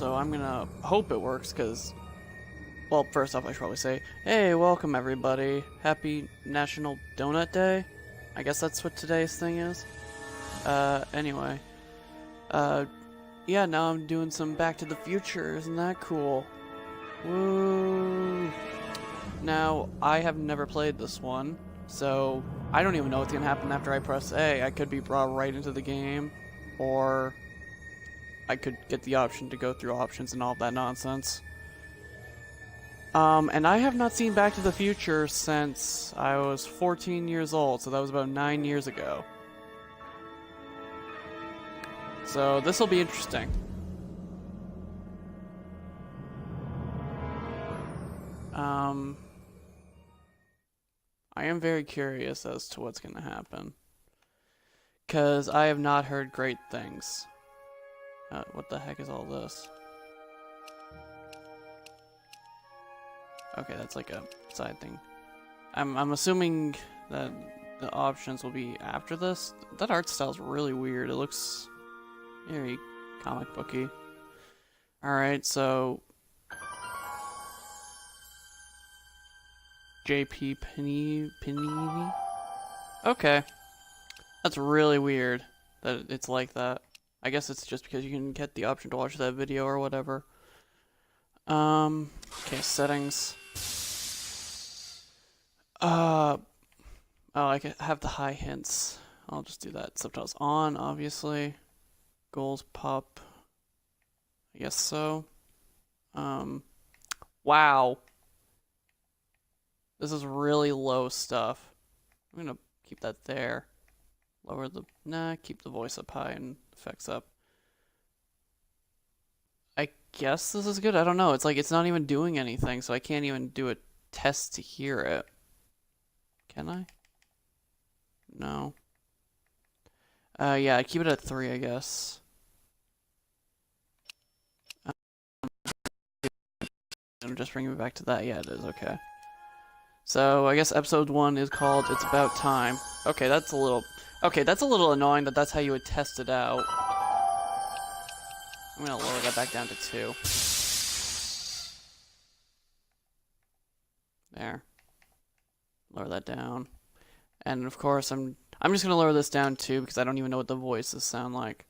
So I'm gonna hope it works, because, well, first off I should probably say, hey, welcome everybody. Happy National Donut Day? I guess that's what today's thing is. Anyway. Yeah, now I'm doing some Back to the Future, isn't that cool? Woo! Now, I have never played this one, so I don't even know what's gonna happen after I press A. I could be brought right into the game, or I could get the option to go through options and all that nonsense. And I have not seen Back to the Future since I was 14 years old, so that was about 9 years ago. So this will be interesting. I am very curious as to what's going to happen, because I have not heard great things. What the heck is all this? Okay, that's like a side thing. I'm assuming that the options will be after this. That art style is really weird. It looks very comic booky. Alright, so JP Panini? Okay. That's really weird that it's like that. I guess it's just because you can get the option to watch that video or whatever. Okay, settings. Oh, I can have the high hints. I'll just do that. Subtitles on, obviously. Goals pop. I guess so. Wow. This is really low stuff. I'm gonna keep that there. Lower the... Nah, keep the voice up high and effects up. I guess this is good. I don't know. It's like it's not even doing anything, so I can't even do a test to hear it. Can I? No. Yeah, I'd keep it at 3, I guess. It'll just bring me back to that. Yeah, it is. Okay. So, I guess episode 1 is called It's About Time. Okay, that's a little... Okay, that's a little annoying that that's how you would test it out. I'm gonna lower that back down to 2. There. Lower that down. And of course, I'm just gonna lower this down too, because I don't even know what the voices sound like.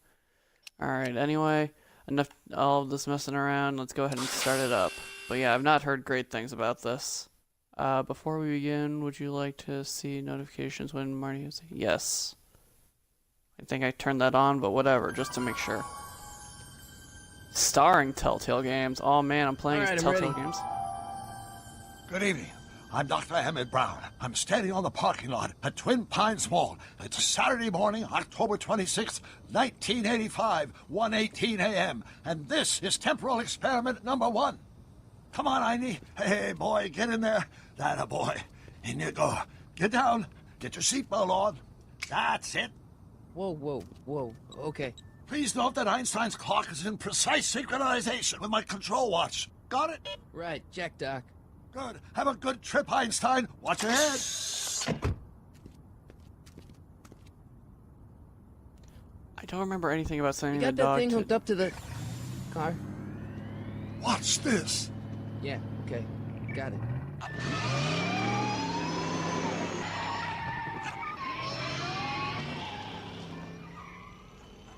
Alright, anyway, enough all of this messing around. Let's go ahead and start it up. But yeah, I've not heard great things about this. Before we begin, would you like to see notifications when Marty is... Yes. I think I turned that on, but whatever, just to make sure. Starring Telltale games. Oh man, I'm playing as Telltale games. Good evening. I'm Dr. Emmett Brown. I'm standing on the parking lot at Twin Pines Mall. It's Saturday morning, October 26th, 1985, 1:18 a.m. And this is temporal experiment number 1. Come on, Einie. Hey, boy, get in there. That a boy. In you go. Get down. Get your seatbelt on. That's it. Whoa. Okay. Please note that Einstein's clock is in precise synchronization with my control watch. Got it? Right. Check, Doc. Good. Have a good trip, Einstein. Watch your head. I don't remember anything about sending You the got that dog thing to... hooked up to the car? Watch this. Yeah. Okay. Got it.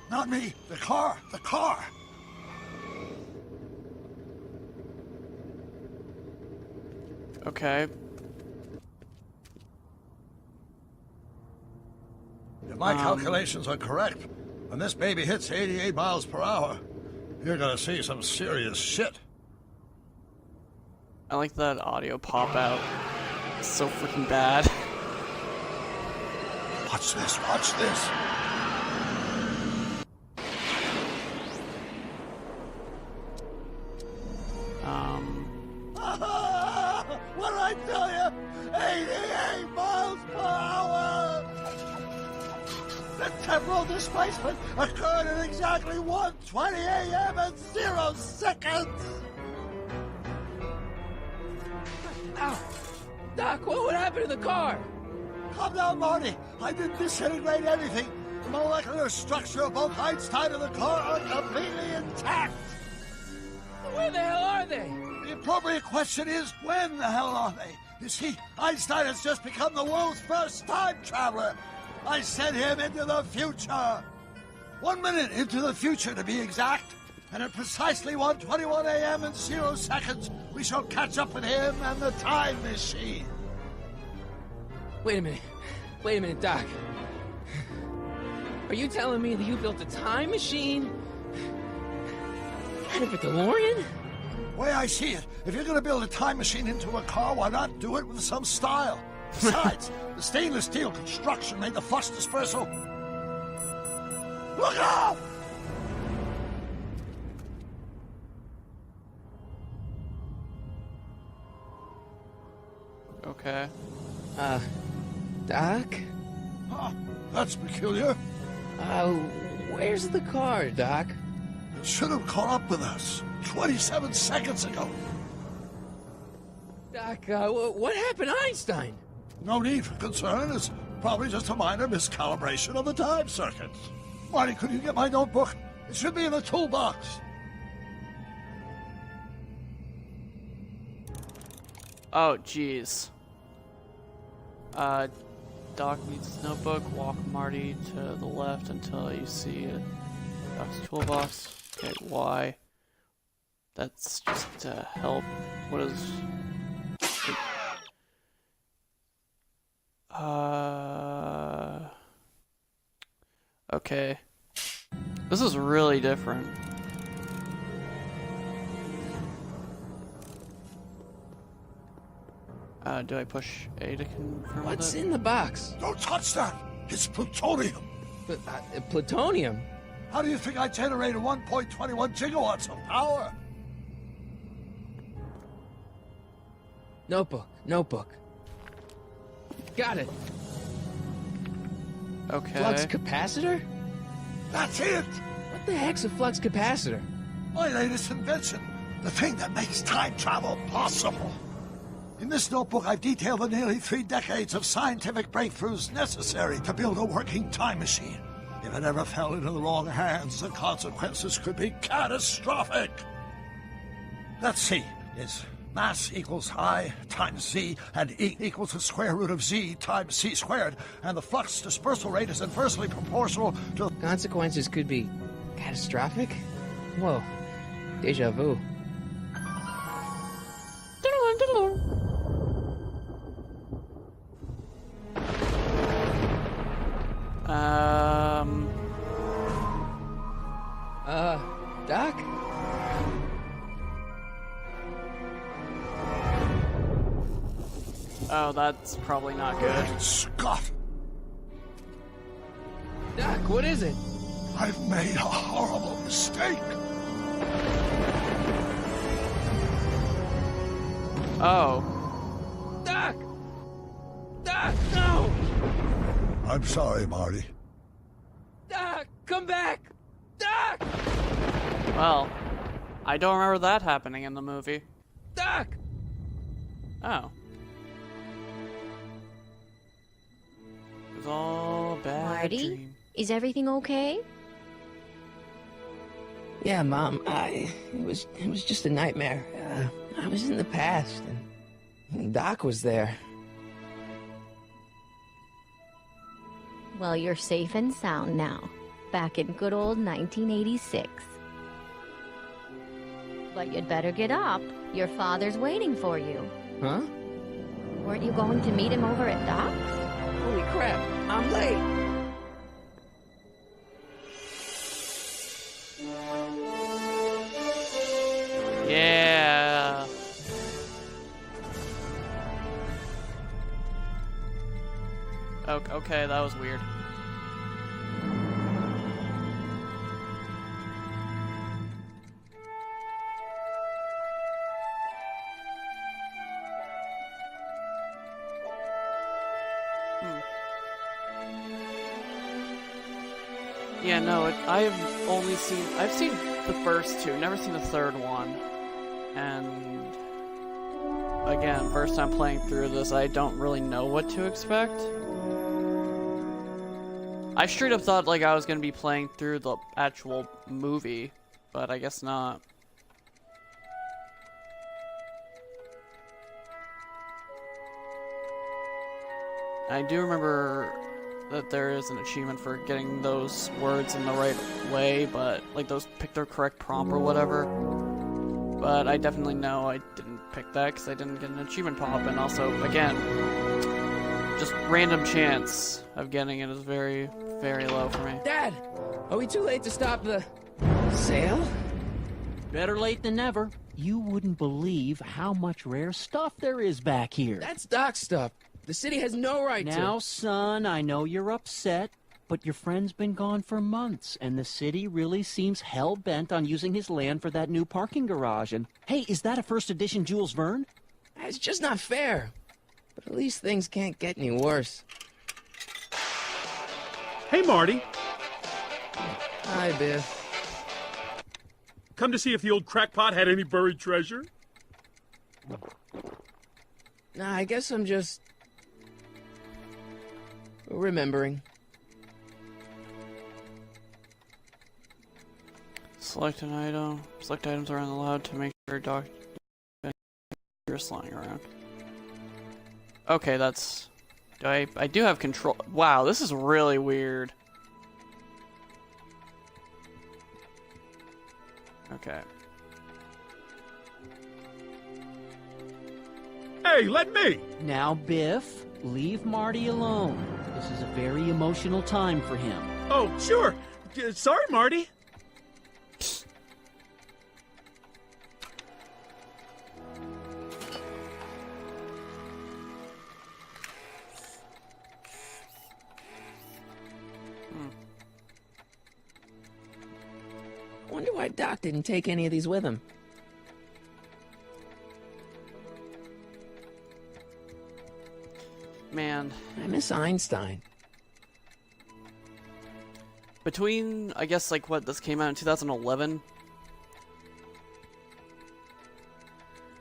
Not me. The car. The car. Okay. If my calculations are correct, when this baby hits 88 miles per hour, you're gonna see some serious shit. I like that audio pop out. It's so freaking bad. Watch this. Watch this. What did I tell you? 88 miles per hour! The temporal displacement occurred at exactly 1:20 a.m. and 0 seconds! Ow! Doc, what would happen to the car? Calm down, Marty. I didn't disintegrate anything. The molecular structure of both Einstein and the car are completely intact. appropriate question is, when the hell are they? You see, Einstein has just become the world's first time traveler. I sent him into the future. 1 minute into the future, to be exact. And at precisely 1:21 a.m. and 0 seconds, we shall catch up with him and the time machine. Wait a minute, Doc. Are you telling me that you built a time machine out of a DeLorean? The way I see it, if you're going to build a time machine into a car, why not do it with some style? Besides, the stainless steel construction made the flux dispersal. Look out! Okay. Doc? Huh, that's peculiar. Where's the car, Doc? It should have caught up with us 27 seconds ago. Doc, what happened to Einstein? No need for concern. It's probably just a minor miscalibration of the time circuits. Marty, could you get my notebook? It should be in the toolbox. Oh, jeez. Doc needs his notebook. Walk Marty to the left until you see Doc's toolbox. Okay, Y. That's just to help. What is... Okay. This is really different. Do I push A to confirm What's it? in the box? Don't touch that! It's plutonium! Plutonium? How do you think I generated 1.21 gigawatts of power? Notebook. Got it. Okay. Flux capacitor? That's it! What the heck's a flux capacitor? My latest invention. The thing that makes time travel possible. In this notebook, I've detailed the nearly 3 decades of scientific breakthroughs necessary to build a working time machine. If it ever fell into the wrong hands, the consequences could be catastrophic. Let's see. Is mass equals I times Z, and E equals the square root of Z times C squared, and the flux dispersal rate is inversely proportional to... Consequences could be catastrophic? Whoa. Deja vu. Doc? Oh, that's probably not good. Scott! Doc, what is it? I've made a horrible mistake. Oh. Doc! Doc, no! I'm sorry, Marty. Doc, come back! Doc! Well, I don't remember that happening in the movie. Doc! Oh. It was all a bad Marty? dream. Is everything okay? Yeah, Mom, it was just a nightmare. I was in the past, and Doc was there. Well, you're safe and sound now. Back in good old 1986. But you'd better get up. Your father's waiting for you. Huh? Weren't you going to meet him over at Doc's? Holy crap, I'm late! Yeah. Okay, that was weird. Yeah, no, I've seen the first two, never seen the third one. And again, first time playing through this, I don't really know what to expect. I straight up thought like I was gonna be playing through the actual movie, but I guess not. I do remember that there is an achievement for getting those words in the right way, but like those pick their correct prompt or whatever. But I definitely know I didn't pick that because I didn't get an achievement pop, and also, again, just random chance of getting it is very, very low for me. Dad, are we too late to stop the sale? Better late than never. You wouldn't believe how much rare stuff there is back here. That's Doc's stuff. The city has no right to... Now, son, I know you're upset, but your friend's been gone for months, and the city really seems hell-bent on using his land for that new parking garage. And, hey, is that a first edition Jules Verne? It's just not fair. But at least things can't get any worse. Hey, Marty. Hi, Biff. Come to see if the old crackpot had any buried treasure? Nah, I guess I'm just... remembering. Select an item. Select items around allowed to make sure you're sliding around. Okay, that's... I do have control... Wow, this is really weird. Okay. Hey, let me! Now, Biff, leave Marty alone. This is a very emotional time for him. Oh, sure. Sorry, Marty. I wonder why Doc didn't take any of these with him. Man. I miss Einstein. Between, I guess, like, what, this came out in 2011?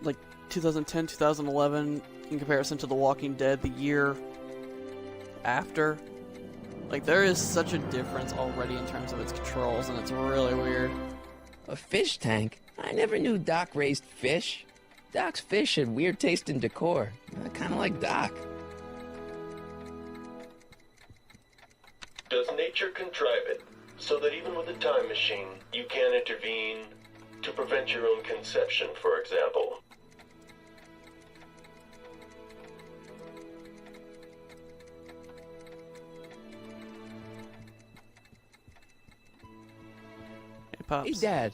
Like, 2010, 2011, in comparison to The Walking Dead, the year after. Like, there is such a difference already in terms of its controls, and it's really weird. A fish tank? I never knew Doc raised fish. Doc's fish had weird taste in decor. Kind of like Doc. Does nature contrive it so that even with a time machine, you can intervene to prevent your own conception, for example? Hey, Pops. Hey, Dad.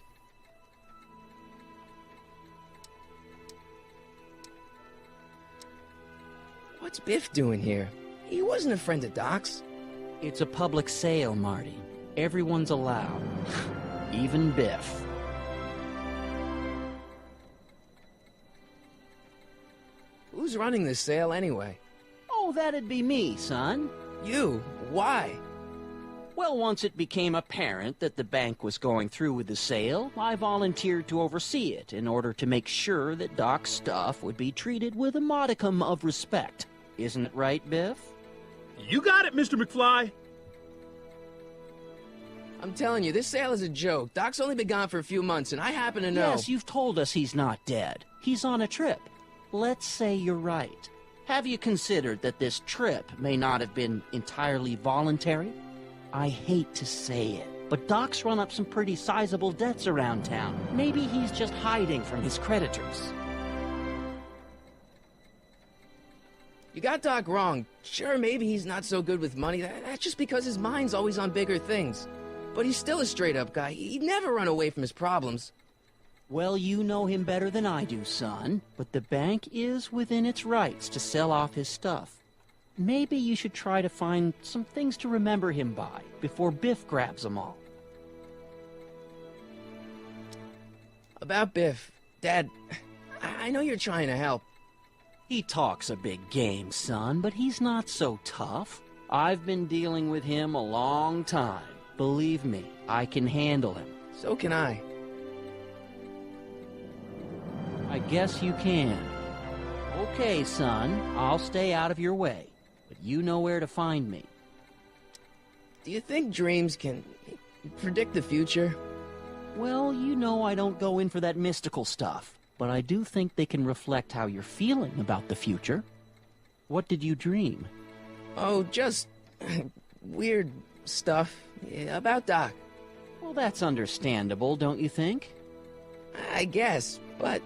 What's Biff doing here? He wasn't a friend of Doc's. It's a public sale, Marty. Everyone's allowed. Even Biff. Who's running this sale anyway? Oh, that'd be me, son. You? Why? Well, once it became apparent that the bank was going through with the sale, I volunteered to oversee it in order to make sure that Doc's stuff would be treated with a modicum of respect. Isn't it right, Biff? You got it, Mr. McFly. I'm telling you, this sale is a joke. Doc's only been gone for a few months, and I happen to know... Yes, you've told us he's not dead. He's on a trip. Let's say you're right. Have you considered that this trip may not have been entirely voluntary? I hate to say it, but Doc's run up some pretty sizable debts around town. Maybe he's just hiding from his creditors. You got Doc wrong. Sure, maybe he's not so good with money. That's just because his mind's always on bigger things. But he's still a straight-up guy. He'd never run away from his problems. Well, you know him better than I do, son. But the bank is within its rights to sell off his stuff. Maybe you should try to find some things to remember him by before Biff grabs them all. About Biff, Dad, I know you're trying to help. He talks a big game, son, but he's not so tough. I've been dealing with him a long time. Believe me, I can handle him. So can I. I guess you can. Okay, son, I'll stay out of your way, but you know where to find me. Do you think dreams can predict the future? Well, you know I don't go in for that mystical stuff, but I do think they can reflect how you're feeling about the future. What did you dream? Oh, just weird stuff about Doc. Well, that's understandable, don't you think? I guess, but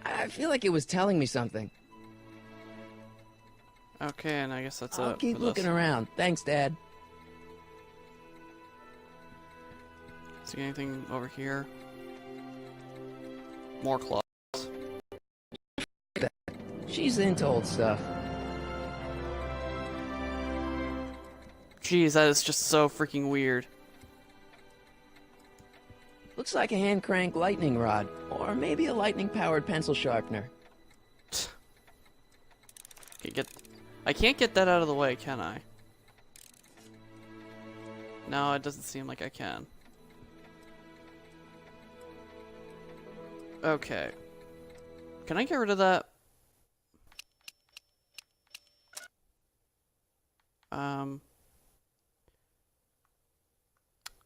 I feel like it was telling me something. Okay, and I guess that's I'll it. keep for looking this. around. Thanks, Dad. See anything over here? More claws. She's into old stuff. Jeez, that is just so freaking weird. Looks like a hand crank lightning rod, or maybe a lightning-powered pencil sharpener. I can't get that out of the way, can I? No, it doesn't seem like I can. Okay. Can I get rid of that?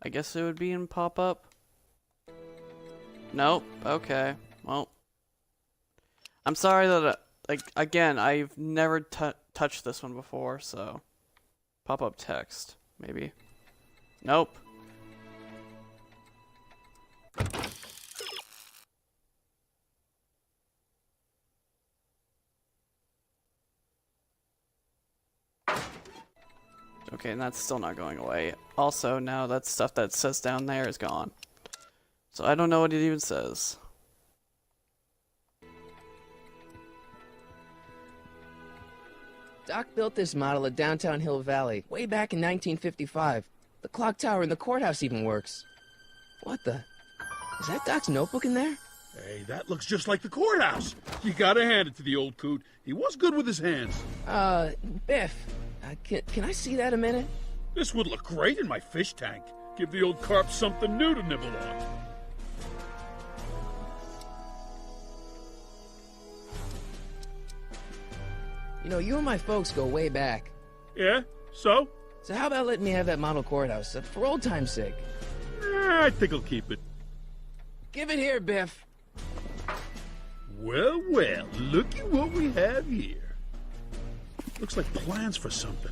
I guess it would be in pop-up. Nope. Okay. Well, I'm sorry that, like, again, I've never touched this one before, so pop-up text, maybe. Nope. Okay, and that's still not going away. Also, now that stuff that says down there is gone. So I don't know what it even says. Doc built this model at downtown Hill Valley way back in 1955. The clock tower in the courthouse even works. What the? Is that Doc's notebook in there? Hey, that looks just like the courthouse. You gotta hand it to the old coot. He was good with his hands. Biff, can I see that a minute? This would look great in my fish tank. Give the old carp something new to nibble on. You know, you and my folks go way back. Yeah? So? So how about letting me have that model courthouse, for old time's sake? I think I'll keep it. Give it here, Biff. Well, well, looky what we have here. Looks like plans for something.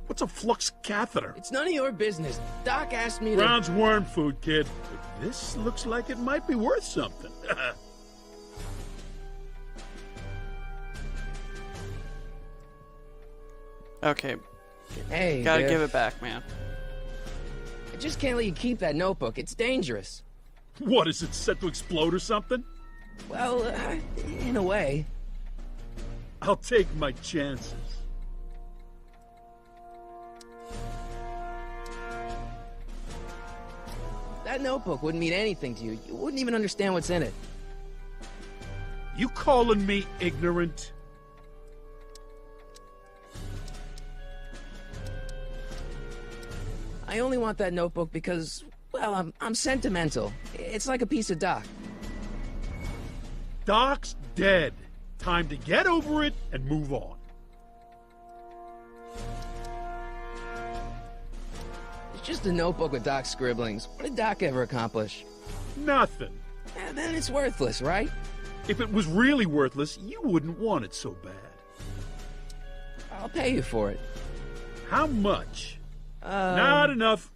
What's a flux catheter? It's none of your business. Doc asked me to... Brown's worm food, kid. But this looks like it might be worth something. Okay, Hey, gotta Biff. give it back, man. I just can't let you keep that notebook. It's dangerous. What, is it set to explode or something? Well, in a way. I'll take my chances. That notebook wouldn't mean anything to you. You wouldn't even understand what's in it. You calling me ignorant? I only want that notebook because, well, I'm sentimental. It's like a piece of Doc. Doc's dead. Time to get over it and move on. It's just a notebook with Doc's scribblings. What did Doc ever accomplish? Nothing. Then it's worthless, right? If it was really worthless, you wouldn't want it so bad. I'll pay you for it. How much? Not enough.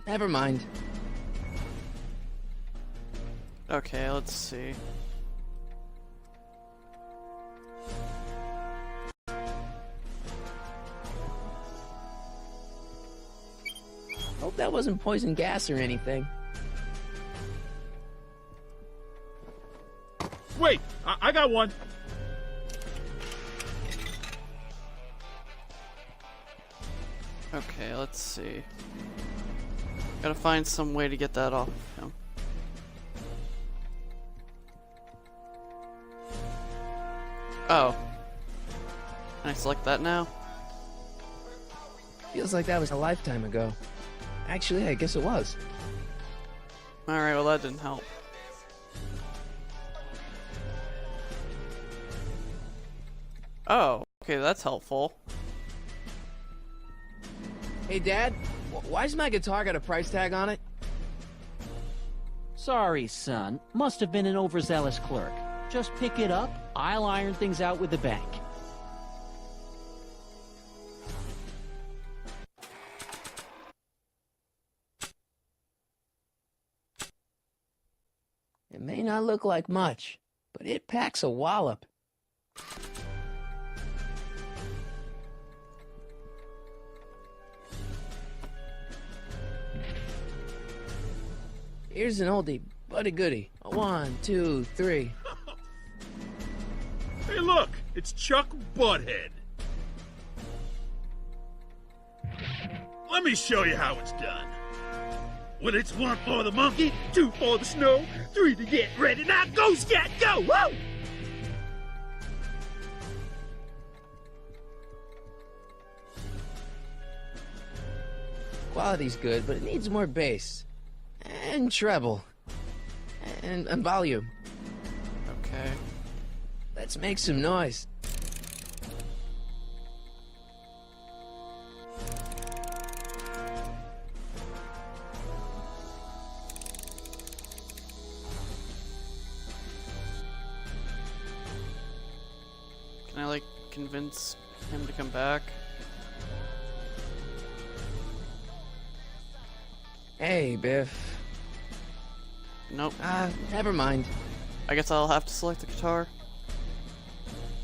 Never mind. Okay, let's see. Hope that wasn't poison gas or anything. Wait, I got one. Okay, let's see. Gotta find some way to get that off him. Oh. Can I select that now? Feels like that was a lifetime ago. Actually, I guess it was. Alright, well that didn't help. Oh, okay, that's helpful. Hey, Dad, why's my guitar got a price tag on it? Sorry, son. Must have been an overzealous clerk. Just pick it up. I'll iron things out with the bank. It may not look like much, but it packs a wallop. Here's an oldie, but a goodie. 1, 2, 3. Hey, look! It's Chuck Butthead. Let me show you how it's done. Well, it's 1 for the monkey, 2 for the snow, 3 to get ready. Now go, Scat, go! Woo! Quality's good, but it needs more bass. And treble. And volume. Okay. Let's make some noise. Can I, like, convince him to come back? Hey, Biff. Nope. Never mind. I guess I'll have to select the guitar.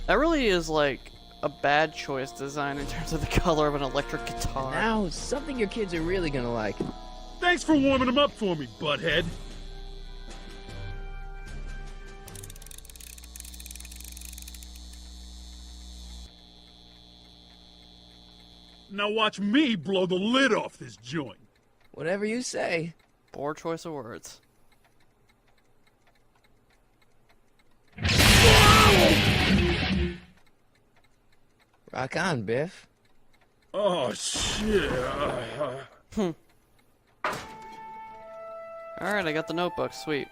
That really is, like, a bad choice design in terms of the color of an electric guitar. Now, something your kids are really gonna like. Thanks for warming them up for me, Butthead. Now watch me blow the lid off this joint. Whatever you say. Poor choice of words. Rock on, Biff. Oh, shit. Alright, I got the notebook. Sweet.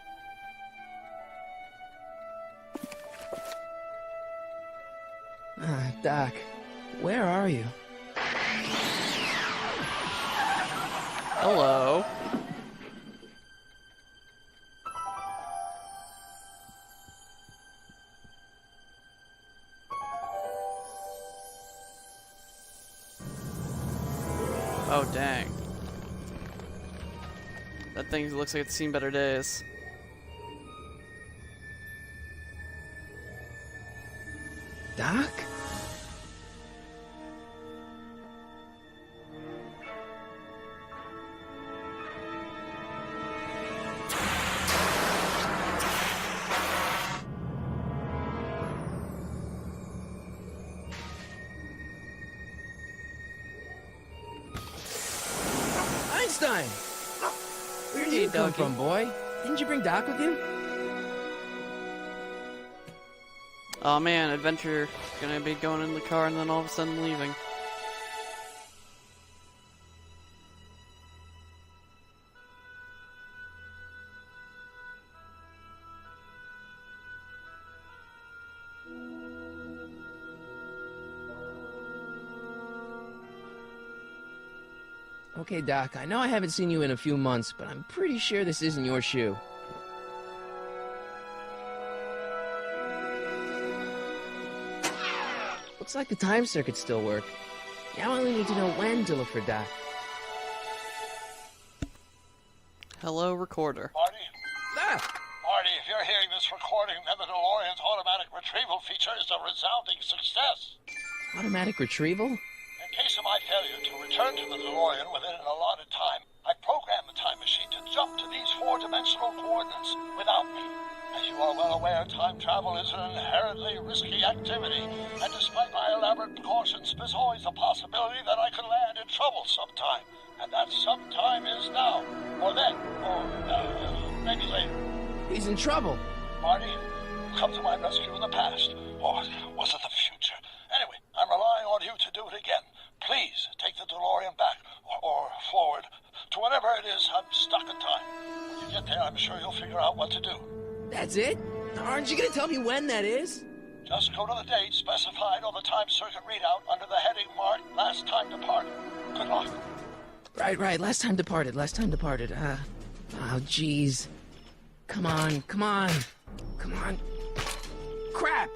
Doc, where are you? Hello. Oh, dang. That thing looks like it's seen better days. Doc? Einstein! Where did you come doggy. from, boy? Didn't you bring Doc with you? Oh man, adventure. Gonna be going in the car and then all of a sudden leaving. Okay, Doc, I know I haven't seen you in a few months, but I'm pretty sure this isn't your shoe. Looks like the time circuits still work. Now I only need to know when to look for Doc. Hello, recorder. Marty? Ah! Marty, if you're hearing this recording, then the DeLorean's automatic retrieval feature is a resounding success. Automatic retrieval? In case of my failure to return to the DeLorean within an allotted time, I programmed the time machine to jump to these four-dimensional coordinates without me. As you are well aware, time travel is an inherently risky activity, and despite my elaborate precautions, there's always a possibility that I could land in trouble sometime. And that sometime is now, or then, or maybe later. He's in trouble. Marty, come to my rescue in the past, or was it the future? Anyway, I'm relying on you to do it again. Please take the DeLorean back, or forward, to whatever it is I'm stuck in time. When you get there, I'm sure you'll figure out what to do. That's it? Aren't you gonna tell me when that is? Just go to the date specified on the time circuit readout under the heading marked Last Time Departed. Good luck. Right, last time departed. Oh, jeez. Come on. Crap!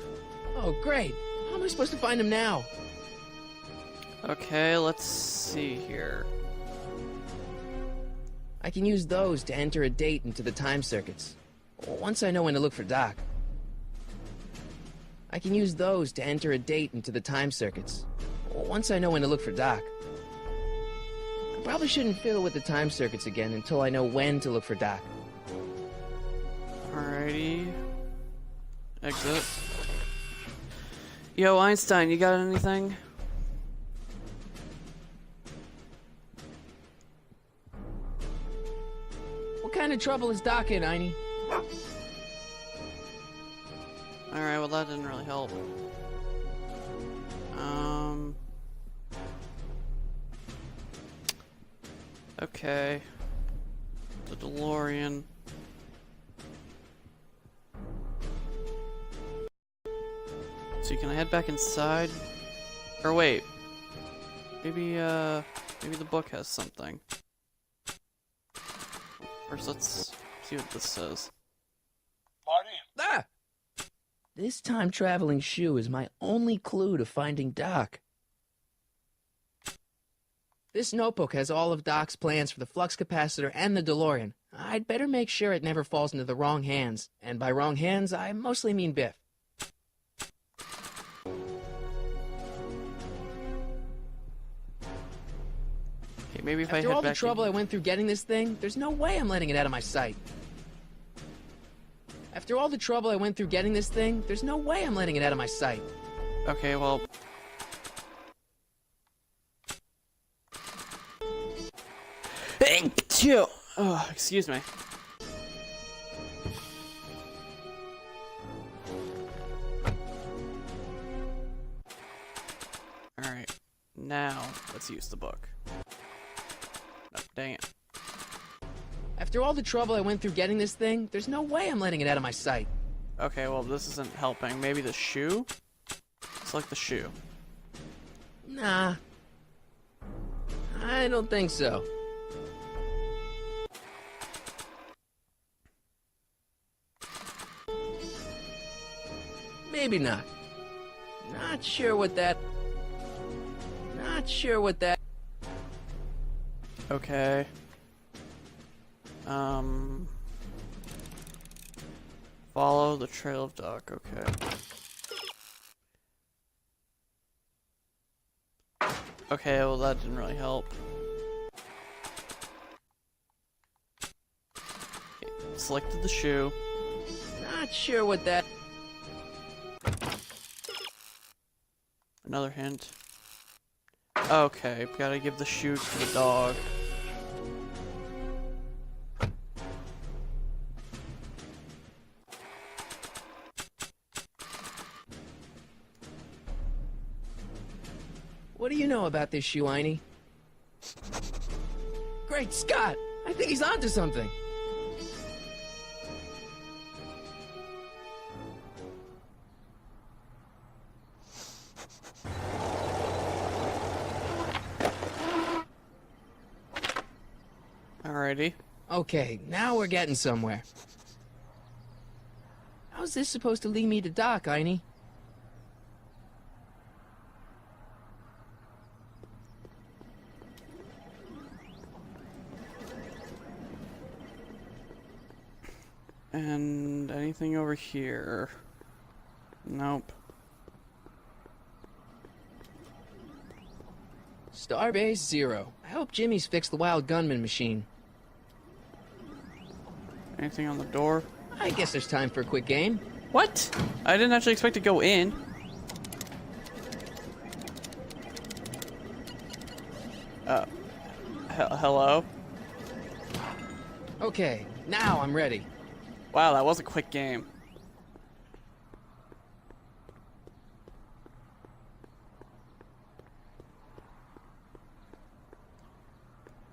Oh, great. How am I supposed to find him now? Okay, let's see here. I can use those to enter a date into the time circuits. Once I know when to look for Doc, I can use those to enter a date into the time circuits. Once I know when to look for Doc. I probably shouldn't fiddle with the time circuits again until I know when to look for Doc. Alrighty. Exit. Yo, Einstein, you got anything? What kind of trouble is Doc in, Einie? Alright, well that didn't really help. Okay. The DeLorean. So can I head back inside? Or wait. Maybe the book has something. First, let's see what this says. Marty? Ah! This time-traveling shoe is my only clue to finding Doc. This notebook has all of Doc's plans for the flux capacitor and the DeLorean. I'd better make sure it never falls into the wrong hands. And by wrong hands, I mostly mean Biff. Okay, maybe if I After head all the back trouble I in... went through getting this thing, there's no way I'm letting it out of my sight. After all the trouble I went through getting this thing, there's no way I'm letting it out of my sight. Okay, well... Oh, excuse me. Alright, now let's use the book. Oh, dang it. After all the trouble I went through getting this thing, there's no way I'm letting it out of my sight. Okay, well this isn't helping. Maybe the shoe? Select the shoe. Nah. I don't think so. Maybe not. Not sure what that... Okay. Follow the trail of Doc, okay. Okay, well that didn't really help. Okay, selected the shoe. Not sure what that... Another hint. Okay, gotta give the shoe to the dog. What do you know about this shoe, Einie? Great Scott! I think he's onto something. Alrighty. Okay, now we're getting somewhere. How's this supposed to lead me to Doc, Einie? And anything over here? Nope. Starbase 0. I hope Jimmy's fixed the wild gunman machine. Anything on the door? I guess there's time for a quick game. What? I didn't actually expect to go in. Hello? Okay, now I'm ready. Wow, that was a quick game.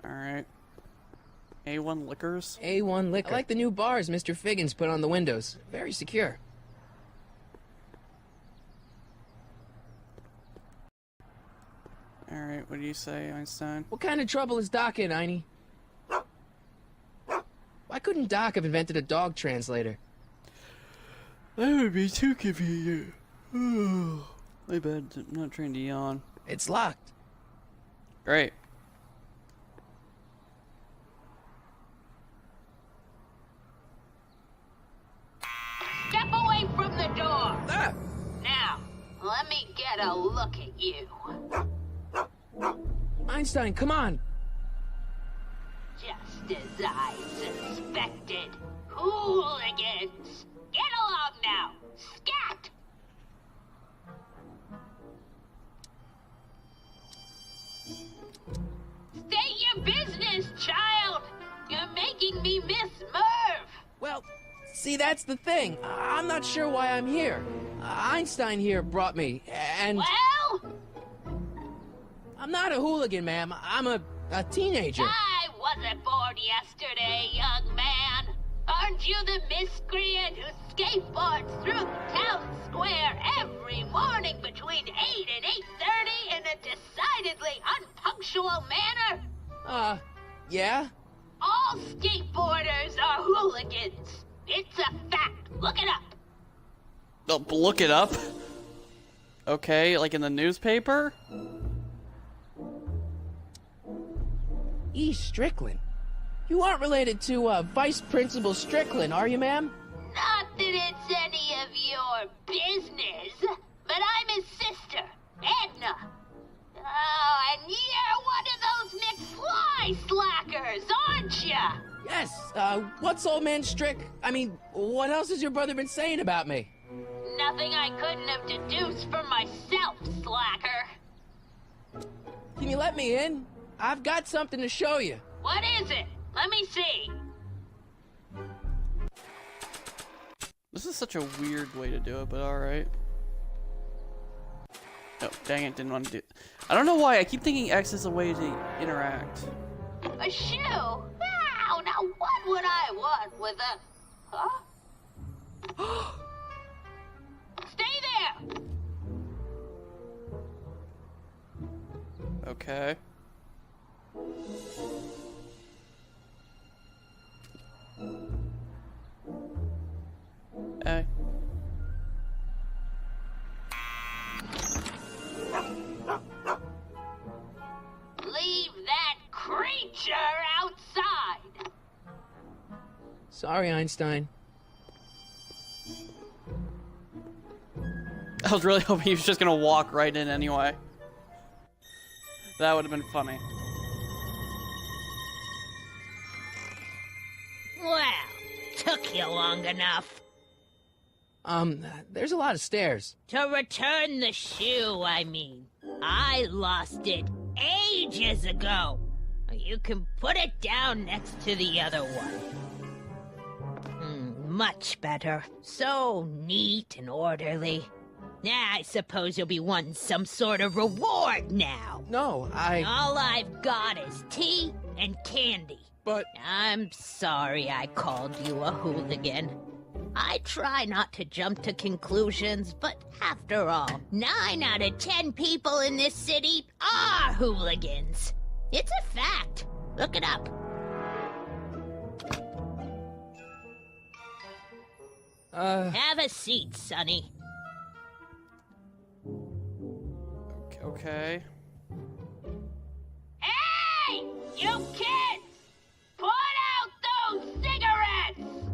Alright. A1 Liquors? A1 liquor. I like the new bars Mr. Figgins put on the windows. Very secure. Alright, what do you say, Einstein? What kind of trouble is Doc in, Einie? Why couldn't Doc have invented a dog translator? That would be too convenient. My bad, I'm not trying to yawn. It's locked. Great. get a look at you. Einstein, come on. Just as I suspected. Hooligans! Get along now! Scat! State your business, child! You're making me miss Merv! Well, see, that's the thing. I'm not sure why I'm here. Einstein here brought me, and... Well? I'm not a hooligan, ma'am. I'm a teenager. I wasn't born yesterday, young man. Aren't you the miscreant who skateboards through town square every morning between 8 and 8:30 in a decidedly unpunctual manner? Yeah? All skateboarders are hooligans. It's a fact. Look it up. Oh, look it up? Okay, like in the newspaper? E. Strickland. You aren't related to, Vice Principal Strickland, are you, ma'am? Not that it's any of your business, but I'm his sister, Edna. Oh, and you're one of those McFly slackers, aren't ya? Yes, what's old man Strick? I mean, what else has your brother been saying about me? Nothing I couldn't have deduced for myself, slacker. Can you let me in? I've got something to show you. What is it? Let me see. This is such a weird way to do it, but alright. Oh, dang it, didn't want to do it. I don't know why, I keep thinking X is a way to interact. A shoe? Wow, now what would I want with a... Huh? Stay there! Okay. Hey. Leave that creature outside! Sorry, Einstein. I was really hoping he was just gonna walk right in anyway. That would have been funny. Well, took you long enough. There's a lot of stairs. To return the shoe, I mean. I lost it ages ago. You can put it down next to the other one. Much better. So neat and orderly. I suppose you'll be wanting some sort of reward now. No, All I've got is tea and candy. But... I'm sorry I called you a hooligan. I try not to jump to conclusions, but after all, 9 out of 10 people in this city are hooligans. It's a fact. Look it up. Have a seat, Sonny. Okay. Hey! You kids! Put out those cigarettes!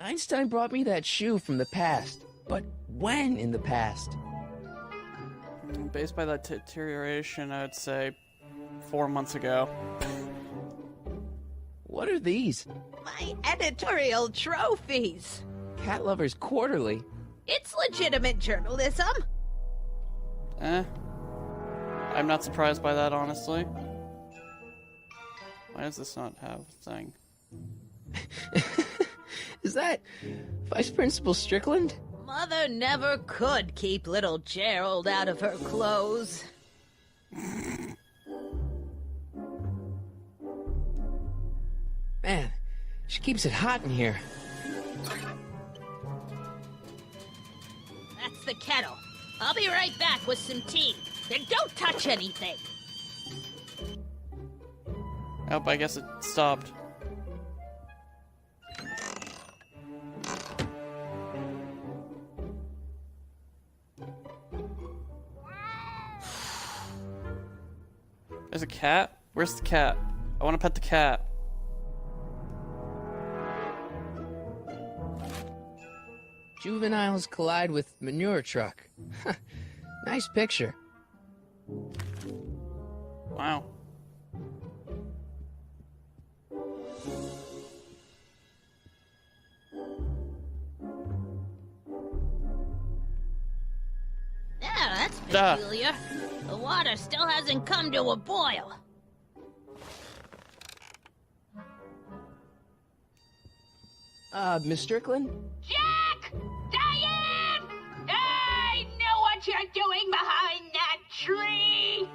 Einstein brought me that shoe from the past. But when in the past? Based by that deterioration, I'd say 4 months ago. What are these? My editorial trophies. Cat Lovers Quarterly. It's legitimate journalism. I'm not surprised by that, honestly. Why does this not have a thing? Is that Vice Principal Strickland? Mother never could keep little Gerald out of her clothes. Man, she keeps it hot in here. That's the kettle. I'll be right back with some tea. Then don't touch anything. Oh, I guess it stopped. There's a cat? Where's the cat? I want to pet the cat. Juveniles collide with manure truck. Nice picture. Wow. Yeah, that's Duh. peculiar. The water still hasn't come to a boil. Miss Strickland? Jack! Diane! I know what you're doing behind that tree!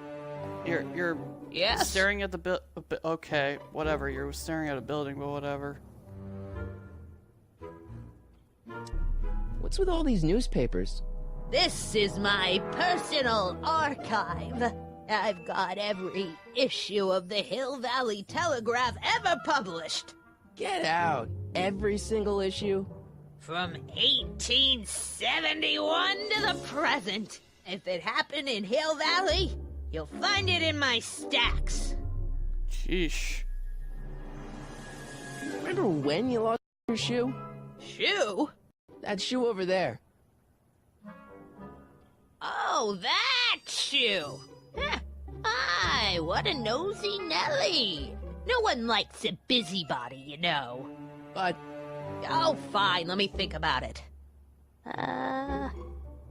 You're Yes? staring at the okay, whatever. You're staring at a building, but whatever. What's with all these newspapers? This is my personal archive. I've got every issue of the Hill Valley Telegraph ever published. Get out. Every single issue? From 1871 to the present. If it happened in Hill Valley, you'll find it in my stacks. Sheesh. Remember when you lost your shoe? Shoe? That shoe over there. Oh, that shoe. Huh. Aye, what a nosy Nelly. No one likes a busybody, you know. But Oh, fine, let me think about it.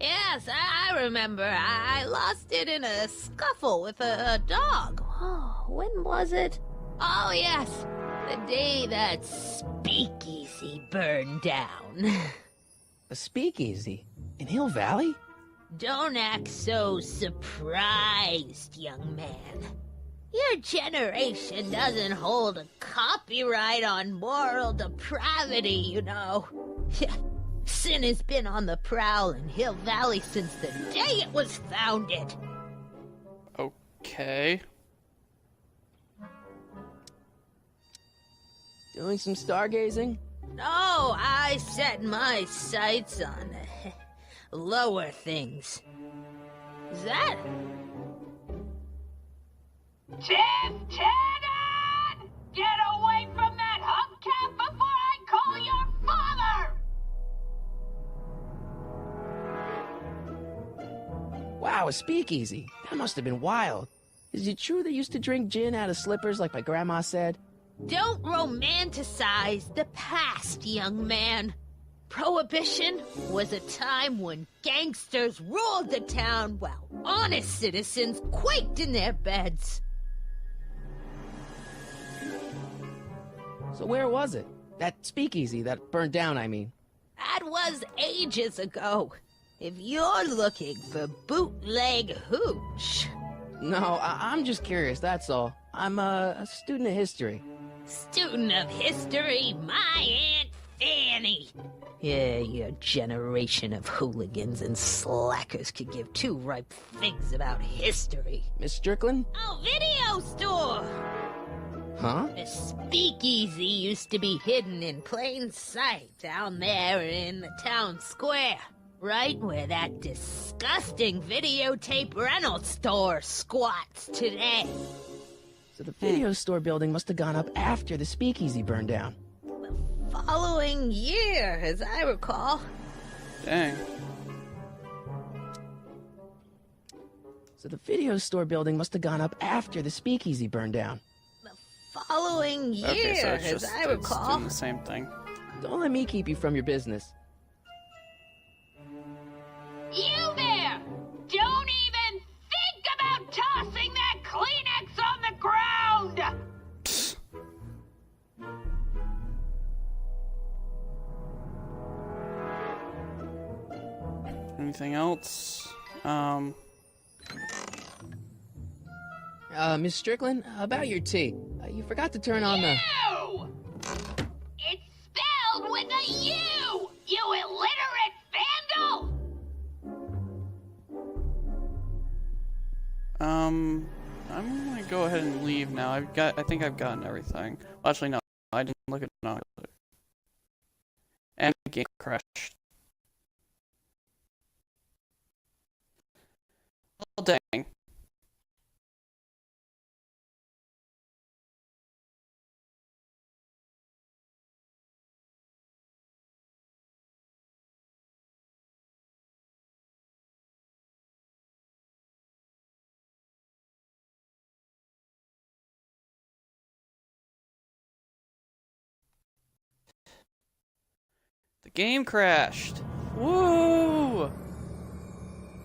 Yes, I remember. I lost it in a scuffle with a dog. Oh, when was it? Oh, yes, the day that speakeasy burned down. a speakeasy? In Hill Valley? Don't act so surprised, young man. Your generation doesn't hold a copyright on moral depravity, you know. Sin has been on the prowl in Hill Valley since the day it was founded. Okay. Doing some stargazing? No, I set my sights on lower things. Is that? Tim Tannen! Get away from that hubcap before I call your father! Wow, a speakeasy. That must have been wild. Is it true they used to drink gin out of slippers like my grandma said? Don't romanticize the past, young man. Prohibition was a time when gangsters ruled the town while honest citizens quaked in their beds. So where was it? That speakeasy that burned down, I mean. That was ages ago. If you're looking for bootleg hooch. No, I'm just curious, that's all. I'm a student of history. Student of history, my Aunt Fanny. Yeah, your generation of hooligans and slackers could give two ripe figs about history. Miss Strickland? Oh, video store! Huh? The speakeasy used to be hidden in plain sight down there in the town square. Right where that disgusting videotape rental store squats today. So the video store building must have gone up after the speakeasy burned down. The following year, as I recall. Dang. So the video store building must have gone up after the speakeasy burned down. The following year, Okay, so it's as just I it's recall. doing the same thing. Don't let me keep you from your business. You there! Don't even think about tossing that Kleenex on the ground! Anything else? Miss Strickland, about your tea. You forgot to turn on the... U! It's spelled with a U! You illiterate vandal! I'm gonna go ahead and leave now. I think I've gotten everything. Well, actually, no, I didn't look at no. And the game crashed. Oh dang. game crashed. Woo!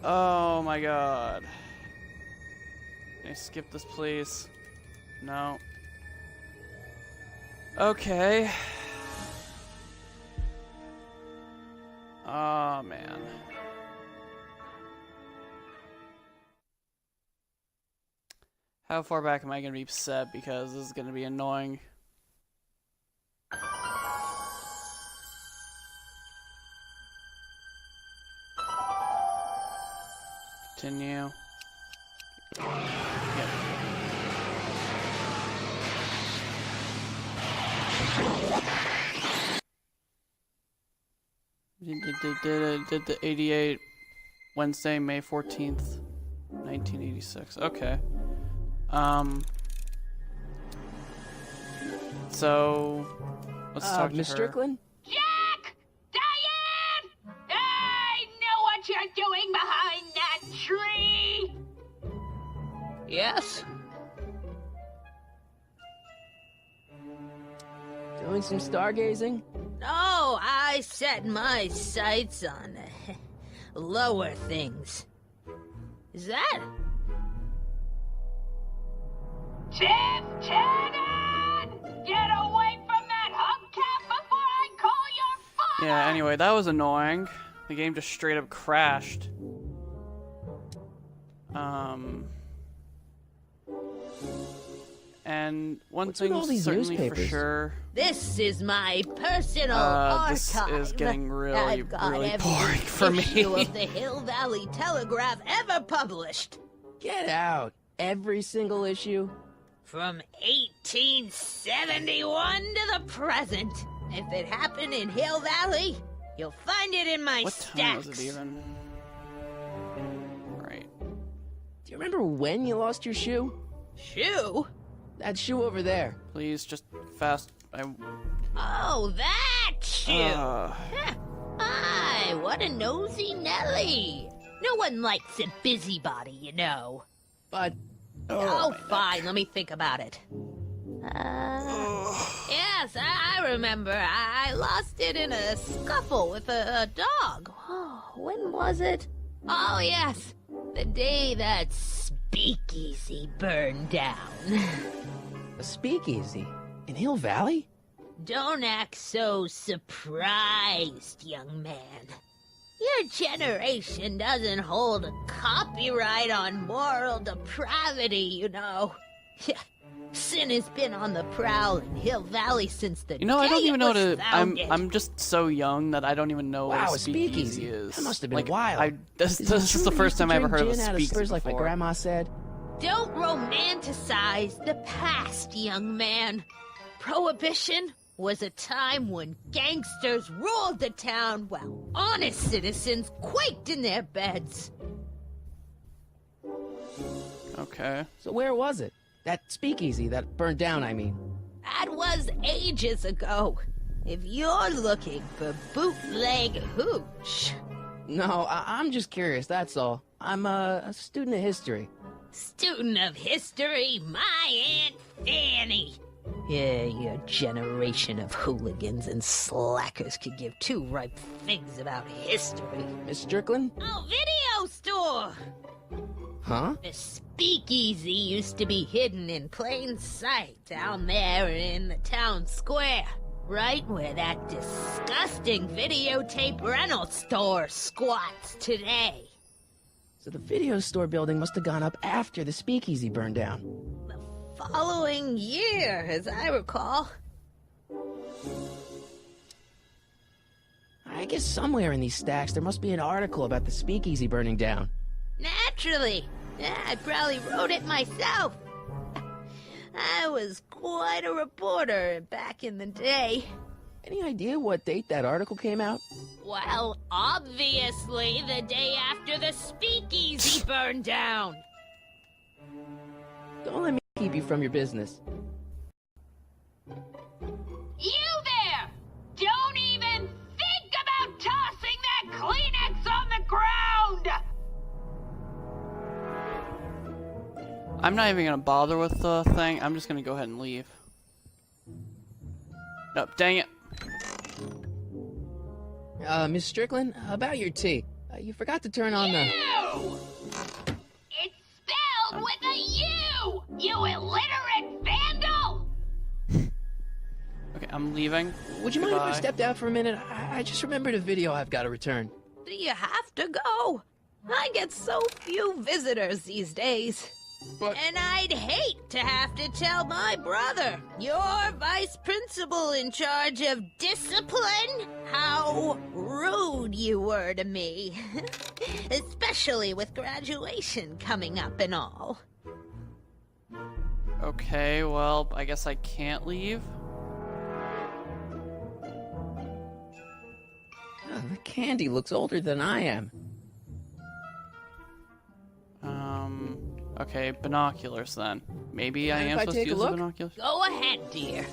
Oh my god. Can I skip this, please? No. Okay. Oh man. How far back am I gonna be set, because this is gonna be annoying. Continue. Did the 88 Wednesday, May 14th, 1986. Okay. So let's talk to Miss her. Strickland? Jack! Diane! I know what you're doing behind that tree! Yes? Doing some stargazing? No, I set my sights on lower things. Is that? Tim Tannen! Get away from that hubcap before I call your father! Yeah, anyway, that was annoying. The game just straight up crashed. And one What's with all thing these certainly for newspapers? sure, This is my personal this archive. is getting really, I've got really every boring for me. issue of the Hill Valley Telegraph ever published. Get out. Every single issue? From 1871 to the present. If it happened in Hill Valley, you'll find it in my What time stacks. was it even? Right. Do you remember when you lost your shoe? Shoe? That shoe over there. Please, just fast. Oh, that shoe. Uh, Hi, what a nosy Nelly. No one likes a busybody, you know. But Oh, fine, let me think about it. Yes, I remember. I lost it in a scuffle with a dog. Oh, when was it? Oh, yes, the day that speakeasy burned down. a speakeasy in Hill Valley? Don't act so surprised, young man. Your generation doesn't hold a copyright on moral depravity, you know. Sin has been on the prowl in Hill Valley since the you know, I day don't even it know was to. founded. I'm just so young that I don't even know Wow, what a a speakeasy speakeasy. is. That must have been like, wild. This Is it is true the you first used to time I ever drink heard of a gin out speakeasy Spurs like my before. grandma said? Don't romanticize the past, young man. Prohibition was a time when gangsters ruled the town while honest citizens quaked in their beds. Okay. So where was it? That speakeasy that burned down, I mean. That was ages ago. If you're looking for bootleg hooch. No, I'm just curious, that's all. I'm a student of history. Student of history, my Aunt Fanny. Yeah, your generation of hooligans and slackers could give two ripe figs about history. Miss Strickland? Oh, video store! Huh? The speakeasy used to be hidden in plain sight down there in the town square. Right where that disgusting videotape rental store squats today. So the video store building must have gone up after the speakeasy burned down. The following year, as I recall. I guess somewhere in these stacks there must be an article about the speakeasy burning down. Naturally. Yeah, I probably wrote it myself. I was quite a reporter back in the day. Any idea what date that article came out? Well, obviously the day after the speakeasy burned down. Don't let me keep you from your business. You there! Don't even think about tossing that Kleenex on the ground! I'm not even gonna bother with the thing. I'm just gonna go ahead and leave. Oh, dang it. Miss Strickland, about your tea. You forgot to turn on the... You! It's spelled with a U! You illiterate vandal! Okay, I'm leaving. Would you mind if I Goodbye. stepped out for a minute? I just remembered a video I've got to return. Do you have to go? I get so few visitors these days. But... And I'd hate to have to tell my brother, your vice principal in charge of discipline, how rude you were to me. Especially with graduation coming up and all. Okay, well, I guess I can't leave. The candy looks older than I am. Okay, binoculars then. Maybe I Mind if am I supposed take to a use the look? binoculars? Go ahead, dear.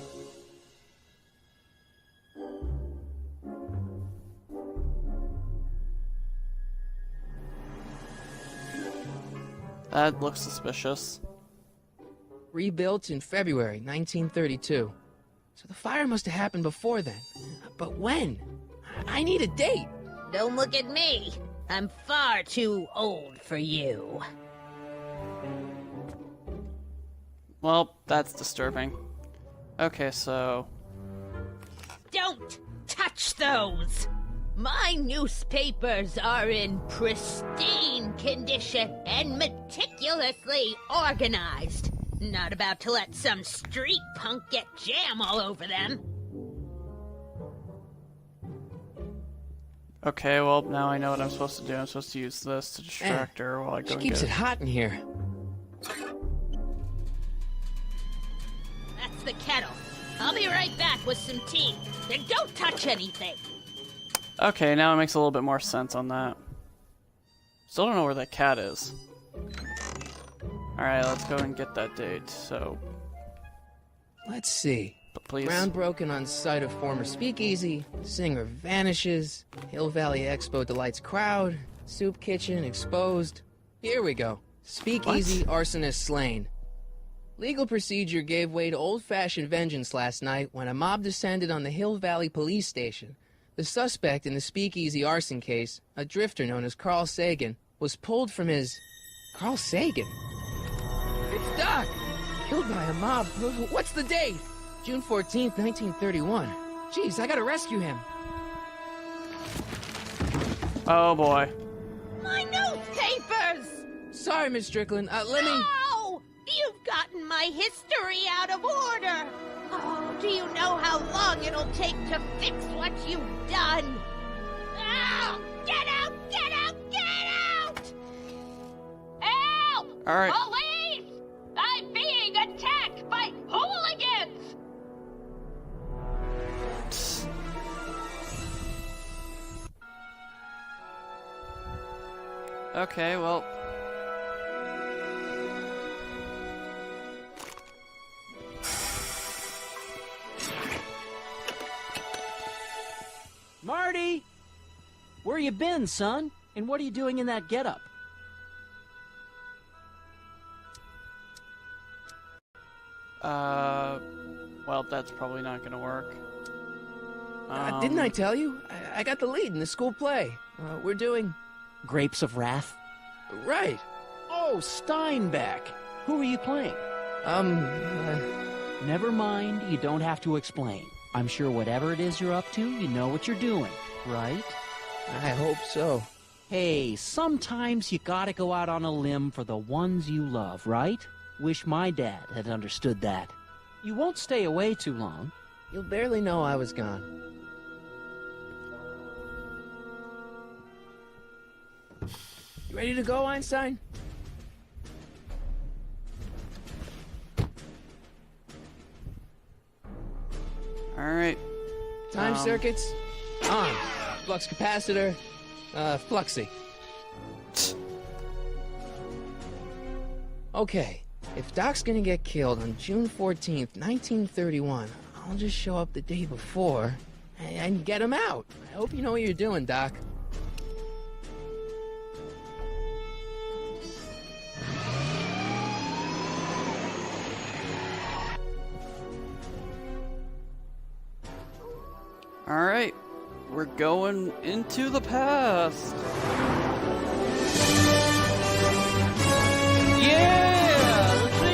That looks suspicious. Rebuilt in February 1932. So the fire must have happened before then. But when? I need a date. Don't look at me. I'm far too old for you. Well, that's disturbing. Okay, so... Don't touch those! My newspapers are in pristine condition and meticulously organized. Not about to let some street punk get jam all over them. Okay, well, now I know what I'm supposed to do. I'm supposed to use this to distract her while I go She and keeps get it hot in here. That's the kettle. I'll be right back with some tea. And don't touch anything. Okay, now it makes a little bit more sense on that. Still don't know where that cat is. Alright, let's go and get that date, so... Let's see. Please. Ground broken on site of former speakeasy. Singer vanishes. Hill Valley Expo delights crowd. Soup kitchen exposed. Here we go. Speakeasy arsonist slain. Legal procedure gave way to old-fashioned vengeance last night when a mob descended on the Hill Valley police station. The suspect in the speakeasy arson case, a drifter known as Carl Sagan, was pulled from his... Carl Sagan? It's Doc! Killed by a mob. What's the date? June 14th, 1931. Jeez, I gotta rescue him. Oh boy. My newspapers! Sorry, Miss Strickland. Let me... No! You've gotten my history out of order! Oh, do you know how long it'll take to fix what you've done? Oh, get out! Get out! Get out! Help! Alright. Police! I'm being attacked by hooligans! Okay, well... Marty! Where you been, son? And what are you doing in that getup? Well, that's probably not gonna work. didn't I tell you? I got the lead in the school play. We're doing... Grapes of Wrath? Right. Oh, Steinbeck! Who are you playing? Never mind, you don't have to explain. I'm sure whatever it is you're up to, you know what you're doing, right? I hope so. Hey, sometimes you gotta go out on a limb for the ones you love, right? Wish my dad had understood that. You won't stay away too long. You'll barely know I was gone. You ready to go, Einstein? Alright. Time circuits? On. Flux capacitor? Fluxy. Okay. If Doc's gonna get killed on June 14th, 1931, I'll just show up the day before and get him out. I hope you know what you're doing, Doc. Alright. we're going into the past. Yeah! Let's see!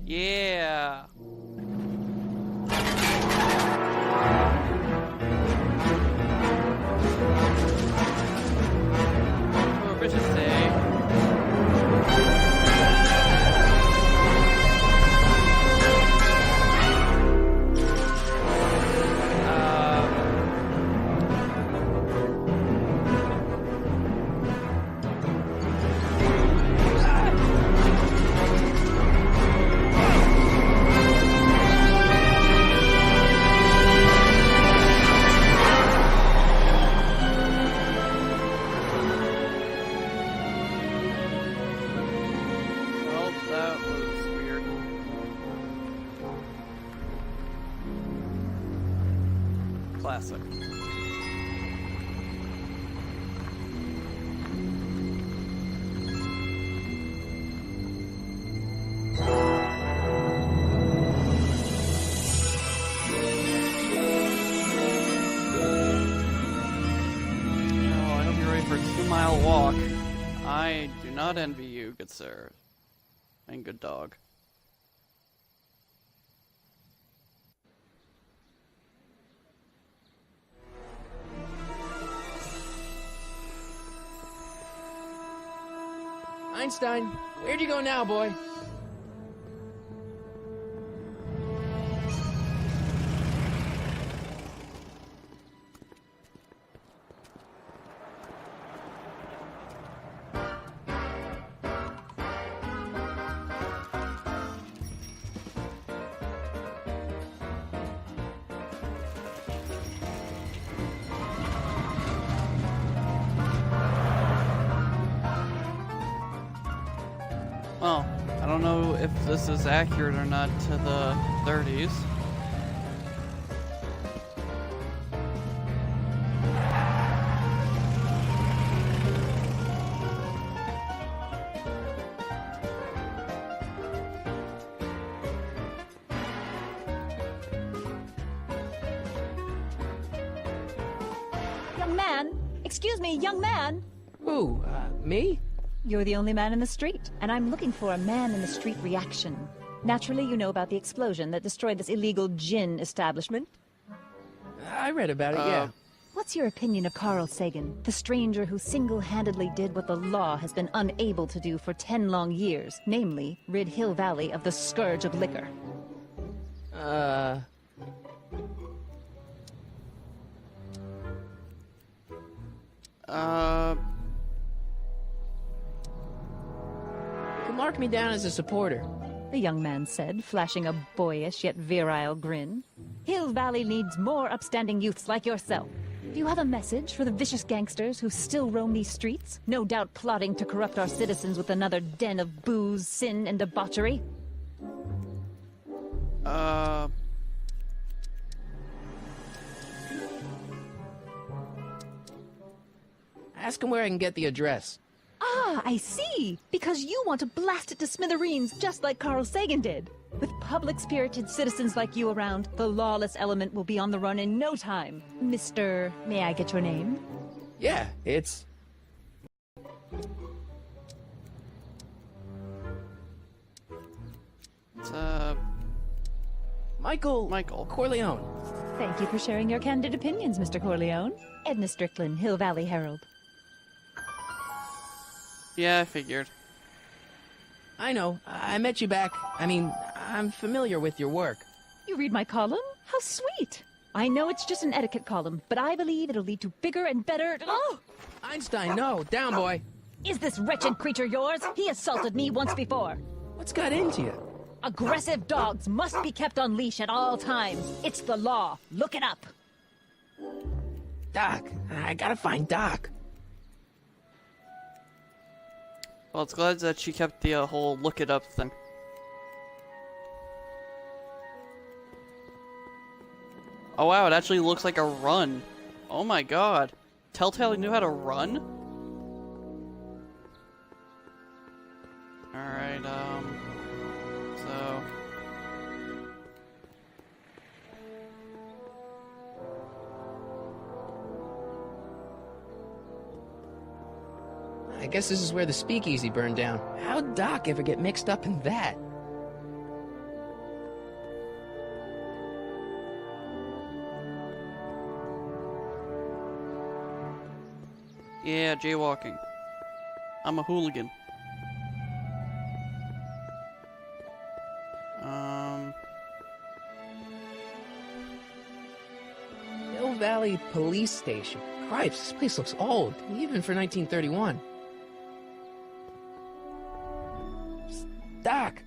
Yeah! Oh, British Day. Well, that was weird. Classic. Oh, I hope you're ready for a 2-mile walk. I do not envy you, good sir. And good dog. Einstein, where'd you go now, boy? Well, I don't know if this is accurate or not to the 30s. Young man! Excuse me, young man! Who, me? You're the only man in the street, and I'm looking for a man-in-the-street reaction. Naturally, you know about the explosion that destroyed this illegal gin establishment. I read about it, yeah. What's your opinion of Carl Sagan, the stranger who single-handedly did what the law has been unable to do for 10 long years, namely, rid Hill Valley of the scourge of liquor? You can mark me down as a supporter. The young man said, flashing a boyish yet virile grin. Hill Valley needs more upstanding youths like yourself. Do you have a message for the vicious gangsters who still roam these streets, no doubt plotting to corrupt our citizens with another den of booze, sin, and debauchery? Ask him where I can get the address. Ah, I see! Because you want to blast it to smithereens just like Carl Sagan did. With public-spirited citizens like you around, the lawless element will be on the run in no time. Mr. May I get your name? Yeah, it's... It's, Michael Corleone. Thank you for sharing your candid opinions, Mr. Corleone. Edna Strickland, Hill Valley Herald. yeah, I figured. I know. I met you back. I mean, I'm familiar with your work. You read my column? How sweet! I know it's just an etiquette column, but I believe it'll lead to bigger and better... Oh! Einstein, no. Down, boy. Is this wretched creature yours? He assaulted me once before. What's got into you? Aggressive dogs must be kept on leash at all times. It's the law. Look it up. Doc. I gotta find Doc. Well, it's glad that she kept the whole look it up thing. Oh wow, it actually looks like a run. Oh my god. Telltale knew how to run? Alright, so... I guess this is where the speakeasy burned down. How'd Doc ever get mixed up in that? Yeah, jaywalking. I'm a hooligan. Hill Valley Police Station. Cripes, this place looks old, even for 1931. Doc!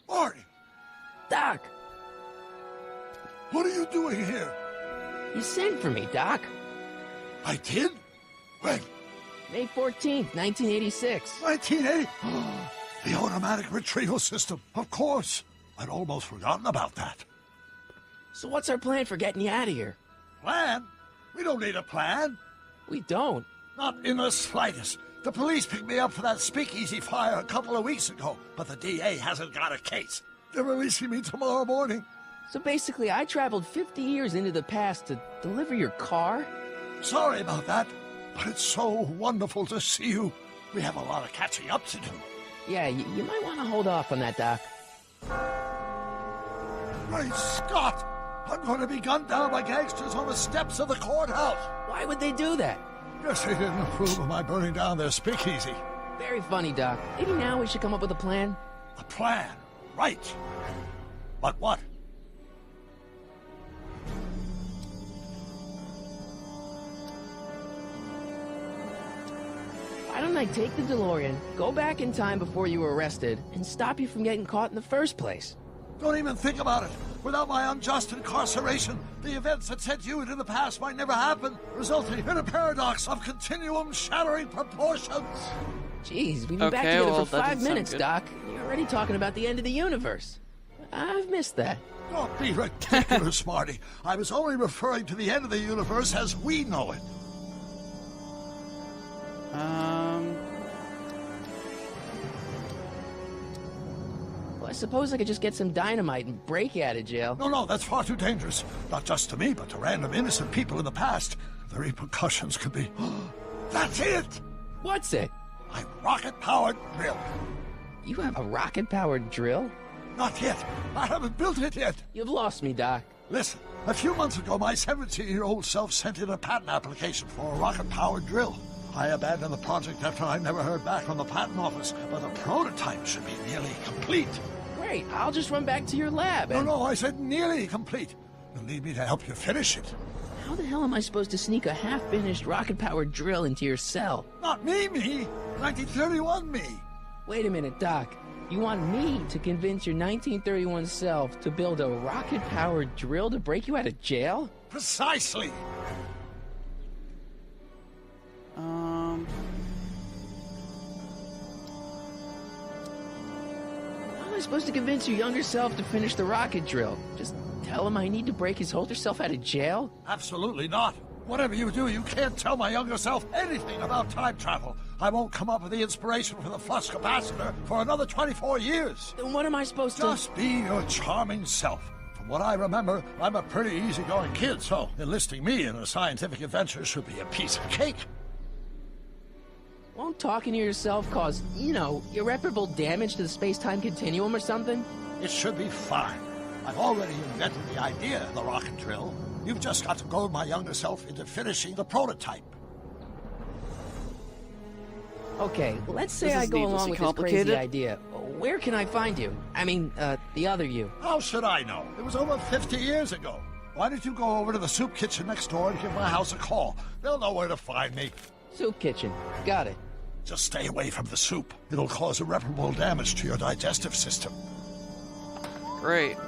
Marty! Doc! What are you doing here? You sent for me, Doc. I did? When? May 14th, 1986. 1980? The automatic retrieval system. Of course. I'd almost forgotten about that. So what's our plan for getting you out of here? Plan? We don't need a plan. We don't. Not in the slightest. The police picked me up for that speakeasy fire a couple of weeks ago, but the DA hasn't got a case. They're releasing me tomorrow morning. So basically, I traveled 50 years into the past to deliver your car? Sorry about that, but it's so wonderful to see you. We have a lot of catching up to do. Yeah, you might want to hold off on that, Doc. Great Scott! I'm going to be gunned down by gangsters on the steps of the courthouse. Why would they do that? Guess they didn't approve of my burning down their speakeasy. Very funny, Doc. Maybe now we should come up with a plan. A plan? Right. But what? Why don't I take the DeLorean, go back in time before you were arrested, and stop you from getting caught in the first place? Don't even think about it. Without my unjust incarceration, the events that sent you into the past might never happen, resulting in a paradox of continuum-shattering proportions. Jeez, we've been back together well, for 5 minutes, Doc. You're already talking about the end of the universe. I've missed that. Don't be ridiculous, Marty. I was only referring to the end of the universe as we know it. Well, I suppose I could just get some dynamite and break you out of jail. No, that's far too dangerous. Not just to me, but to random innocent people in the past. The repercussions could be... That's it! What's it? My rocket-powered drill. You have a rocket-powered drill? Not yet. I haven't built it yet. You've lost me, Doc. Listen, a few months ago, my 17-year-old self sent in a patent application for a rocket-powered drill. I abandoned the project after I never heard back from the patent office, but the prototype should be nearly complete. Great, I'll just run back to your lab and... No, I said nearly complete. You'll need me to help you finish it. How the hell am I supposed to sneak a half-finished rocket-powered drill into your cell? Not me! 1931 me! Wait a minute, Doc. You want me to convince your 1931 self to build a rocket-powered drill to break you out of jail? Precisely! How am I supposed to convince your younger self to finish the rocket drill? Just tell him I need to break his older self out of jail? Absolutely not. Whatever you do, you can't tell my younger self anything about time travel. I won't come up with the inspiration for the flux capacitor for another 24 years. Then what am I supposed to... Just be your charming self. From what I remember, I'm a pretty easygoing kid, so enlisting me in a scientific adventure should be a piece of cake. Won't talking to yourself cause, irreparable damage to the space-time continuum or something? It should be fine. I've already invented the idea of the rocket drill. You've just got to goad my younger self into finishing the prototype. Okay, let's say I go along with this crazy idea. Where can I find you? I mean, the other you. How should I know? It was over 50 years ago. Why don't you go over to the soup kitchen next door and give my house a call? They'll know where to find me. Soup kitchen. Got it. Just stay away from the soup. It'll cause irreparable damage to your digestive system. Great.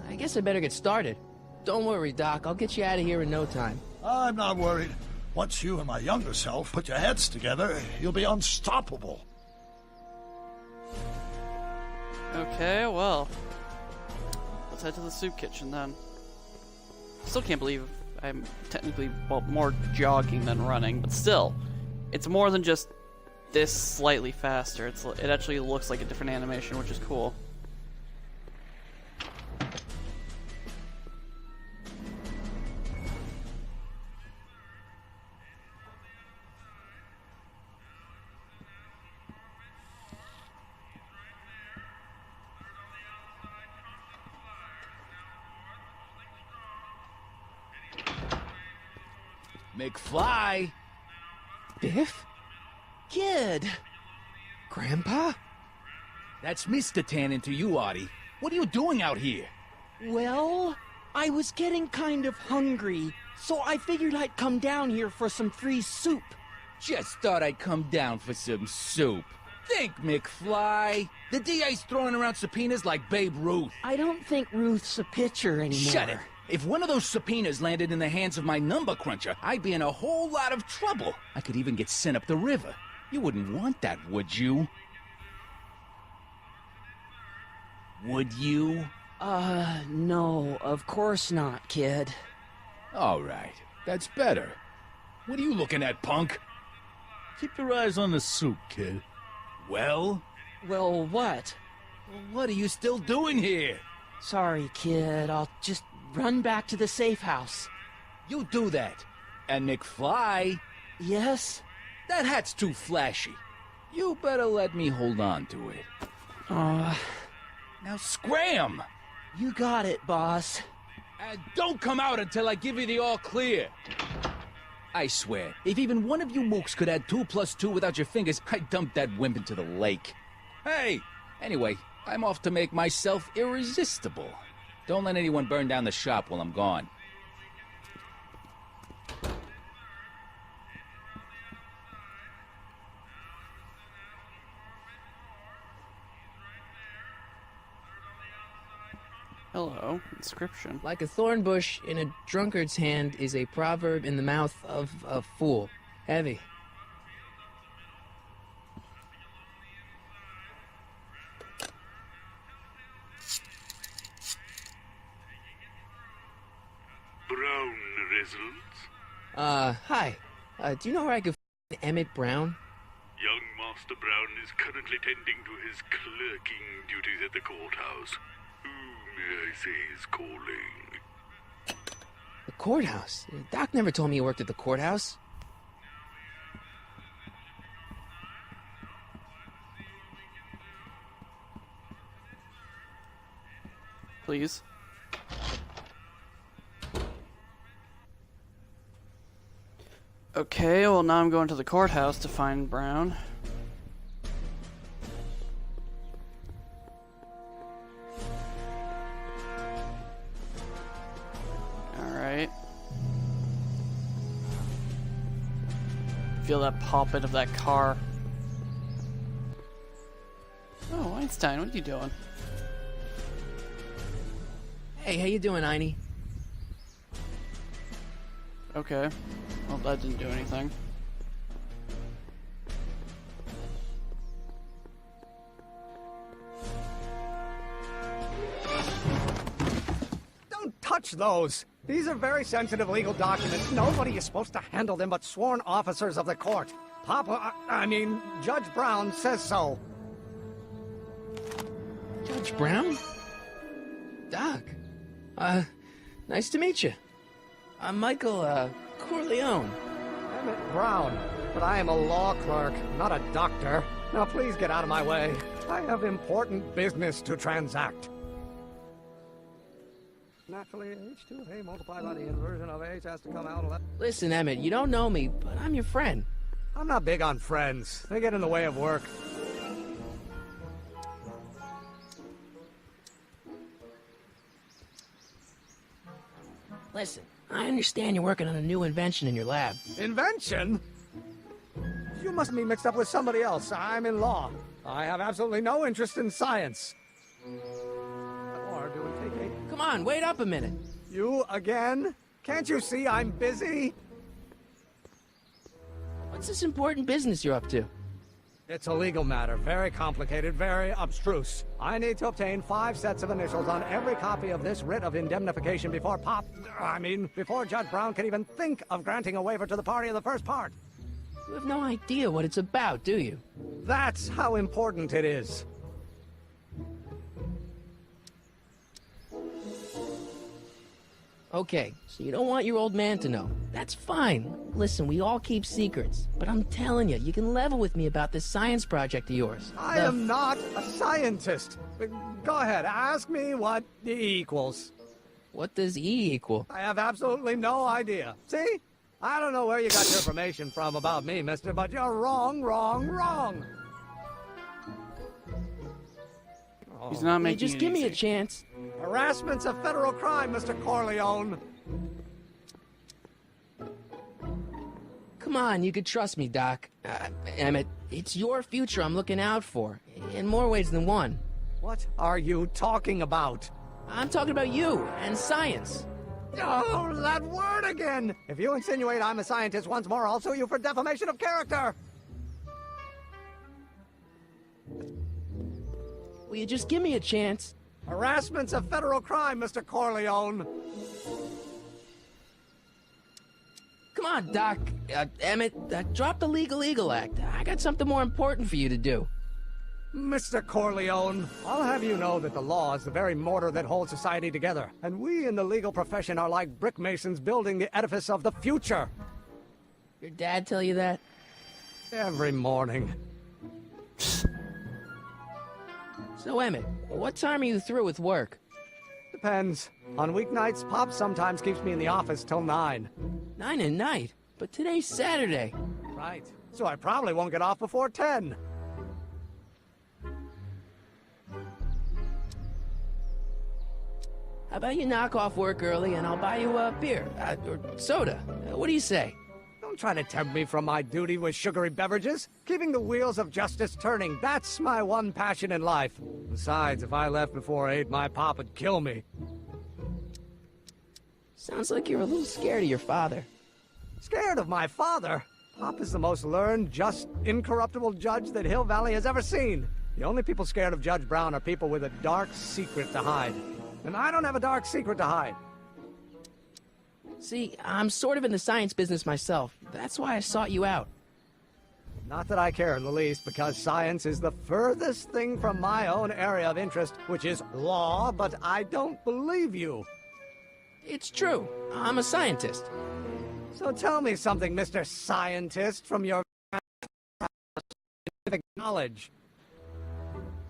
I guess I better get started. Don't worry, Doc. I'll get you out of here in no time. I'm not worried. Once you and my younger self put your heads together, you'll be unstoppable. Okay, well. Let's head to the soup kitchen then. Still can't believe I'm technically, well, more jogging than running, but still. It's more than just this slightly faster. It actually looks like a different animation, which is cool. McFly! Biff? Kid! Grandpa? That's Mr. Tannen to you, Artie. What are you doing out here? Well, I was getting kind of hungry, so I figured I'd come down here for some free soup. Just thought I'd come down for some soup. Think, McFly. The DA's throwing around subpoenas like Babe Ruth. I don't think Ruth's a pitcher anymore. Shut it. If one of those subpoenas landed in the hands of my number cruncher, I'd be in a whole lot of trouble. I could even get sent up the river. You wouldn't want that, would you? Would you? No, of course not, kid. All right, that's better. What are you looking at, punk? Keep your eyes on the soup, kid. Well? Well, what? What are you still doing here? Sorry, kid. I'll just run back to the safe house. You do that. And McFly, Yes? that hat's too flashy. You better let me hold on to it. Now scram! You got it, boss. And don't come out until I give you the all clear. I swear, if even one of you mooks could add 2 + 2 without your fingers, I'd dump that wimp into the lake. Hey! Anyway, I'm off to make myself irresistible. Don't let anyone burn down the shop while I'm gone. Hello, inscription. Like a thorn bush in a drunkard's hand is a proverb in the mouth of a fool. Heavy. Brown results? Hi. Do you know where I could find Emmett Brown? Young Master Brown is currently tending to his clerking duties at the courthouse. Who may I say is calling? The courthouse? Doc never told me you worked at the courthouse. Please. Okay, well now I'm going to the courthouse to find Brown. Alright. Feel that pop in of that car. Oh, Einstein, what are you doing? Hey, how you doing, Einie? Okay. Well, that didn't do anything. Don't touch those! These are very sensitive legal documents. Nobody is supposed to handle them but sworn officers of the court. I mean, Judge Brown says so. Judge Brown? Doc. Nice to meet you. I'm Michael, Corleone. Emmett Brown, but I am a law clerk, not a doctor. Now please get out of my way. I have important business to transact. Naturally, H2A multiplied by the inversion of H has to come out. Listen, Emmett, you don't know me, but I'm your friend. I'm not big on friends. They get in the way of work. Listen, I understand you're working on a new invention in your lab. Invention? You must be mixed up with somebody else. I'm in law. I have absolutely no interest in science. Or do we take a... Come on, wait up a minute. You again? Can't you see I'm busy? What's this important business you're up to? It's a legal matter, very complicated, very abstruse. I need to obtain 5 sets of initials on every copy of this writ of indemnification before before Judge Brown can even think of granting a waiver to the party of the first part. You have no idea what it's about, do you? That's how important it is. Okay, so you don't want your old man to know. That's fine. Listen, we all keep secrets. But I'm telling you, you can level with me about this science project of yours. I am not a scientist. Go ahead, ask me what E equals. What does E equal? I have absolutely no idea. See? I don't know where you got your information from about me, mister, but you're wrong, wrong, wrong. He's not making Just give me a chance. Harassment's a federal crime, Mr. Corleone. Come on, you could trust me, Doc. Emmett, it's your future I'm looking out for, in more ways than one. What are you talking about? I'm talking about you and science. Oh, that word again! If you insinuate I'm a scientist once more, I'll sue you for defamation of character! Will you just give me a chance? Harassment's a federal crime, Mr. Corleone. Come on, Doc. Emmett, drop the Legal Eagle Act. I got something more important for you to do. Mr. Corleone, I'll have you know that the law is the very mortar that holds society together, and we in the legal profession are like brick masons building the edifice of the future. Your dad tell you that? Every morning. So, Emmett, what time are you through with work? Depends. On weeknights, Pop sometimes keeps me in the office till 9. 9 at night? But today's Saturday. Right. So I probably won't get off before 10. How about you knock off work early and I'll buy you a beer, or soda. What do you say? Don't try to tempt me from my duty with sugary beverages. Keeping the wheels of justice turning, that's my one passion in life. Besides, if I left before 8, my pop would kill me. Sounds like you're a little scared of your father. Scared of my father? Pop is the most learned, just, incorruptible judge that Hill Valley has ever seen. The only people scared of Judge Brown are people with a dark secret to hide. And I don't have a dark secret to hide. See, I'm sort of in the science business myself. That's why I sought you out. Not that I care in the least, because science is the furthest thing from my own area of interest, which is law, but I don't believe you. It's true. I'm a scientist. So tell me something, Mr. Scientist, from your scientific knowledge.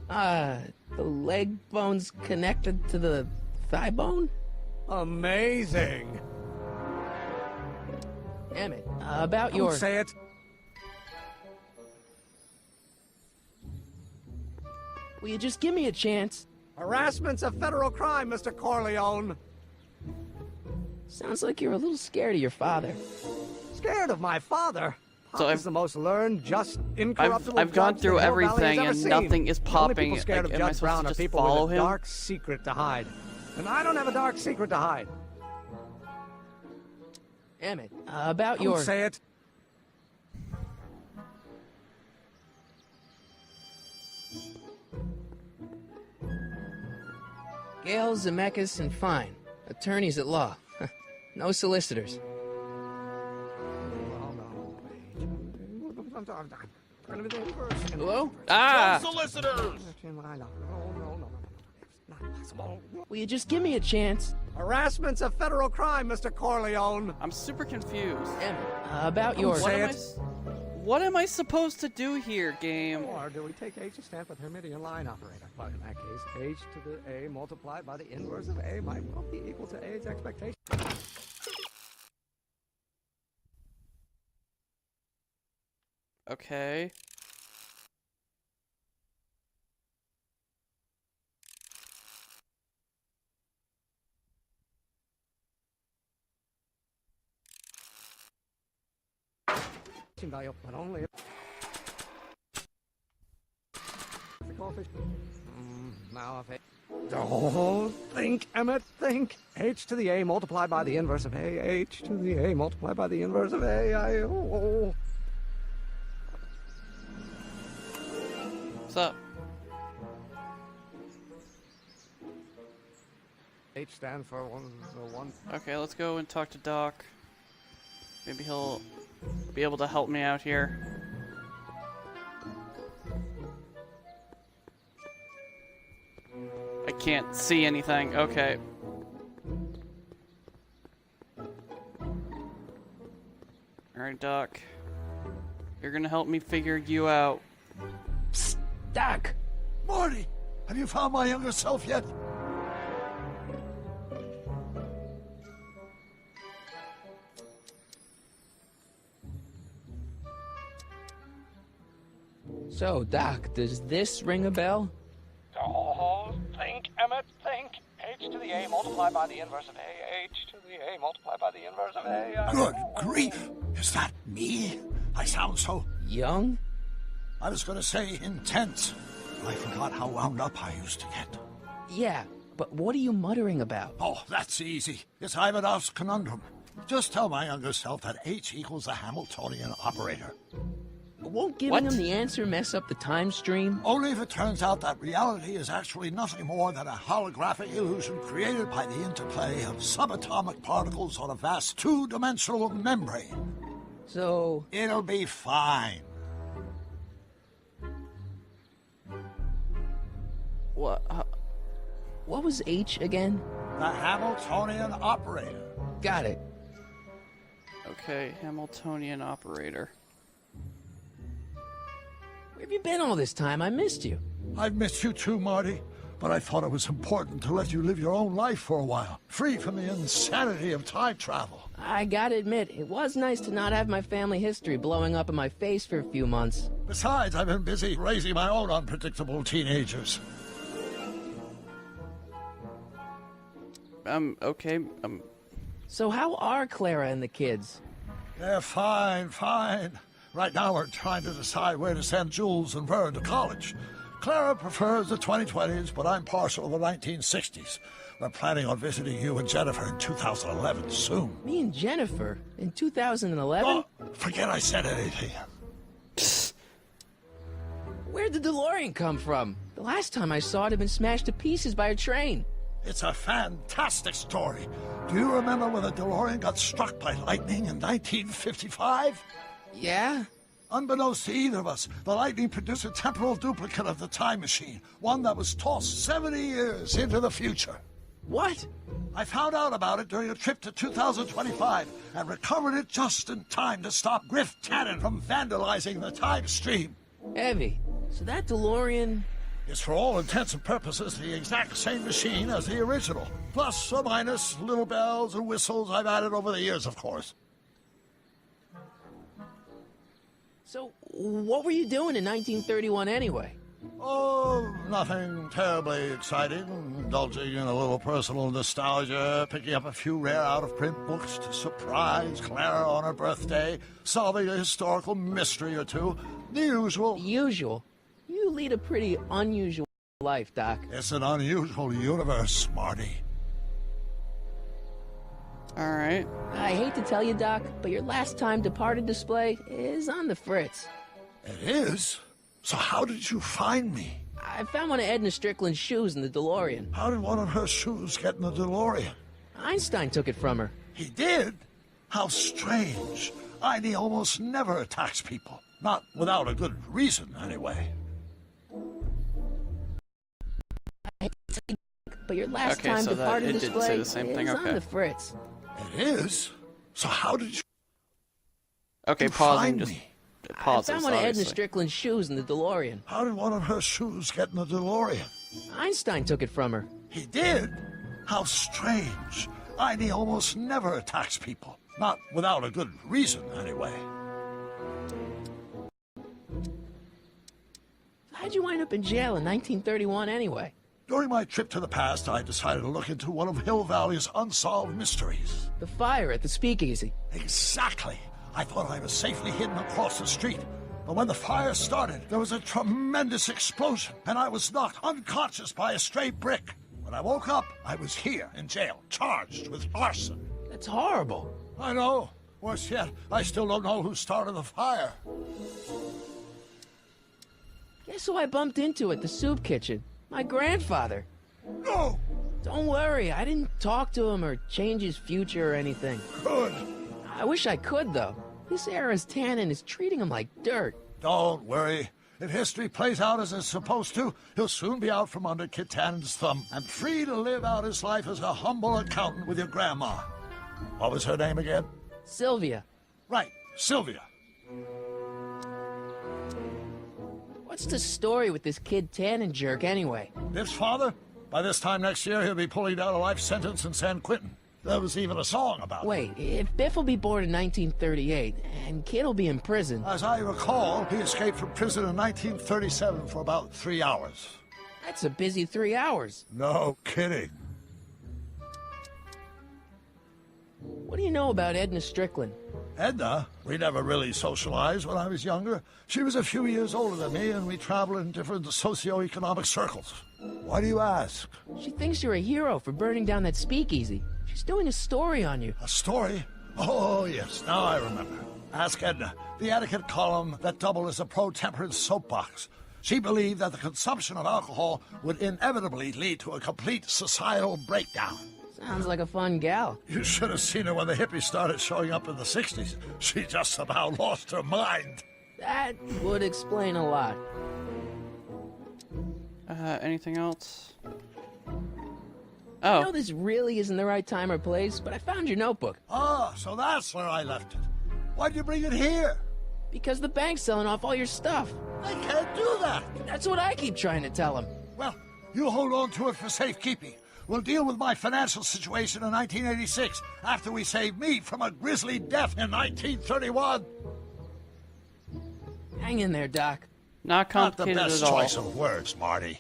The leg bone's connected to the thigh bone? Amazing. Emmett, about your... Don't say it. Will you just give me a chance? Harassment's a federal crime, Mr. Corleone. Sounds like you're a little scared of your father. Scared of my father? So Pop is the most learned, just, incorruptible I've gone judge through that Hill Valley has everything ever and seen. nothing is The only popping. people scared Like, of am I Judge supposed Brown to are just people follow with a him? dark secret to hide. And I don't have a dark secret to hide. Emmett, about Don't your... say it. Gail, Zemeckis, and Fine. Attorneys at law. No solicitors. Hello? Ah! Solicitors! Will you just give me a chance? Harassment's a federal crime, Mr. Corleone. I'm super confused. Emmett, about your... What am I supposed to do here, game? Or do we take H to stand for the Hermitian line operator? But in that case, H to the A multiplied by the inverse of A might well be equal to A's expectation. Okay. Value, but only if the coefficient. Now if don't think, Emmett, think. H to the A multiplied by the inverse of A. H to the A multiplied by the inverse of A. What's up? H stands for one. Okay, let's go and talk to Doc. Maybe he'll be able to help me out here. I can't see anything. Okay. Alright, Doc. You're gonna help me figure you out. Psst, Doc! Marty, have you found my younger self yet? So, Doc, does this ring a bell? Oh, think, Emmett, think. H to the A multiplied by the inverse of A. H to the A multiplied by the inverse of A. Good grief! Is that me? I sound so... Young? I was gonna say intense. I forgot how wound up I used to get. Yeah, but what are you muttering about? Oh, that's easy. It's Ivanov's conundrum. Just tell my younger self that H equals the Hamiltonian operator. Won't giving him the answer mess up the time stream? Only if it turns out that reality is actually nothing more than a holographic illusion created by the interplay of subatomic particles on a vast two-dimensional membrane. So... It'll be fine. What was H again? The Hamiltonian operator. Got it. Okay, Hamiltonian operator. Where have you been all this time? I missed you. I've missed you too, Marty. But I thought it was important to let you live your own life for a while, free from the insanity of time travel. I gotta admit, it was nice to not have my family history blowing up in my face for a few months. Besides, I've been busy raising my own unpredictable teenagers. Okay, So how are Clara and the kids? They're fine, fine. Right now we're trying to decide where to send Jules and Vern to college. Clara prefers the 2020s, but I'm partial to the 1960s. We're planning on visiting you and Jennifer in 2011 soon. Me and Jennifer? In 2011? Oh, forget I said anything. Where'd the DeLorean come from? The last time I saw it had been smashed to pieces by a train. It's a fantastic story. Do you remember when the DeLorean got struck by lightning in 1955? Yeah? Unbeknownst to either of us, the lightning produced a temporal duplicate of the time machine, one that was tossed 70 years into the future. What? I found out about it during a trip to 2025 and recovered it just in time to stop Griff Tannen from vandalizing the time stream. Evie, so that DeLorean... It's for all intents and purposes the exact same machine as the original. Plus or minus little bells and whistles I've added over the years, of course. So, what were you doing in 1931 anyway? Oh, nothing terribly exciting. Indulging in a little personal nostalgia, picking up a few rare out-of-print books to surprise Clara on her birthday, solving a historical mystery or two. The usual. The usual? You lead a pretty unusual life, Doc. It's an unusual universe, Marty. alright. I hate to tell you, Doc, but your last time departed display is on the fritz. It is? So how did you find me? I found one of Edna Strickland's shoes in the DeLorean. How did one of her shoes get in the DeLorean? Einstein took it from her. He did? How strange. Ivy almost never attacks people. Not without a good reason, anyway. But your last Okay, time so that- departed it did display say the same thing, is okay. on the fritz. It is? So how did you... Okay, you pausing, find just me? pauses, I found one of Edna obviously. Strickland's shoes in the DeLorean. How did one of her shoes get in the DeLorean? Einstein took it from her. He did? How strange. Ivy almost never attacks people. Not without a good reason, anyway. How'd you wind up in jail in 1931 anyway? During my trip to the past, I decided to look into one of Hill Valley's unsolved mysteries. The fire at the speakeasy. Exactly. I thought I was safely hidden across the street. But when the fire started, there was a tremendous explosion, and I was knocked unconscious by a stray brick. When I woke up, I was here in jail, charged with arson. That's horrible. I know. Worse yet, I still don't know who started the fire. Guess who I bumped into at the soup kitchen? My grandfather. No! Don't worry, I didn't talk to him or change his future or anything. Good. I wish I could, though. This era's tannin is treating him like dirt. Don't worry. If history plays out as it's supposed to, he'll soon be out from under Kit Tannen's thumb and free to live out his life as a humble accountant with your grandma. What was her name again? Sylvia. Right, Sylvia. What's the story with this Kid Tannen jerk, anyway? Biff's father? By this time next year, he'll be pulling down a life sentence in San Quentin. There was even a song about it. Wait, if Biff will be born in 1938, and Kid will be in prison... As I recall, he escaped from prison in 1937 for about 3 hours. That's a busy 3 hours. No kidding. What do you know about Edna Strickland? Edna? We never really socialized when I was younger. She was a few years older than me, and we traveled in different socio-economic circles. Why do you ask? She thinks you're a hero for burning down that speakeasy. She's doing a story on you. A story? Oh, yes, now I remember. Ask Edna, the etiquette column that doubled as a pro-temperance soapbox. She believed that the consumption of alcohol would inevitably lead to a complete societal breakdown. Sounds like a fun gal. You should have seen her when the hippies started showing up in the 60s. She just about lost her mind. That would explain a lot. Anything else? I Oh. know this really isn't the right time or place, but I found your notebook. Ah, so that's where I left it. Why'd you bring it here? Because the bank's selling off all your stuff. I can't do that. That's what I keep trying to tell him. Well, you hold on to it for safekeeping. We'll deal with my financial situation in 1986 after we save me from a grisly death in 1931. Hang in there, Doc. Not complicated Not the best at all. choice of words, Marty.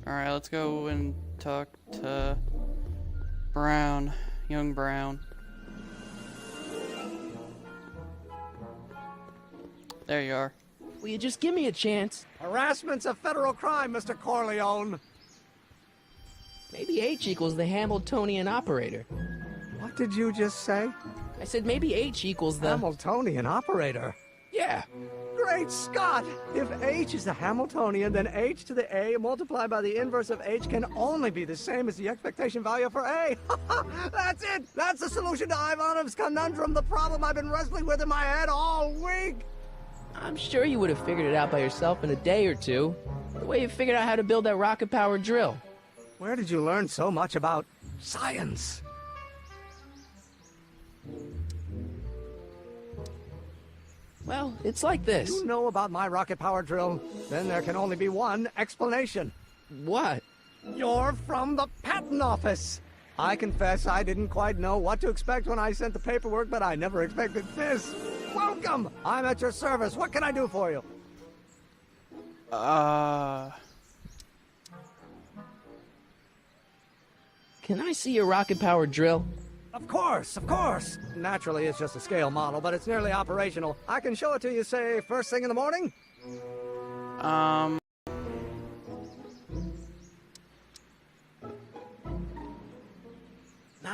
Alright, let's go and talk to Brown. Young Brown. There you are. Will you just give me a chance? Harassment's a federal crime, Mr. Corleone. Maybe H equals the Hamiltonian operator. What did you just say? I said maybe H equals the... Hamiltonian operator. Yeah. Great Scott! If H is the Hamiltonian, then H to the A multiplied by the inverse of H can only be the same as the expectation value for A. That's it! That's the solution to Ivanov's conundrum, the problem I've been wrestling with in my head all week! I'm sure you would have figured it out by yourself in a day or two. The way you figured out how to build that rocket-powered drill. Where did you learn so much about science? Well, it's like this. You know about my rocket-powered drill? Then there can only be one explanation. What? You're from the patent office. I confess I didn't quite know what to expect when I sent the paperwork, but I never expected this. Welcome! I'm at your service. What can I do for you? Can I see your rocket-powered drill? Of course, of course. Naturally, it's just a scale model, but it's nearly operational. I can show it to you, say, first thing in the morning? Nah,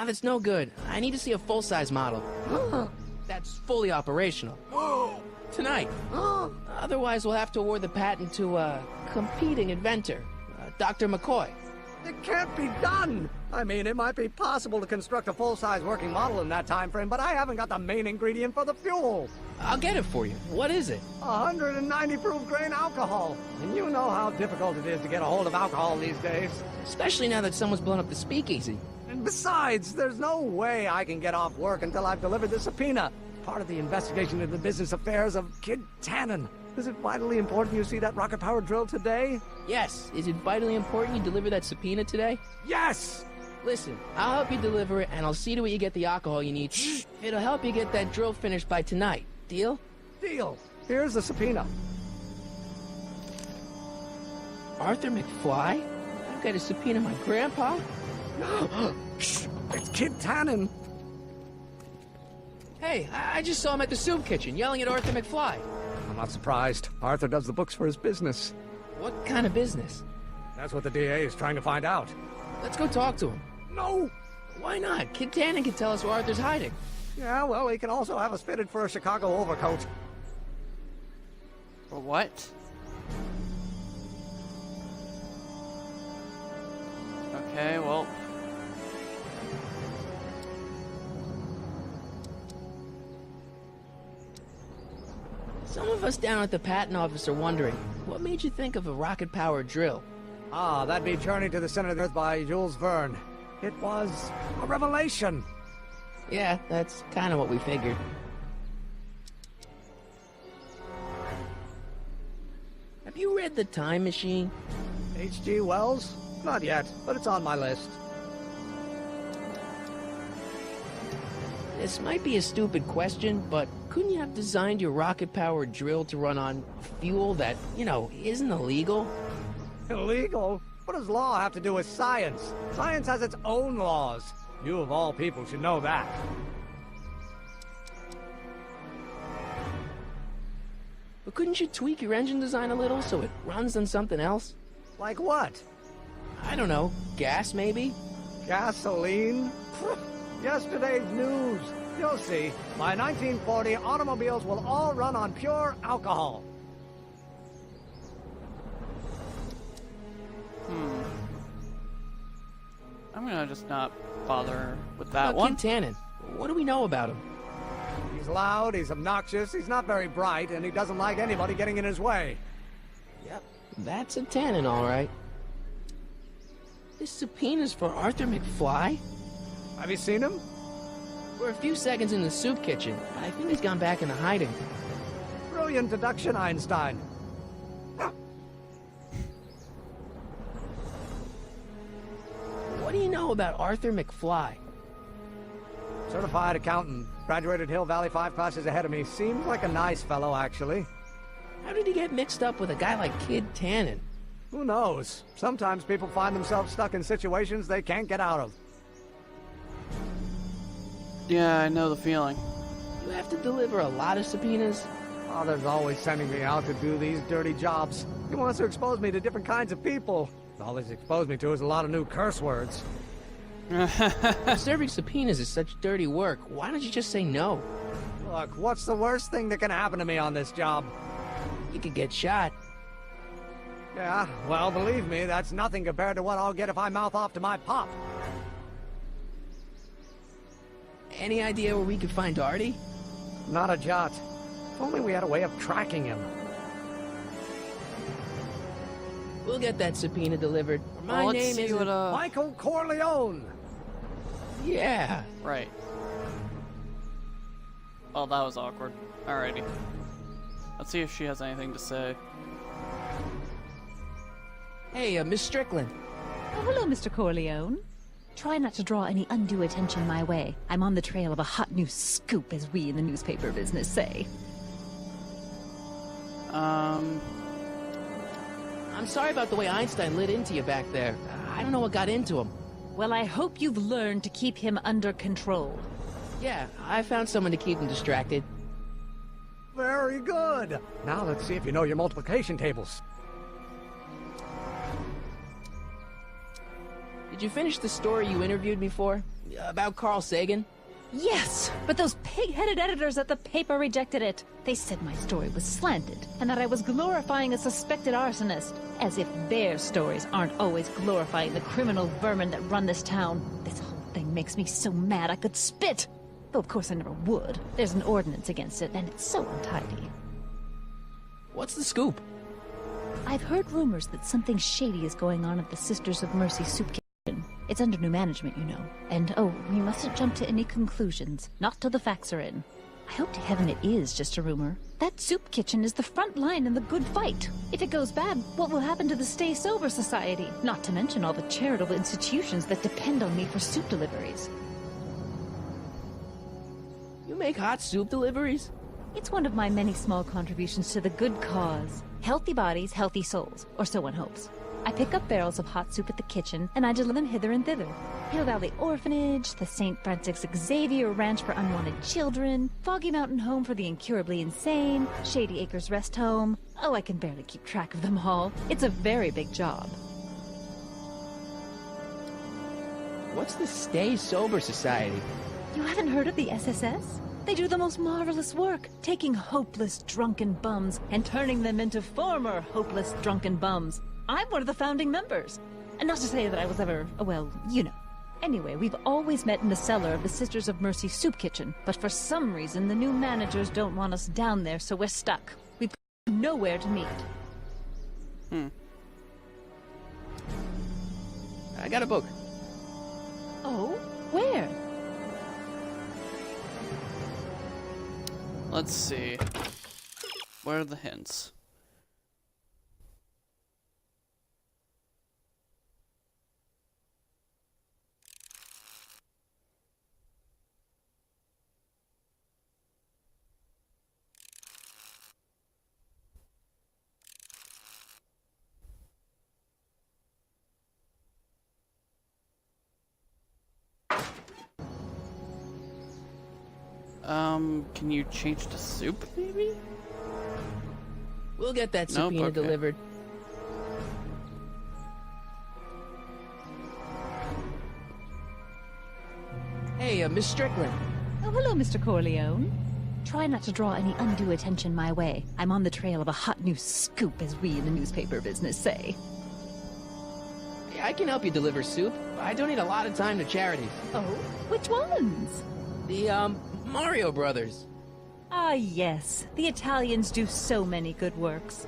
that's no good. I need to see a full-size model. That's fully operational. Tonight. Otherwise, we'll have to award the patent to a competing inventor, Dr. McCoy. It can't be done! I mean, it might be possible to construct a full-size working model in that time frame, but I haven't got the main ingredient for the fuel. I'll get it for you. What is it? 190 proof grain alcohol. And you know how difficult it is to get a hold of alcohol these days. Especially now that someone's blown up the speakeasy. And besides, there's no way I can get off work until I've delivered the subpoena. Part of the investigation into the business affairs of Kid Tannen. Is it vitally important you see that rocket-powered drill today? Yes. Is it vitally important you deliver that subpoena today? Yes! Listen, I'll help you deliver it, and I'll see to it you get the alcohol you need. It'll help you get that drill finished by tonight. Deal? Deal. Here's the subpoena. Arthur McFly? I've got to subpoena my grandpa? It's Kid Tannen. Hey, I just saw him at the soup kitchen, yelling at Arthur McFly. I'm not surprised. Arthur does the books for his business. What kind of business? That's what the DA is trying to find out. Let's go talk to him. No! Why not? Kid Tannen can tell us where Arthur's hiding. Yeah, well, he can also have us fitted for a Chicago overcoat. What? Okay, well. Some of us down at the patent office are wondering, what made you think of a rocket-powered drill? Ah, that'd be Journey to the Center of the Earth by Jules Verne. It was a revelation. Yeah, that's kind of what we figured. Have you read The Time Machine? H.G. Wells? Not yet, but it's on my list. This might be a stupid question, but couldn't you have designed your rocket-powered drill to run on fuel that, you know, isn't illegal? Illegal? What does law have to do with science? Science has its own laws. You of all people should know that. But couldn't you tweak your engine design a little so it runs on something else? Like what? I don't know. Gas, maybe? Gasoline? Yesterday's news. You'll see. By 1940, automobiles will all run on pure alcohol. I'm gonna just not bother with that About one. Kid Tannen. What do we know about him? He's loud, he's obnoxious, he's not very bright, and he doesn't like anybody getting in his way. Yep, that's a Tannen, all right. This subpoena's for Arthur McFly? Have you seen him? For a few seconds in the soup kitchen, but I think he's gone back into hiding. Brilliant deduction, Einstein. What do you know about Arthur McFly? Certified accountant. Graduated Hill Valley 5 classes ahead of me. Seems like a nice fellow, actually. How did he get mixed up with a guy like Kid Tannen? Who knows? Sometimes people find themselves stuck in situations they can't get out of. Yeah, I know the feeling. You have to deliver a lot of subpoenas? Father's always sending me out to do these dirty jobs. He wants to expose me to different kinds of people. All he's exposed me to is a lot of new curse words. Serving subpoenas is such dirty work. Why don't you just say no? Look, what's the worst thing that can happen to me on this job? You could get shot. Yeah, well, believe me, that's nothing compared to what I'll get if I mouth off to my pop. Any idea where we could find Artie? Not a jot. If only we had a way of tracking him. We'll get that subpoena delivered. My Well, let's name see is what, Michael Corleone! Yeah. Right. Oh, that was awkward. Alrighty. Let's see if she has anything to say. Hey, Miss Strickland. Oh, hello, Mr. Corleone. Try not to draw any undue attention my way. I'm on the trail of a hot new scoop, as we in the newspaper business say. I'm sorry about the way Einstein lit into you back there. I don't know what got into him. Well, I hope you've learned to keep him under control. Yeah, I found someone to keep him distracted. Very good. Now let's see if you know your multiplication tables. Did you finish the story you interviewed me for? About Carl Sagan? Yes, but those pig-headed editors at the paper rejected it. They said my story was slanted, and that I was glorifying a suspected arsonist. As if their stories aren't always glorifying the criminal vermin that run this town. This whole thing makes me so mad I could spit. Though of course I never would. There's an ordinance against it, and it's so untidy. What's the scoop? I've heard rumors that something shady is going on at the Sisters of Mercy soup kitchen. It's under new management, you know. And, oh, we mustn't jump to any conclusions. Not till the facts are in. I hope to heaven it is just a rumor. That soup kitchen is the front line in the good fight. If it goes bad, what will happen to the Stay Sober Society? Not to mention all the charitable institutions that depend on me for soup deliveries. You make hot soup deliveries? It's one of my many small contributions to the good cause. Healthy bodies, healthy souls, or so one hopes. I pick up barrels of hot soup at the kitchen, and I deliver them hither and thither. Hill Valley Orphanage, the St. Francis Xavier Ranch for Unwanted Children, Foggy Mountain Home for the Incurably Insane, Shady Acres Rest Home. Oh, I can barely keep track of them all. It's a very big job. What's the Stay Sober Society? You haven't heard of the SSS? They do the most marvelous work, taking hopeless drunken bums and turning them into former hopeless drunken bums. I'm one of the founding members. And not to say that I was ever, well, you know. Anyway, we've always met in the cellar of the Sisters of Mercy soup kitchen, but for some reason the new managers don't want us down there, so we're stuck. We've got nowhere to meet. I got a book. Oh? Where? Let's see. What are the hints? Can you change to soup, maybe? We'll get that Nope, subpoena okay. delivered. Hey, Miss Strickland. Oh, hello, Mr. Corleone. Try not to draw any undue attention my way. I'm on the trail of a hot new scoop, as we in the newspaper business say. Hey, I can help you deliver soup. I donate a lot of time to charities. Oh? Which ones? The, Mario Brothers. Ah, yes. The Italians do so many good works.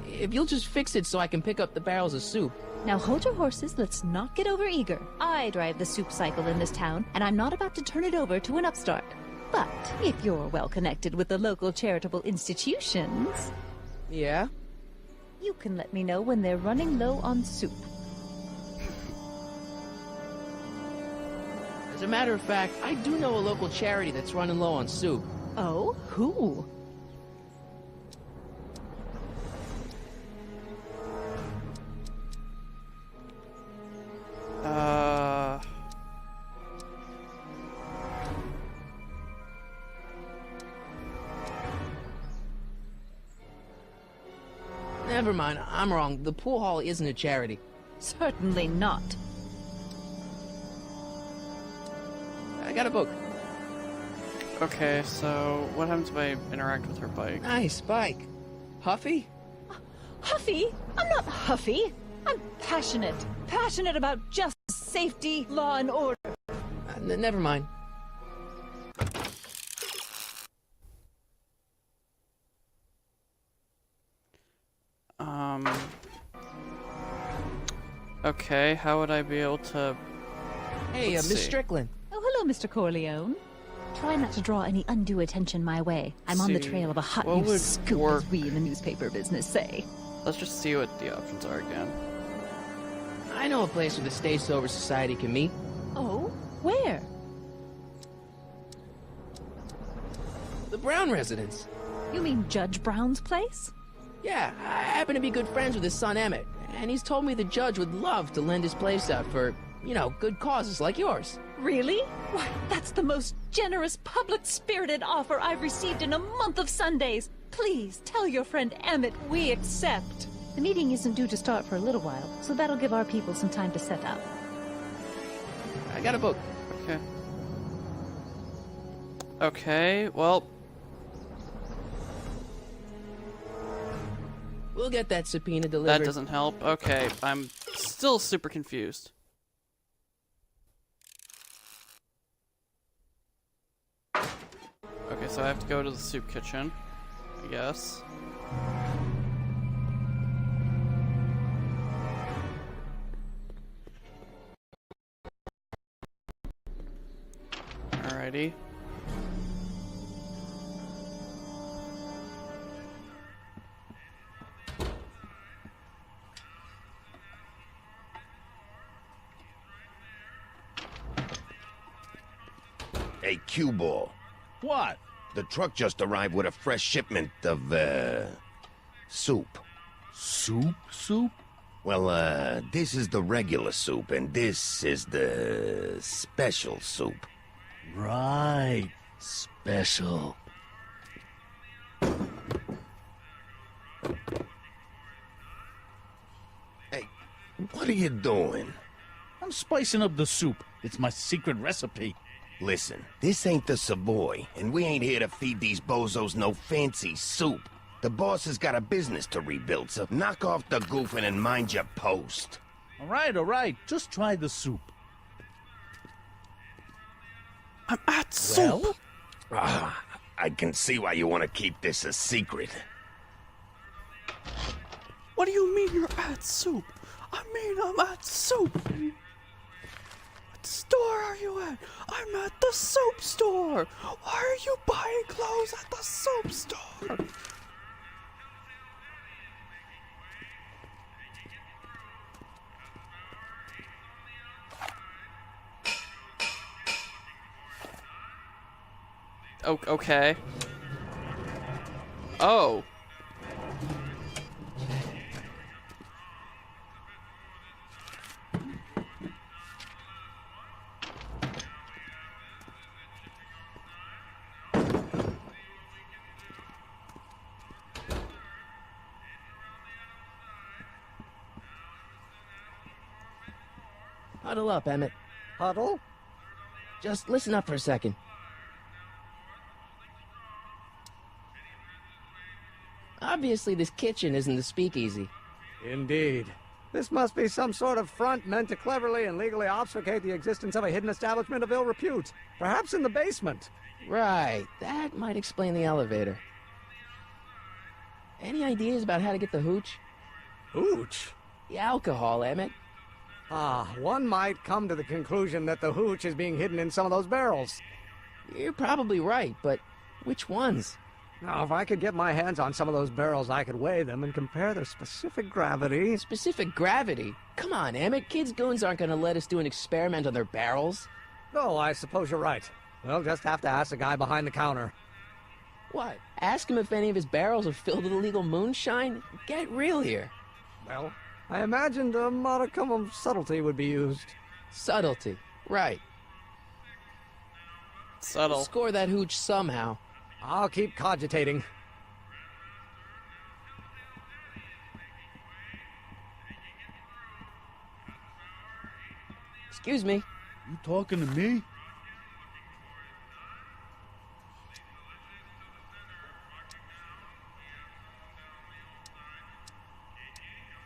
If you'll just fix it so I can pick up the barrels of soup. Now hold your horses, let's not get over-eager. I drive the soup cycle in this town, and I'm not about to turn it over to an upstart. But if you're well connected with the local charitable institutions... Yeah? You can let me know when they're running low on soup. As a matter of fact, I do know a local charity that's running low on soup. Oh? Who? Never mind, I'm wrong. The pool hall isn't a charity. Certainly not. I got a book. Okay, so what happens if I interact with her bike? Nice bike. Huffy? Huffy? I'm not huffy. I'm passionate. Passionate about justice, safety, law, and order. Never mind. Okay, how would I be able to... Hey, Let's Miss see. Strickland. Oh, hello, Mr. Corleone. Try not to draw any undue attention my way. I'm on the See, trail of a hot what new would scoop, work? as we in the newspaper business say. Let's just see what the options are again. I know a place where the Stay Sober Society can meet. Oh? Where? The Brown residence. You mean Judge Brown's place? Yeah, I happen to be good friends with his son Emmett, and he's told me the judge would love to lend his place out for, you know, good causes like yours. Really? Why, that's the most generous, public-spirited offer I've received in a month of Sundays. Please, tell your friend Emmett we accept. The meeting isn't due to start for a little while, so that'll give our people some time to set up. I got a book. Okay. Okay, well... We'll get that subpoena delivered. That doesn't help. Okay, I'm still super confused. Okay, so I have to go to the soup kitchen, I guess. Alrighty. Hey, Q-Ball. What? The truck just arrived with a fresh shipment of, soup. Soup? Well, this is the regular soup, and this is the special soup. Right. Special. Hey, what are you doing? I'm spicing up the soup. It's my secret recipe. Listen, this ain't the Savoy, and we ain't here to feed these bozos no fancy soup. The boss has got a business to rebuild, so knock off the goofing and mind your post. All right. Just try the soup. I'm at soup! I can see why you want to keep this a secret. What do you mean you're at soup? I mean I'm at soup! What store are you at? I'm at the soap store! Why are you buying clothes at the soap store? Okay. Oh. Huddle up, Emmett. Huddle? Just listen up for a second. Obviously, this kitchen isn't the speakeasy. Indeed. This must be some sort of front meant to cleverly and legally obfuscate the existence of a hidden establishment of ill repute. Perhaps in the basement. Right. That might explain the elevator. Any ideas about how to get the hooch? Hooch? The alcohol, Emmett. One might come to the conclusion that the hooch is being hidden in some of those barrels. You're probably right, but which ones? Now, if I could get my hands on some of those barrels, I could weigh them and compare their specific gravity. Specific gravity? Come on, Emmett. Kids' goons aren't going to let us do an experiment on their barrels. Oh, I suppose you're right. We'll just have to ask the guy behind the counter. What? Ask him if any of his barrels are filled with illegal moonshine? Get real here. Well, I imagined a modicum of subtlety would be used. Subtlety. Right. Subtle. We'll score that hooch somehow. I'll keep cogitating. Excuse me. You talking to me?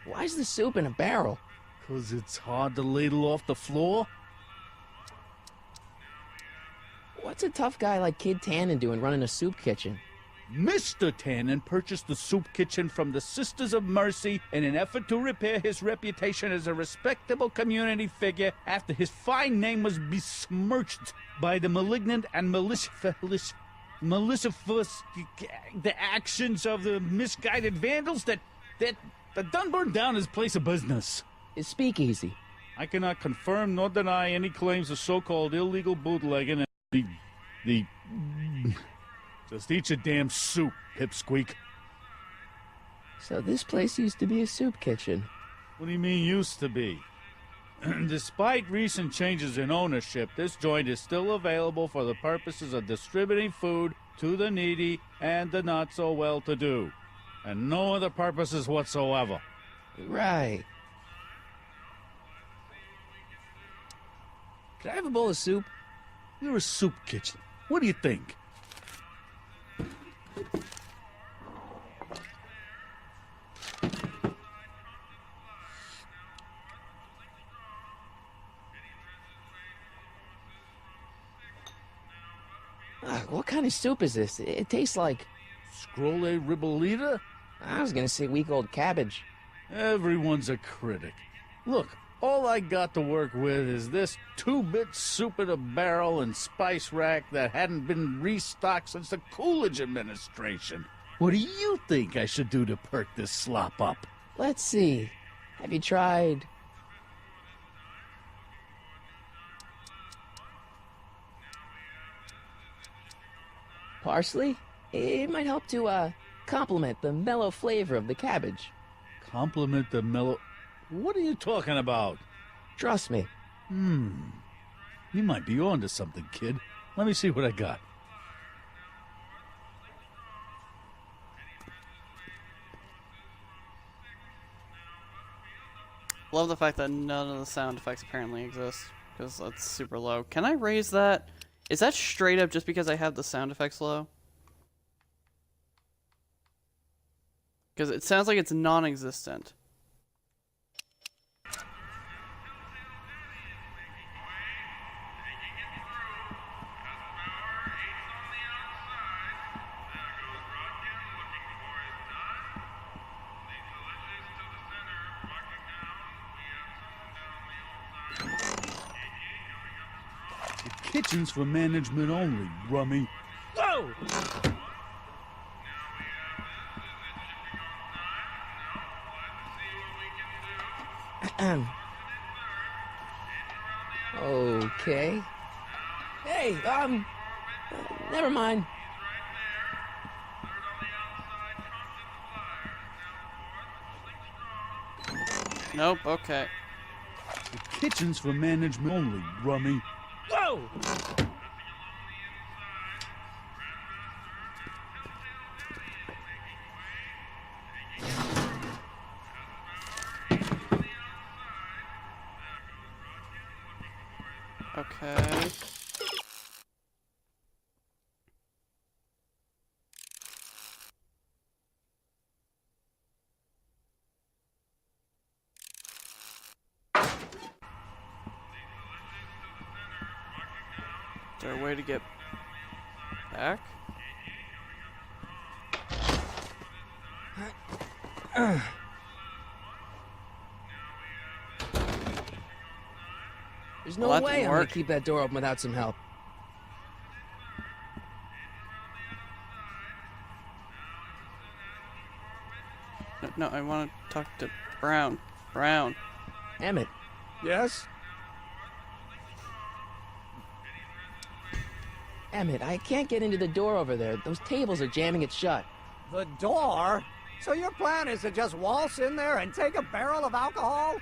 Why's the soup in a barrel? 'Cause it's hard to ladle off the floor? What's a tough guy like Kid Tannen doing running a soup kitchen? Mr. Tannen purchased the soup kitchen from the Sisters of Mercy in an effort to repair his reputation as a respectable community figure after his fine name was besmirched by the malignant and malicious the actions of the misguided vandals that done burned down his place of business. His speakeasy. I cannot confirm nor deny any claims of so-called illegal bootlegging and the just eat your damn soup, pipsqueak. So this place used to be a soup kitchen. What do you mean used to be? Despite recent changes in ownership, this joint is still available for the purposes of distributing food to the needy and the not-so-well-to-do. And no other purposes whatsoever. Right. Could I have a bowl of soup? You're a soup kitchen. What do you think? What kind of soup is this? It tastes like... Scrolle ribolita? I was gonna say week-old cabbage. Everyone's a critic. Look, all I got to work with is this 2-bit soup in a barrel and spice rack that hadn't been restocked since the Coolidge administration. What do you think I should do to perk this slop up? Let's see. Have you tried... parsley? It might help to, complement the mellow flavor of the cabbage. Compliment the mellow... What are you talking about? Trust me. You might be on to something, kid. Let me see what I got. Love the fact that none of the sound effects apparently exist, because that's super low. Can I raise that? Is that straight up just because I have the sound effects low? Because it sounds like it's non-existent. Kitchen's for management only, rummy. Whoa! Okay. Hey, never mind. Nope, okay. The kitchen's for management only, rummy. Whoa! Okay. Is there a way to get back? There's no Well, that way didn't I'm gonna work. keep that door open without some help. No, I want to talk to Brown. Brown. Emmett. Yes? Emmett, I can't get into the door over there. Those tables are jamming it shut. The door? So your plan is to just waltz in there and take a barrel of alcohol?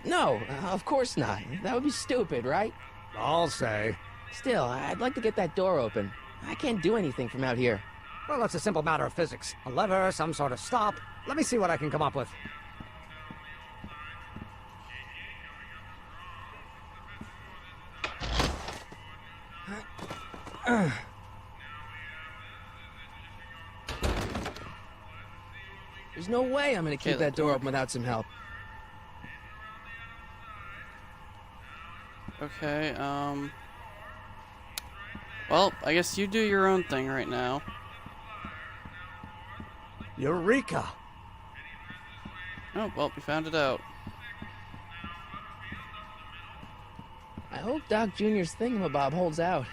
No, of course not. That would be stupid, right? I'll say. Still, I'd like to get that door open. I can't do anything from out here. Well, it's a simple matter of physics. A lever, some sort of stop. Let me see what I can come up with. There's no way I'm gonna keep Okay, that door open without some help. Okay, well, I guess you do your own thing right now. Eureka! Oh, well, we found it out. I hope Doc Jr.'s thingamabob holds out.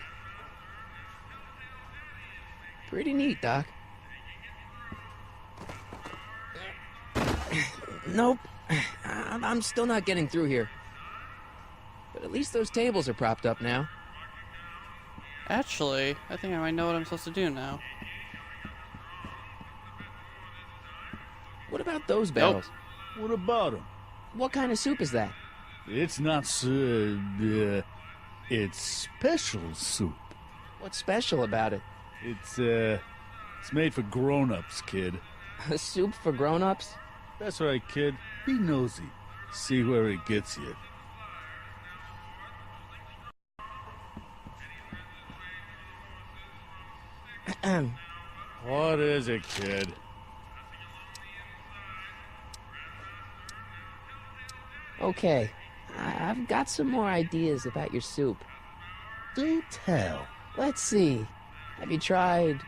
Pretty neat, Doc. Nope. I'm still not getting through here. But at least those tables are propped up now. Actually, I think I might know what I'm supposed to do now. What about those barrels? What about them? What kind of soup is that? It's not it's special soup. What's special about it? It's made for grown-ups, kid. A soup for grown-ups? That's right, kid. Be nosy. See where it gets you. What is it, kid? Okay, I've got some more ideas about your soup. Do tell. Let's see. Have you tried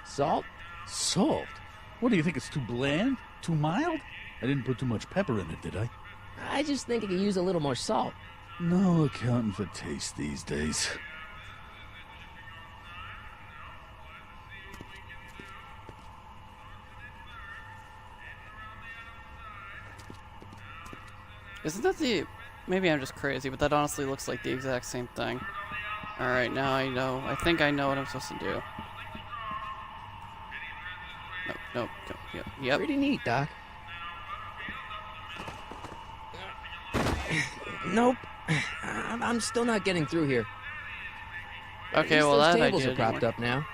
salt? Salt? What do you think, it's too bland? Too mild? I didn't put too much pepper in it, did I? I just think it could use a little more salt. No accounting for taste these days. Isn't that the... Maybe I'm just crazy, but that honestly looks like the exact same thing. Alright, now I know. I think I know what I'm supposed to do. Nope, yep. Pretty neat, Doc. Nope. I'm still not getting through here. Okay, At least well those that tables idea are propped didn't up now.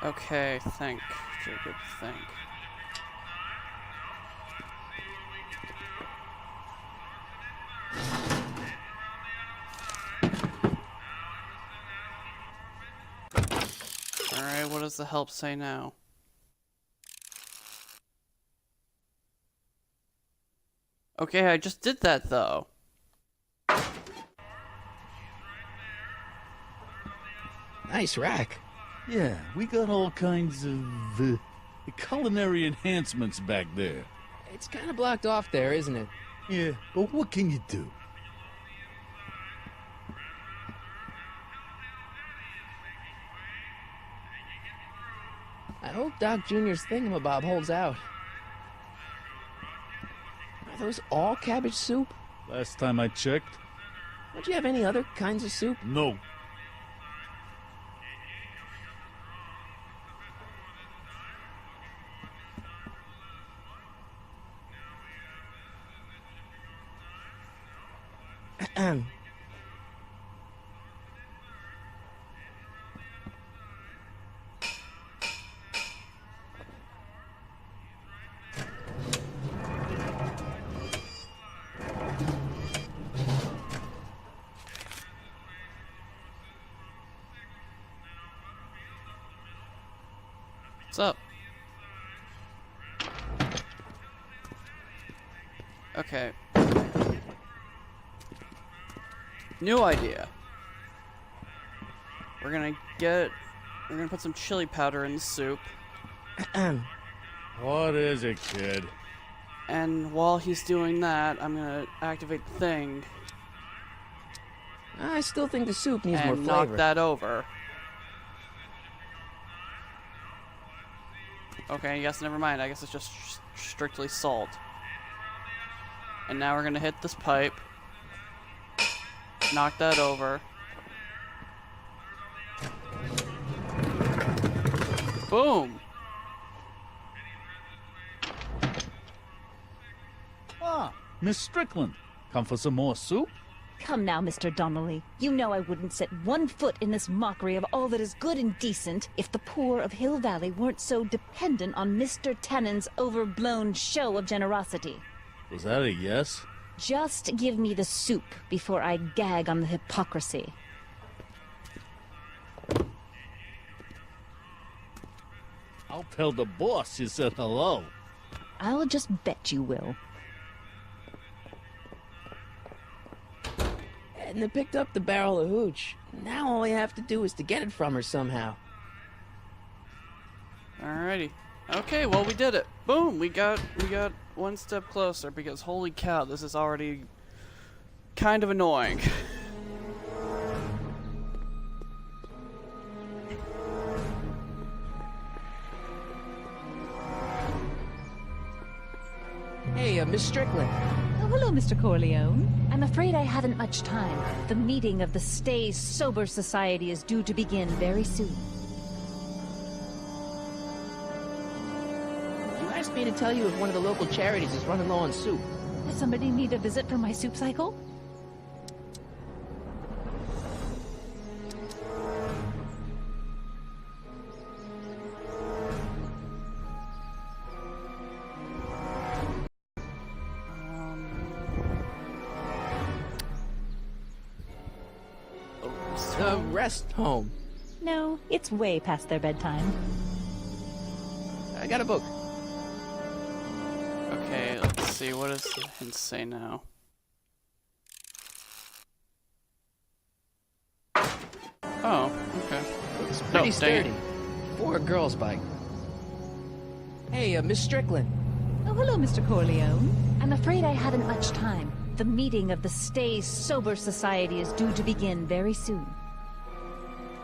Okay, think, Jacob, think. Alright, what does the help say now? Okay, I just did that though. Nice rack. Yeah, we got all kinds of culinary enhancements back there. It's kind of blocked off there, isn't it? Yeah, but what can you do? I hope Doc Jr.'s thingamabob holds out. Are those all cabbage soup? Last time I checked. Don't you have any other kinds of soup? No. What's up? Okay. New idea. We're gonna put some chili powder in the soup. What is it, kid? And while he's doing that, I'm gonna activate the thing. I still think the soup needs more and flavor. knock that over. Okay, I guess never mind. I guess it's just strictly salt. And now we're gonna hit this pipe. Knock that over. Boom! Ah, Miss Strickland. Come for some more soup? Come now, Mr. Donnelly. You know I wouldn't set one foot in this mockery of all that is good and decent if the poor of Hill Valley weren't so dependent on Mr. Tannen's overblown show of generosity. Was that a yes? Just give me the soup before I gag on the hypocrisy. I'll tell the boss you said hello. I'll just bet you will. Edna picked up the barrel of hooch. Now all I have to do is to get it from her somehow. Alrighty. Okay, well we did it. Boom! We got one step closer because holy cow, this is already kind of annoying. Hey, Miss Strickland. Oh, hello, Mr. Corleone. I'm afraid I haven't much time. The meeting of the Stay Sober Society is due to begin very soon. You asked me to tell you if one of the local charities is running low on soup. Does somebody need a visit from my soup cycle? The rest home. No, it's way past their bedtime. I got a book. Okay, let's see, what does the hint say now? Oh, okay. It's pretty dang sturdy. it. For a girl's bike. Hey, Miss Strickland. Oh, hello, Mr. Corleone. I'm afraid I haven't much time. The meeting of the Stay Sober Society is due to begin very soon.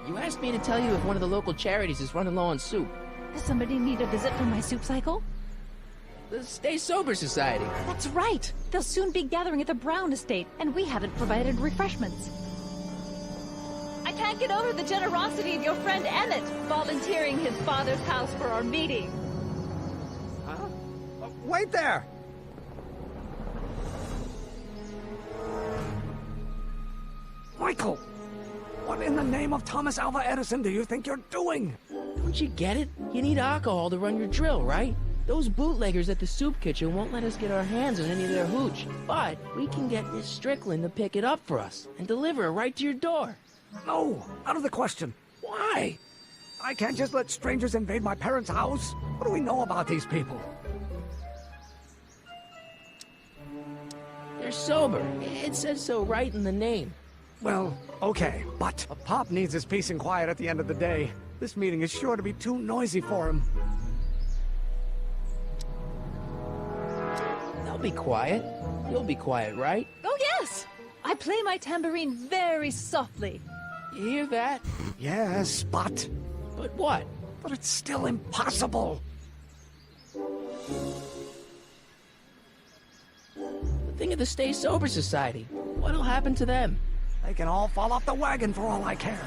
You asked me to tell you if one of the local charities is running low on soup. Does somebody need a visit from my soup cycle? The Stay Sober Society. That's right! They'll soon be gathering at the Brown estate, and we haven't provided refreshments. I can't get over the generosity of your friend Emmett, volunteering his father's house for our meeting. Huh? Wait there! Michael! What in the name of Thomas Alva Edison do you think you're doing? Don't Don't you get it? You need alcohol to run your drill, right? Those bootleggers at the soup kitchen won't let us get our hands on any of their hooch. But we can get Miss Strickland to pick it up for us and deliver it right to your door. No, out of the question. Why? I can't just let strangers invade my parents' house. What do we know about these people? They're sober. It says so right in the name. Well, okay, but Pop needs his peace and quiet at the end of the day. This meeting is sure to be too noisy for him. They'll be quiet. You'll be quiet, right? Oh, yes! I play my tambourine very softly. You hear that? Yes, but what? But it's still impossible. Think of the Stay Sober Society. What'll happen to them? They can all fall off the wagon for all I care.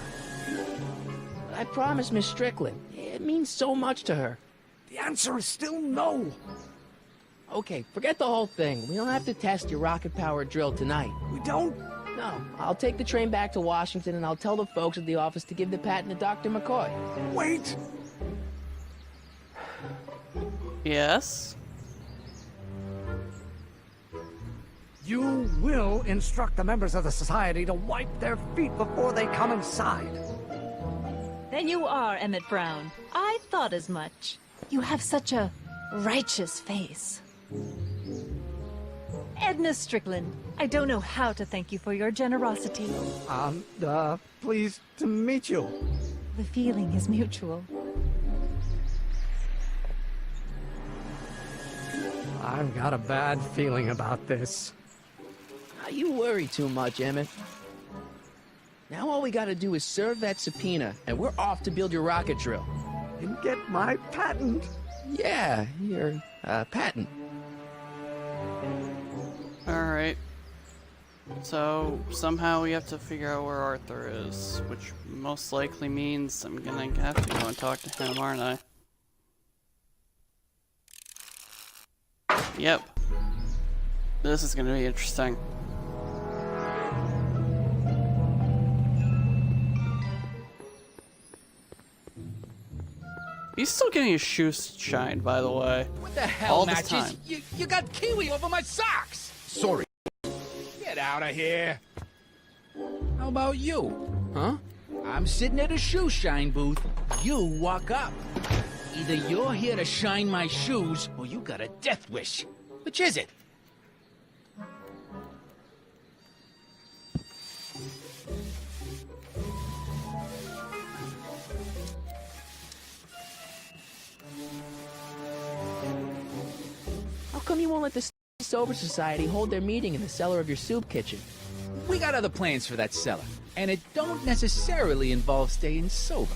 I promised Miss Strickland. It means so much to her. The answer is still no. Okay, forget the whole thing. We don't have to test your rocket-powered drill tonight. We don't? No. I'll take the train back to Washington and I'll tell the folks at the office to give the patent to Dr. McCoy. Wait! Yes? You will instruct the members of the society to wipe their feet before they come inside. Then you are Emmett Brown. I thought as much. You have such a righteous face. Edna Strickland, I don't know how to thank you for your generosity. Pleased to meet you. The feeling is mutual. I've got a bad feeling about this. You worry too much, Emmett. Now all we gotta do is serve that subpoena, and we're off to build your rocket drill. And get my patent. Yeah, your, patent. Alright. So, somehow we have to figure out where Arthur is, which most likely means I'm gonna have to go and talk to him, aren't I? Yep. This is gonna be interesting. He's still getting his shoes shined, by the way. What the hell, all this Matches? time. You got kiwi over my socks! Sorry. Get out of here. How about you? Huh? I'm sitting at a shoe shine booth. You walk up. Either you're here to shine my shoes, or you got a death wish. Which is it? How come you won't let the Stay Sober Society hold their meeting in the cellar of your soup kitchen? We got other plans for that cellar, and it don't necessarily involve staying sober.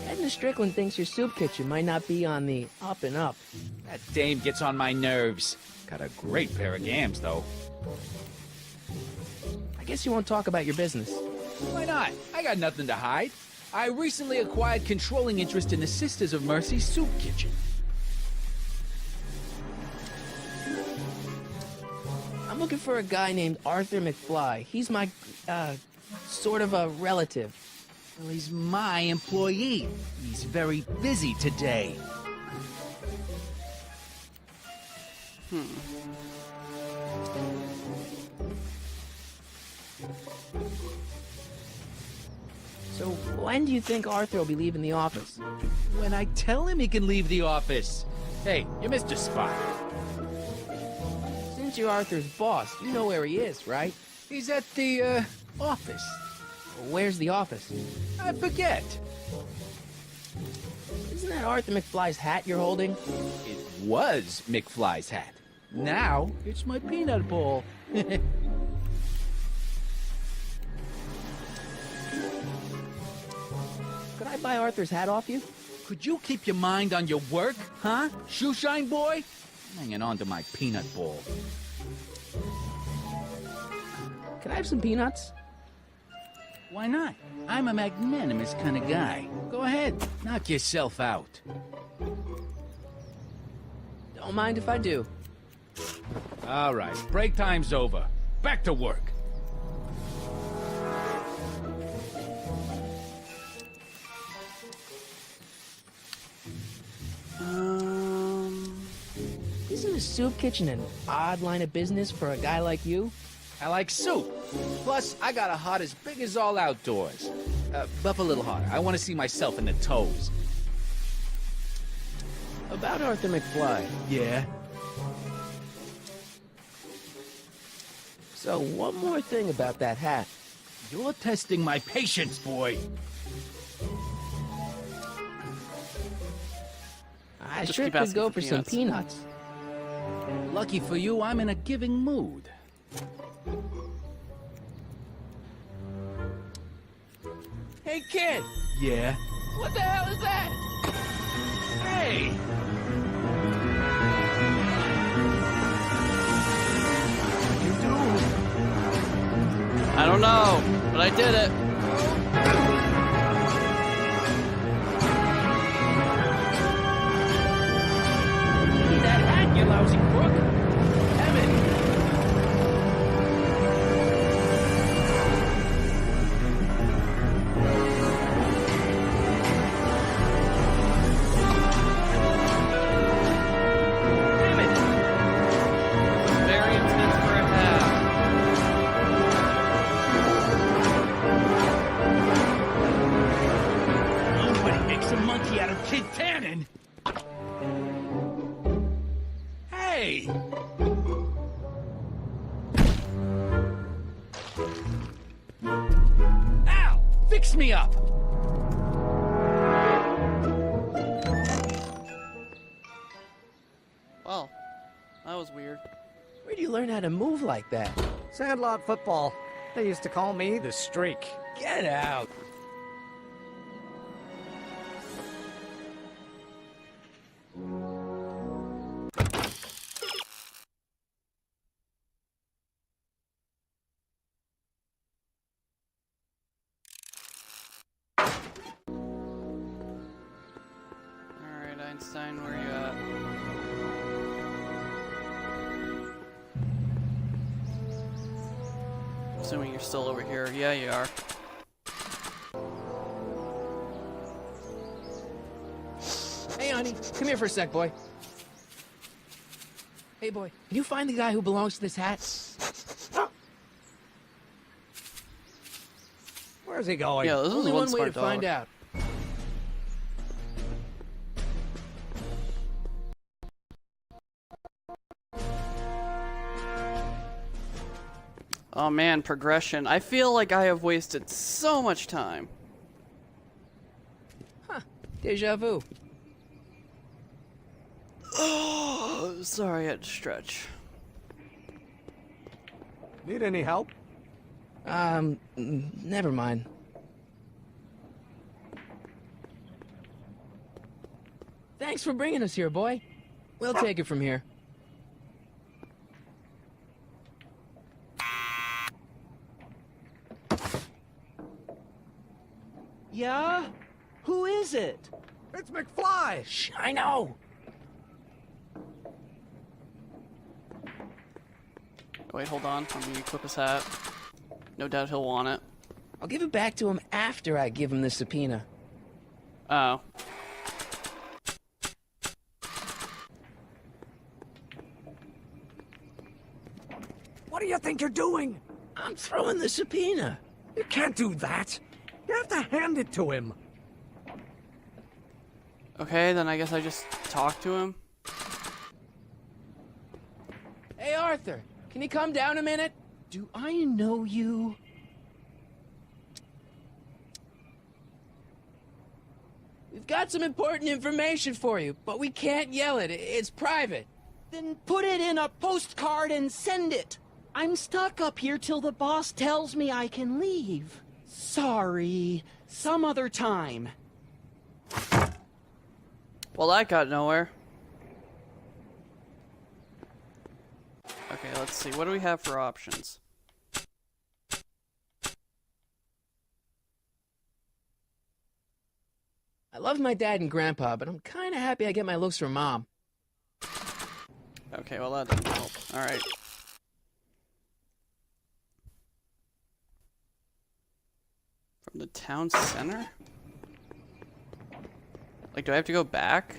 Edna Strickland thinks your soup kitchen might not be on the up and up. That dame gets on my nerves. Got a great pair of gams, though. I guess you won't talk about your business. Why not? I got nothing to hide. I recently acquired controlling interest in the Sisters of Mercy soup kitchen. I'm looking for a guy named Arthur McFly. He's my, sort of a relative. Well, he's my employee. He's very busy today. So when do you think Arthur will be leaving the office? When I tell him he can leave the office. Hey, you missed your spot. Since you're Arthur's boss, you know where he is, right? He's at the, office. Where's the office? I forget. Isn't that Arthur McFly's hat you're holding? It was McFly's hat. Now, it's my peanut ball. Could I buy Arthur's hat off you? Could you keep your mind on your work, huh? Shoeshine boy? Hanging on to my peanut ball. Can I have some peanuts? Why not? I'm a magnanimous kind of guy. Go ahead, knock yourself out. Don't mind if I do. All right, break time's over. Back to work. Isn't a soup kitchen an odd line of business for a guy like you? I like soup. Plus, I got a hot as big as all outdoors. Buff a little hotter. I want to see myself in the toes. About Arthur McFly. Yeah? So, one more thing about that hat. You're testing my patience, boy. I Just sure keep could asking go for for some peanuts. peanuts. Lucky for you, I'm in a giving mood. Hey, kid! Yeah? What the hell is that? Hey! I don't know, but I did it. Give me that hat, you lousy crook! Evan! Damn it! Very intense for a hat. Nobody makes a monkey out of Kid Tannen! Hey! Ow! Fix me up! Well, that was weird. Where do you learn how to move like that? Sandlot football. They used to call me the Streak. Get out! Alright, Einstein, where you at? Assuming you're still over here. Yeah, you are. Hey, honey, come here for a sec, boy. Hey, boy, can you find the guy who belongs to this hat? Where's he going? Yeah, this is Only one one way to smart find dog. out. Oh man, progression. I feel like I have wasted so much time. Deja vu. Oh, sorry, I had to stretch. Need any help? Never mind. Thanks for bringing us here, boy. We'll take it from here. Yeah? Who is it? It's McFly! Shh, I know! Wait, hold on. Let me equip his hat. No doubt he'll want it. I'll give it back to him after I give him the subpoena. Oh. What do you think you're doing? I'm throwing the subpoena. You can't do that. You have to hand it to him. Okay, then I guess I just talk to him. Hey, Arthur, can you come down a minute? Do I know you? We've got some important information for you, but we can't yell it. It's private. Then put it in a postcard and send it. I'm stuck up here till the boss tells me I can leave. Sorry. Some other time. Well, that got nowhere. Okay, let's see. What do we have for options? I love my dad and grandpa, but I'm kind of happy I get my looks from mom. Okay, well, that doesn't help. Alright. From the town center? Like, do I have to go back?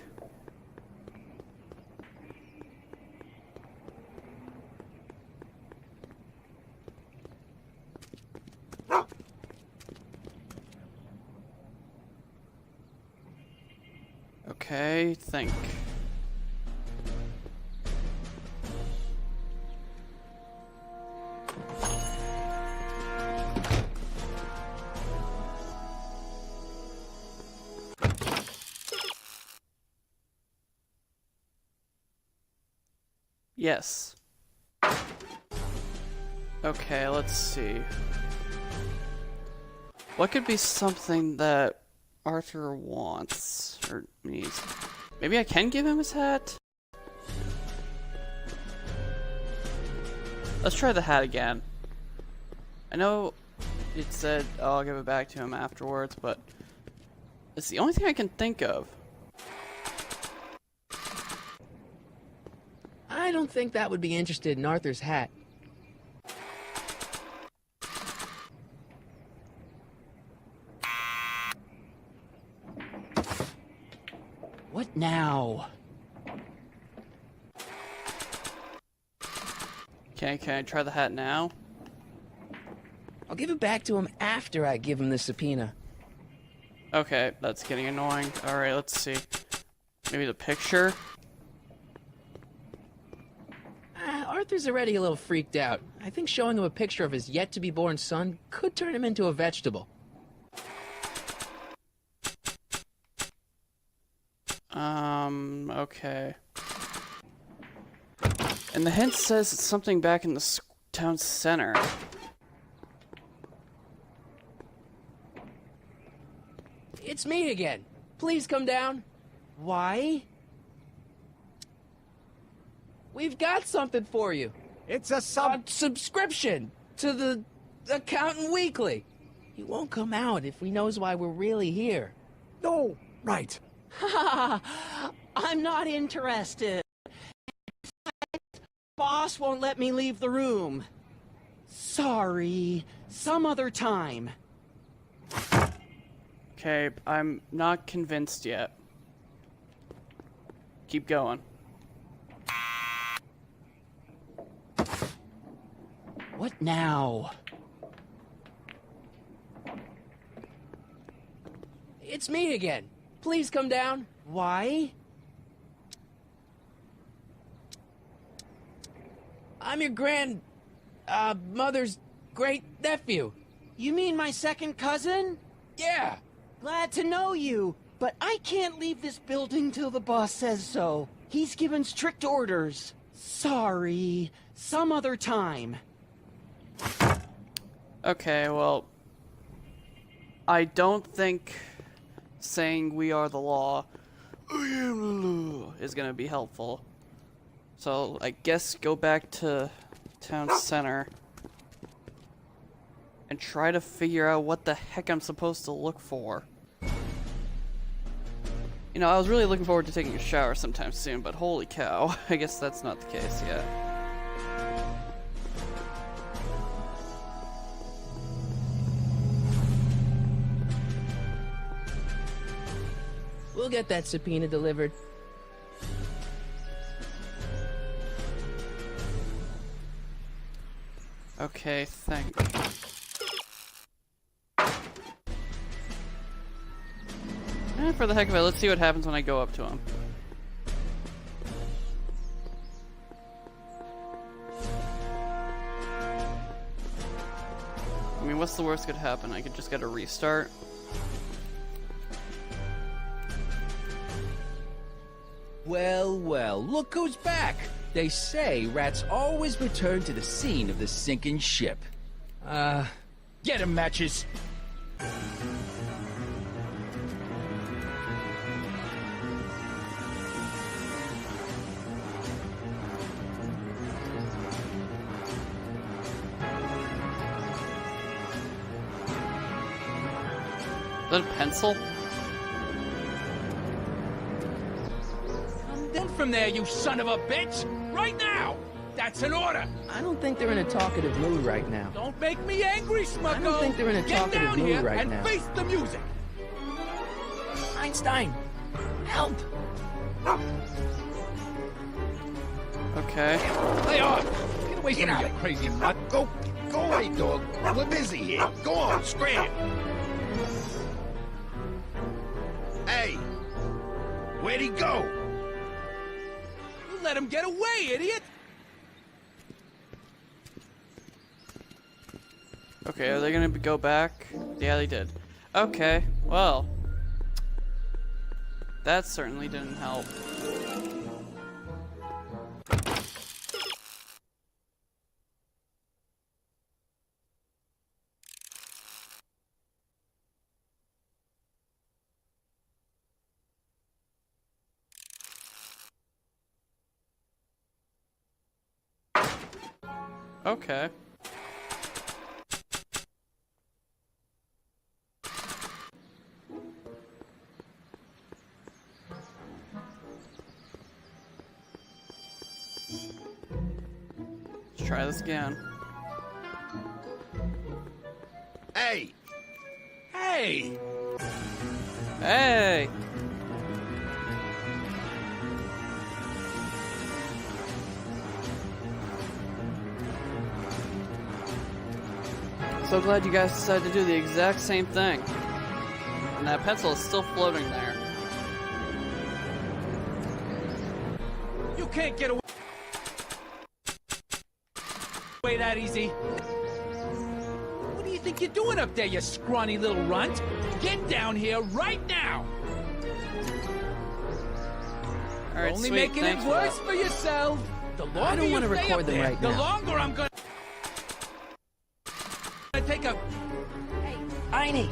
Okay, think. Yes. Okay, let's see. What could be something that Arthur wants or needs? Maybe I can give him his hat? Let's try the hat again. I know it said, oh, I'll give it back to him afterwards, but it's the only thing I can think of. I don't think that would be interested in Arthur's hat. What now? Can I try the hat now? I'll give it back to him after I give him the subpoena. Okay, that's getting annoying. Alright, let's see. Maybe the picture? Arthur's already a little freaked out. I think showing him a picture of his yet-to-be-born son could turn him into a vegetable. Okay. And the hint says it's something back in the town center. It's me again. Please come down. Why? We've got something for you. It's a subscription to the Accountant Weekly. He won't come out if he knows why we're really here. No, right. I'm not interested. Boss won't let me leave the room. Sorry, some other time. Okay, I'm not convinced yet. Keep going. What now? It's me again. Please come down. Why? I'm your mother's great-nephew. You mean my second cousin? Yeah. Glad to know you, but I can't leave this building till the boss says so. He's given strict orders. Sorry, some other time. Okay, well, I don't think saying we are the law is gonna be helpful. So I guess go back to town center and try to figure out what the heck I'm supposed to look for. You know, I was really looking forward to taking a shower sometime soon, but holy cow, I guess that's not the case yet. We'll get that subpoena delivered. Okay, thank. And for the heck of it, let's see what happens when I go up to him. I mean, what's the worst that could happen? I could just get a restart. Well, well, look who's back! They say rats always return to the scene of the sinking ship. Get 'em, Matches! Is that a pencil? Then from there, you son of a bitch! Right now! That's an order! I don't think they're in a talkative mood right now. Don't make me angry, Smucko! I don't think they're in a Get talkative down mood here right and now. face the music! Einstein! Help! Okay. Lay off! Get away from me, you crazy nut! Go away, dog. We're busy here. Go on, scram. Hey, Where'd he go? You let him get away, idiot! Okay, are they gonna go back? Yeah, they did. Okay, well. That certainly didn't help. Okay. Let's try this again. Hey! Hey! Hey! So glad you guys decided to do the exact same thing. And that pencil is still floating there. You can't get away that easy. What do you think you're doing up there, you scrawny little runt? Get down here right now! All right, Only sweet. making Thanks it for worse that. for yourself. The longer I don't want to record them right the now. longer I'm gonna take a... Hey, Einie!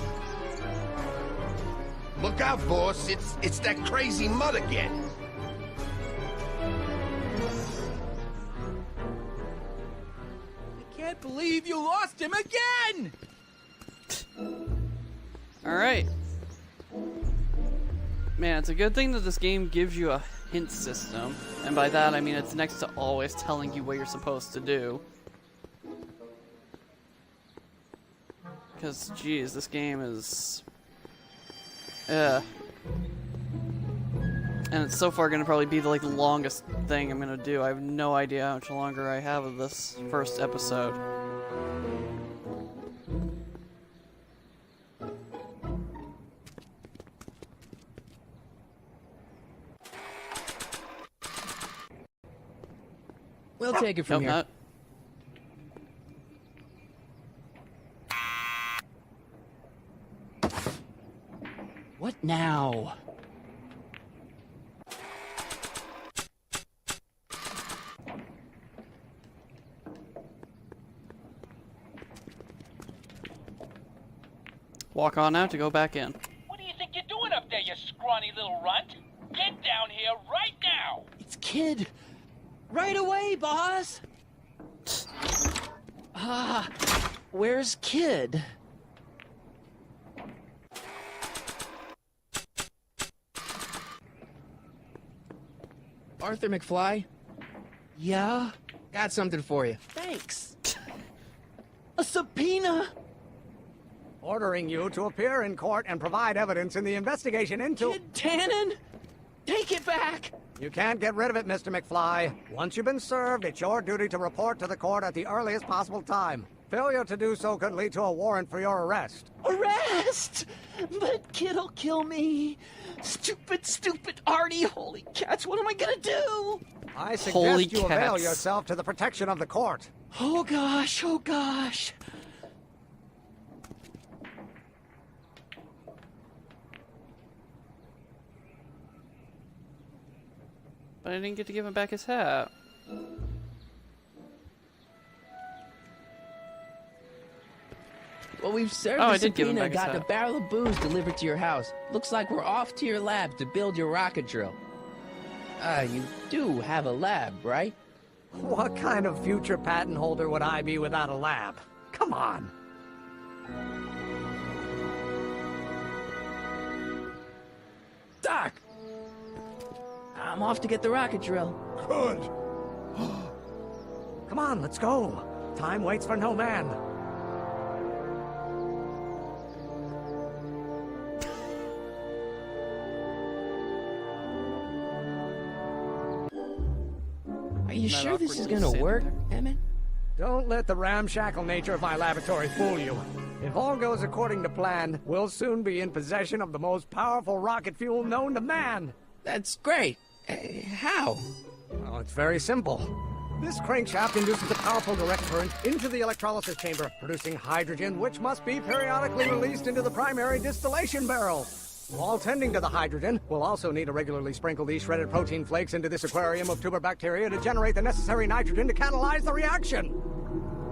Look out, boss. It's that crazy mud again. I can't believe you lost him again! Alright. Man, it's a good thing that this game gives you a hint system. And by that, I mean it's next to always telling you what you're supposed to do. Because, geez, this game is... And it's so far going to probably be the longest thing I'm going to do. I have no idea how much longer I have of this first episode. We'll take it from here. Not. What now? Walk on out to go back in. What do you think you're doing up there, you scrawny little runt? Get down here right now! It's Kid. Right away, boss. Where's Kid? Arthur McFly, Yeah? got something for you. Thanks. A subpoena? Ordering you to appear in court and provide evidence in the investigation into... Kid Tannen? Take it back! You can't get rid of it, Mr. McFly. Once you've been served, it's your duty to report to the court at the earliest possible time. Failure to do so could lead to a warrant for your arrest. Arrest! But Kid'll kill me. Stupid, stupid Artie. Holy cats, what am I gonna do? I suggest Holy you avail cats. yourself to the protection of the court. Oh gosh, oh gosh. But I didn't get to give him back his hat. Well, we've served Oh, the I did give him subpoena and back his got the hat. barrel of booze delivered to your house. Looks like we're off to your lab to build your rocket drill. You do have a lab, right? What kind of future patent holder would I be without a lab? Come on. Doc! I'm off to get the rocket drill. Good. Come on, let's go. Time waits for no man. Are you That sure this is awkwardly gonna sitting work, there. Emmett? Don't let the ramshackle nature of my laboratory fool you. If all goes according to plan, we'll soon be in possession of the most powerful rocket fuel known to man. That's great. How? Well, it's very simple. This crankshaft induces a powerful direct current into the electrolysis chamber, producing hydrogen, which must be periodically released into the primary distillation barrel. While tending to the hydrogen, we'll also need to regularly sprinkle these shredded protein flakes into this aquarium of tuber bacteria to generate the necessary nitrogen to catalyze the reaction.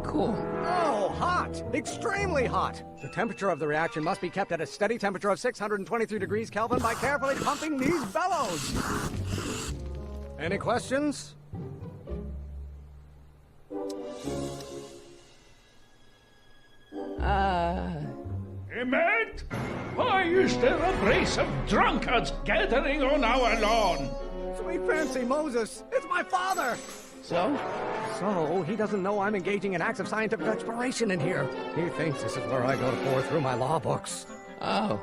Cool. Oh, hot! Extremely hot! The temperature of the reaction must be kept at a steady temperature of 623 degrees Kelvin by carefully pumping these bellows. Any questions? Emmett? Why is there a brace of drunkards gathering on our lawn? Sweet fancy Moses, it's my father! So? So, he doesn't know I'm engaging in acts of scientific exploration in here. He thinks this is where I go to pore through my law books. Oh.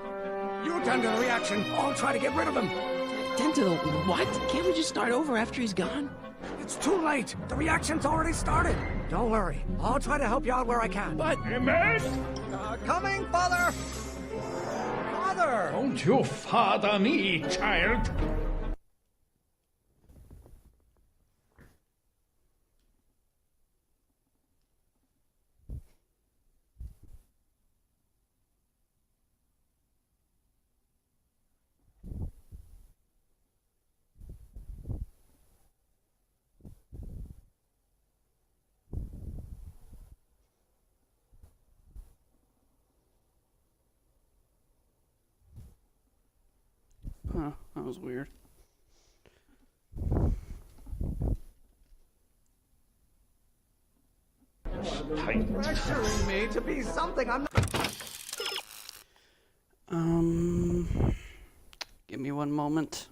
You tend to the reaction. I'll try to get rid of him. Tend to the what? Can't we just start over after he's gone? It's too late. The reaction's already started. Don't worry. I'll try to help you out where I can. But... Emmett? Coming, Father! Father! Don't you father me, child. Huh, that was weird. Pressuring me to be something I'm not. Give me one moment.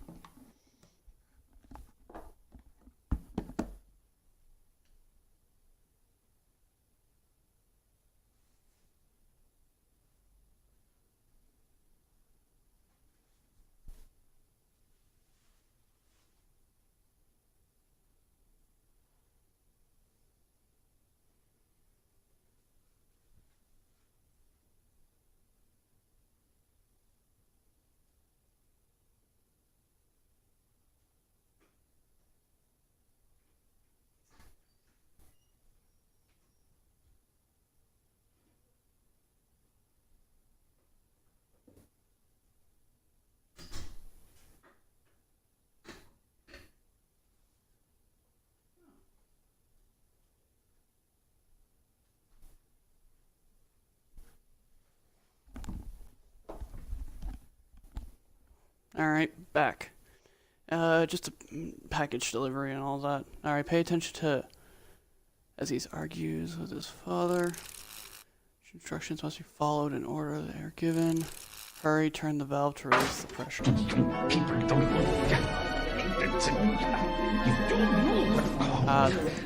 Alright, back. Just a package delivery and all that. Alright, pay attention to... as he argues with his father. Instructions must be followed in order they are given. Hurry, turn the valve to release the pressure.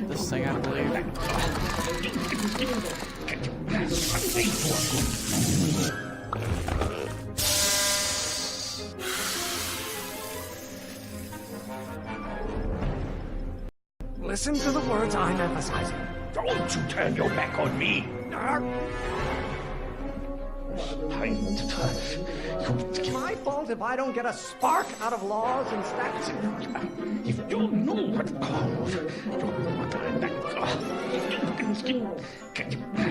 This thing, I believe. Listen to the words I'm emphasizing. Don't you turn your back on me. My fault if I don't get a spark out of laws and statutes. If you knew what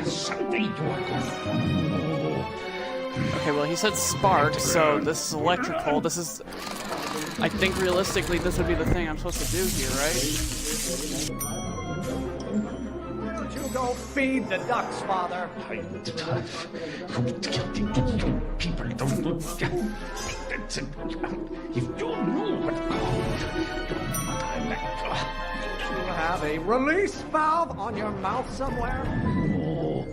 someday you are going. Okay, well he said spark, so this is electrical. This is... I think realistically this would be the thing I'm supposed to do here, right? Why don't you go feed the ducks, Father? People don't know. If you knew what You have a release valve on your mouth somewhere? No.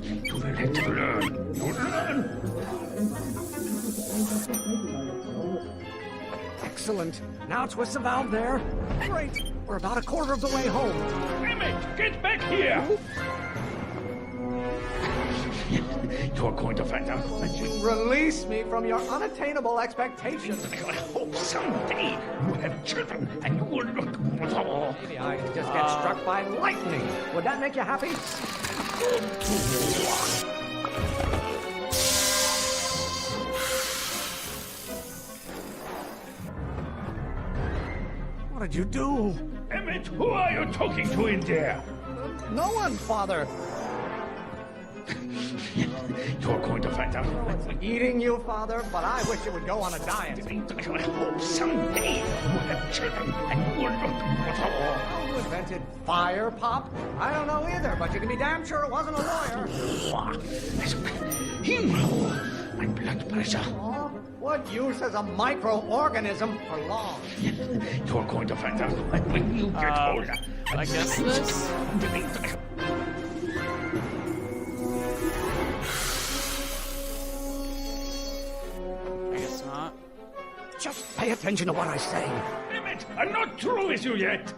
You will have to learn. You learn. Excellent. Now twist the valve there. Great. We're about a quarter of the way home. Emmett, get back here! You're going to find out. Release me from your unattainable expectations. I hope someday you have children and you will look. Maybe I could just get struck by lightning. Would that make you happy? did you do? Emmett, who are you talking to in there? No one, Father. You're going to find out. Eating you, Father, but I wish you would go on a diet. I hope someday you will have children and you will look what all. Who invented fire, Pop? I don't know either, but you can be damn sure it wasn't a lawyer. My blood pressure. Oh, what use is a microorganism for long? You're going to find out when you get older. I guess this? I guess not. Just pay attention to what I say. Emmett, I'm not through with you yet.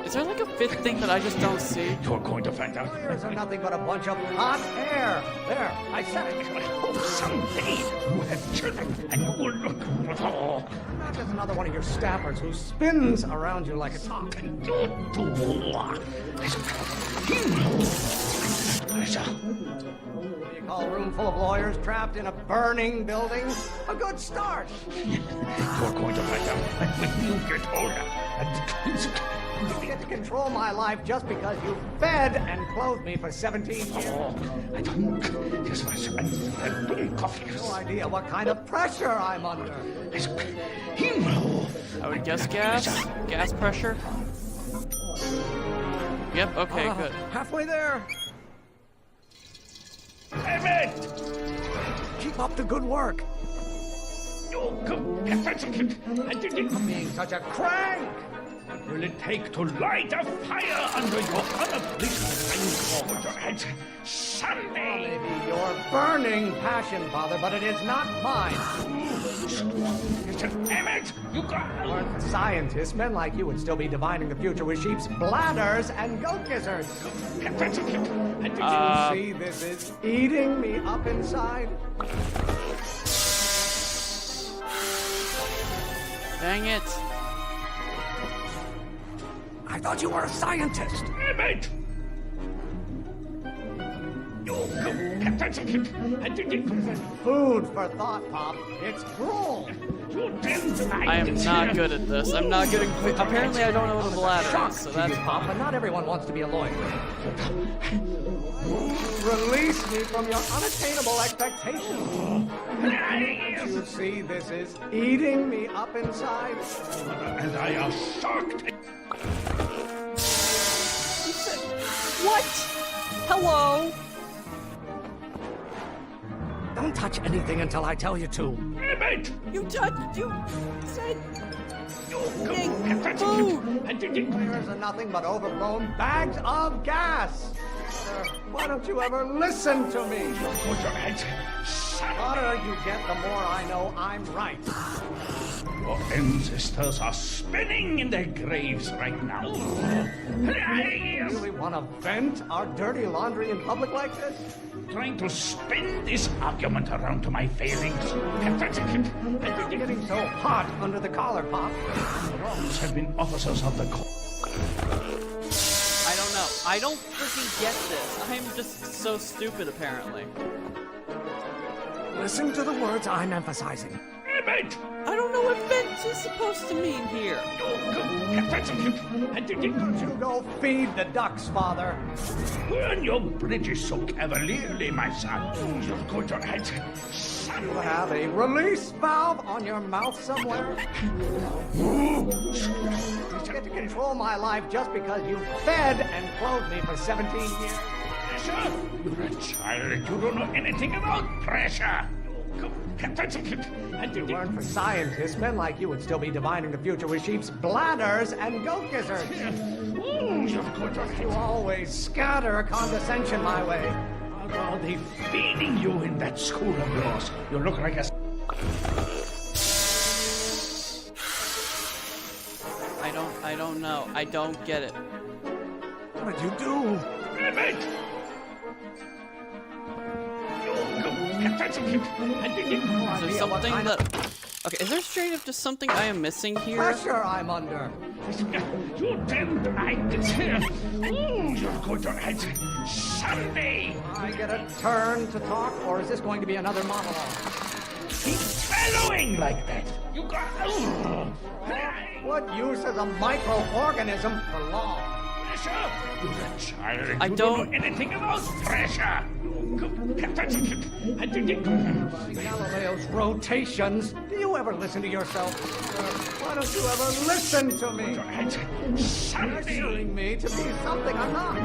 Is there like a fifth thing that I just don't see? You're going to find out. Lawyers are nothing but a bunch of hot air. There, I said it. I hope someday you have children and you will look what all. Not just another one of your staffers who spins around you like a top. You call a room full of lawyers trapped in a burning building a good start. You're going to find out when you get older. You get to control my life just because you fed and clothed me for 17 years. I don't. This was coffee. No idea what kind of pressure I'm under. I would guess gas? Gas pressure? Yep, okay, good. Halfway there. Emmett! Keep up the good work. Being such a crank! What will it take to light a fire under your unappreciated and your head someday? Maybe your burning passion, Father, but it is not mine. Mr. Emmett, you got... Weren't scientists, men like you would still be divining the future with sheep's bladders and goat gizzards. And did you see this is eating me up inside? Dang it. I thought you were a scientist. Emmett! Food for thought, Pop. It's cruel. I am not good at this. I'm not good at... Apparently I don't know what a bladder is, so that's... Pop, but not everyone wants to be a lawyer. Release me from your unattainable expectations. Don't you see this is eating me up inside? And I am shocked. What? Hello? Don't touch anything until I tell you to. Emmett! You said... Food! Lawyers are nothing but overgrown bags of gas. Why don't you ever listen to me? Put your head. The hotter you get, the more I know I'm right. Your ancestors are spinning in their graves right now. You really want to vent our dirty laundry in public like this? Trying to spin this argument around to my failings. You're getting so hot under the collar, Pop. Wrongs have been officers of the court. I don't know. I don't freaking get this. I'm just so stupid, apparently. Listen to the words I'm emphasizing. Emmett! I don't know what vent is supposed to mean here. You go feed the ducks, Father. Burn your bridges so cavalierly, my son. You're going to head. You have a release valve on your mouth somewhere? You get to control my life just because you fed and clothed me for 17 years. Pressure? You're a child. You don't know anything about pressure. If it weren't for scientists, men like you would still be divining the future with sheep's bladders and goat gizzards. You always scatter condescension my way. How are they feeding you in that school of yours? You look like a... I don't know. I don't get it. What did you do? Emmett! Is there something that... Okay, is there straight up just something I am missing here? Pressure I'm under. You damn right it's here. You're going to head someday. I get a turn to talk, or is this going to be another monologue? Keep bellowing like that. You got... What use is a microorganism for law? Thresher? You're a child. I You don't- know anything about Thresher. Galileo's rotations. Do you ever listen to yourself? Why don't you ever listen to me? Pressuring me to be something I'm not.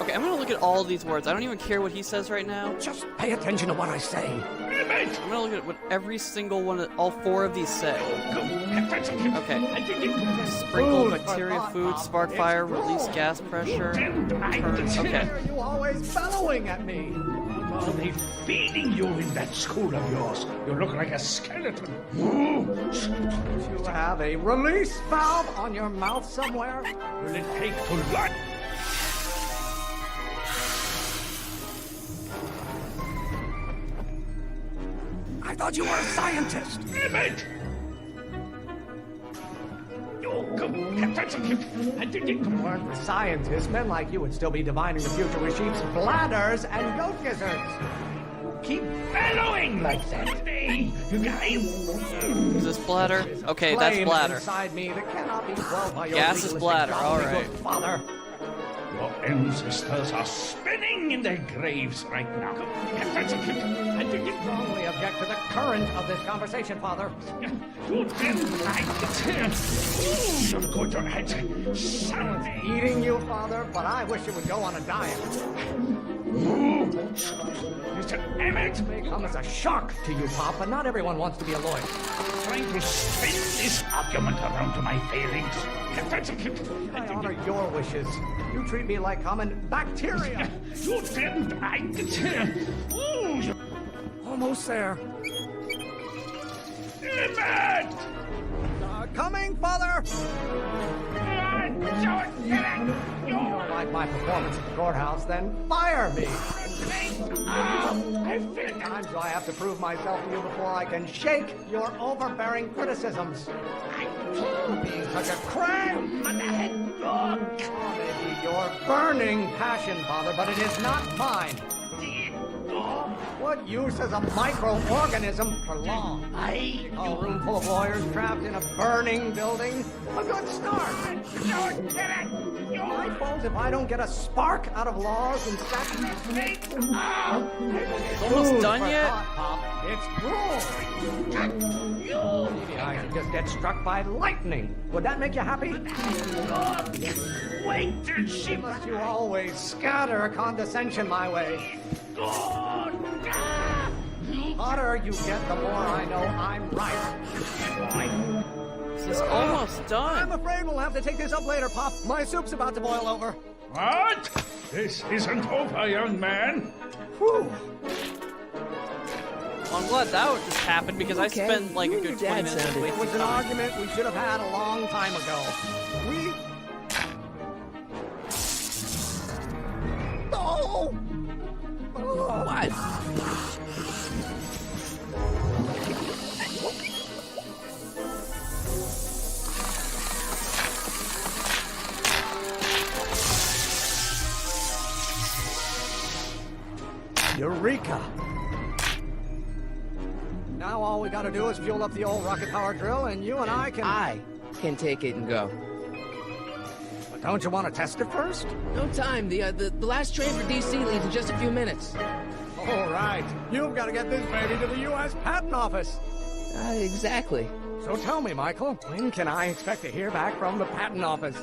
Okay, I'm gonna look at all these words. I don't even care what he says right now. Just pay attention to what I say. I'm gonna look at what every single one, all 4 of these say. Okay. Sprinkle bacteria, food, spark fire, release gas pressure. Turn. Okay. Why are you always bellowing at me? What are they feeding you in that school of yours? You look like a skeleton. Move. You have a release valve on your mouth somewhere? Will it take to life? I thought you were a scientist. Emmett! If you weren't a scientist, men like you would still be divining the future with sheep's bladders and goat gizzards. Keep bellowing like that. Is this bladder? Okay, that's Flame bladder. inside me that cannot be quelled by your Gas is legalistic bladder, gobbledygook, alright. Father. Your ancestors are spinning in their graves right now. Strongly object to the current of this conversation, Father. You didn't like it. You're going to have Sunday. Eating you, Father, but I wish you would go on a diet. Mr. Emmett may come as a shock to you, Pop, but not everyone wants to be a lawyer. Trying to spin this argument around to my feelings. I honor your wishes. You treat me like common bacteria. You didn't like it. Almost there. Emmett! Coming, Father! You don't like my performance at the courthouse, then fire me! How many times do I have to prove myself to you before I can shake your overbearing criticisms? Being such a cram! Oh, maybe your burning passion, Father, but it is not mine. What use is a microorganism for law? A room full of lawyers trapped in a burning building? A good start. My fault if I don't get a spark out of laws and statutes. It's almost done yet? It's cruel. Maybe I should just get struck by lightning. Would that make you happy? Wait till she must you always scatter condescension my way. The hotter you get, the more I know I'm right. This is almost done. I'm afraid we'll have to take this up later, Pop. My soup's about to boil over. What? This isn't over, young man. Whew. Well, I'm glad that would just happen because I spent like a good 20 minutes waiting. It was an argument we should have had a long time ago. Oh! What? Eureka! Now all we gotta do is fuel up the old rocket power drill and you and I can take it and go. But don't you want to test it first? No time. The last train for DC leaves in just a few minutes. All right. You've got to get this baby to the U.S. Patent Office. Exactly. So tell me, Michael, when can I expect to hear back from the Patent Office?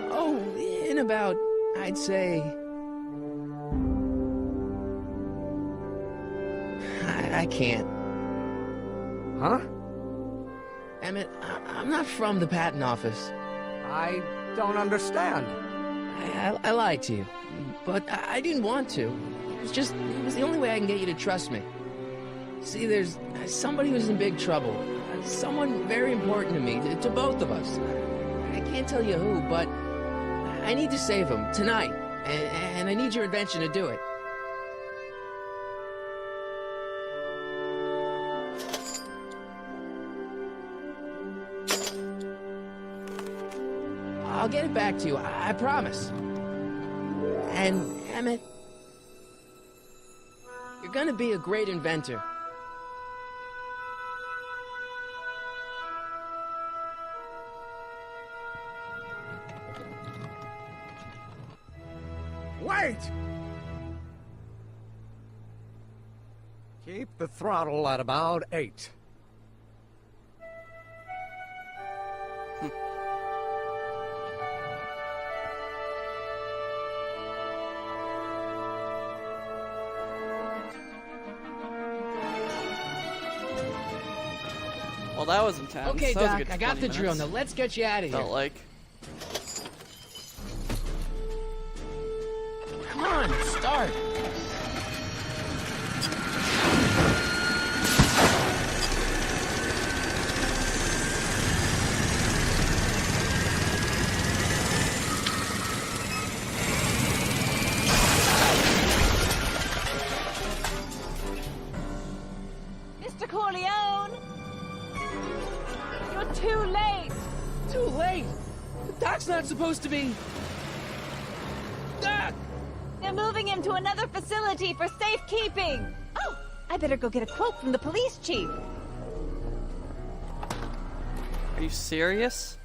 Oh, in about, I'd say... I can't. Huh? Emmett, I'm not from the Patent Office. I don't understand. I lied to you, but I didn't want to. It was the only way I can get you to trust me. See, there's somebody who's in big trouble. Someone very important to me, to both of us. I can't tell you who, but I need to save him tonight, and I need your intervention to do it. I'll get it back to you, I promise. And, Emmett, you're gonna be a great inventor. Wait! Keep the throttle at about 8. Well, that was intense. Okay, that was a Doc, good I got 20 the drill. minutes. Now let's get you out of here. Felt like. Come on, start. Mr. Corleone! You're too late! Too late? The Doc's not supposed to be... Doc! They're moving him to another facility for safekeeping! Oh, I better go get a quote from the police chief. Are you serious?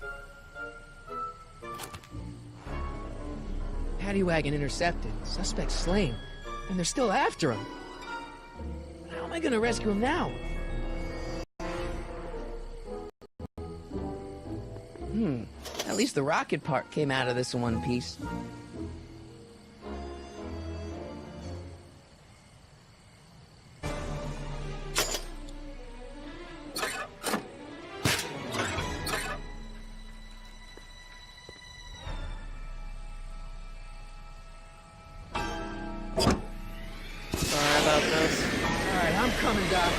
Paddy wagon intercepted. Suspect slain. And they're still after him. How am I gonna rescue him now? At least the rocket part came out of this in one piece. Sorry about this. Alright, I'm coming, Doc.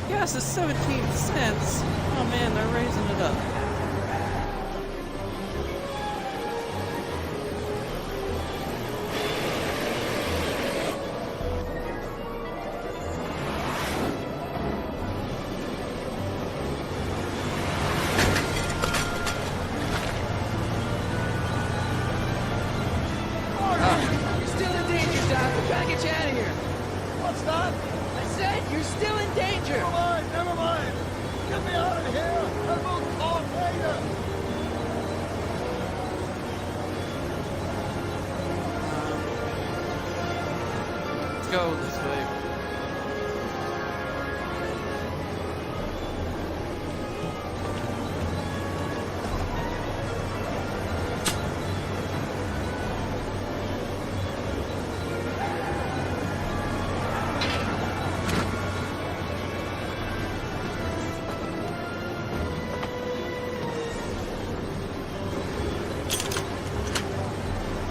Gas is 17 cents. Oh man, they're raising it up. You're still in danger, Doc. We're trying to get you out of here. What's that? I said you're still in danger. Never mind, never mind. Get me out of here, and we'll talk later. Let's go this way.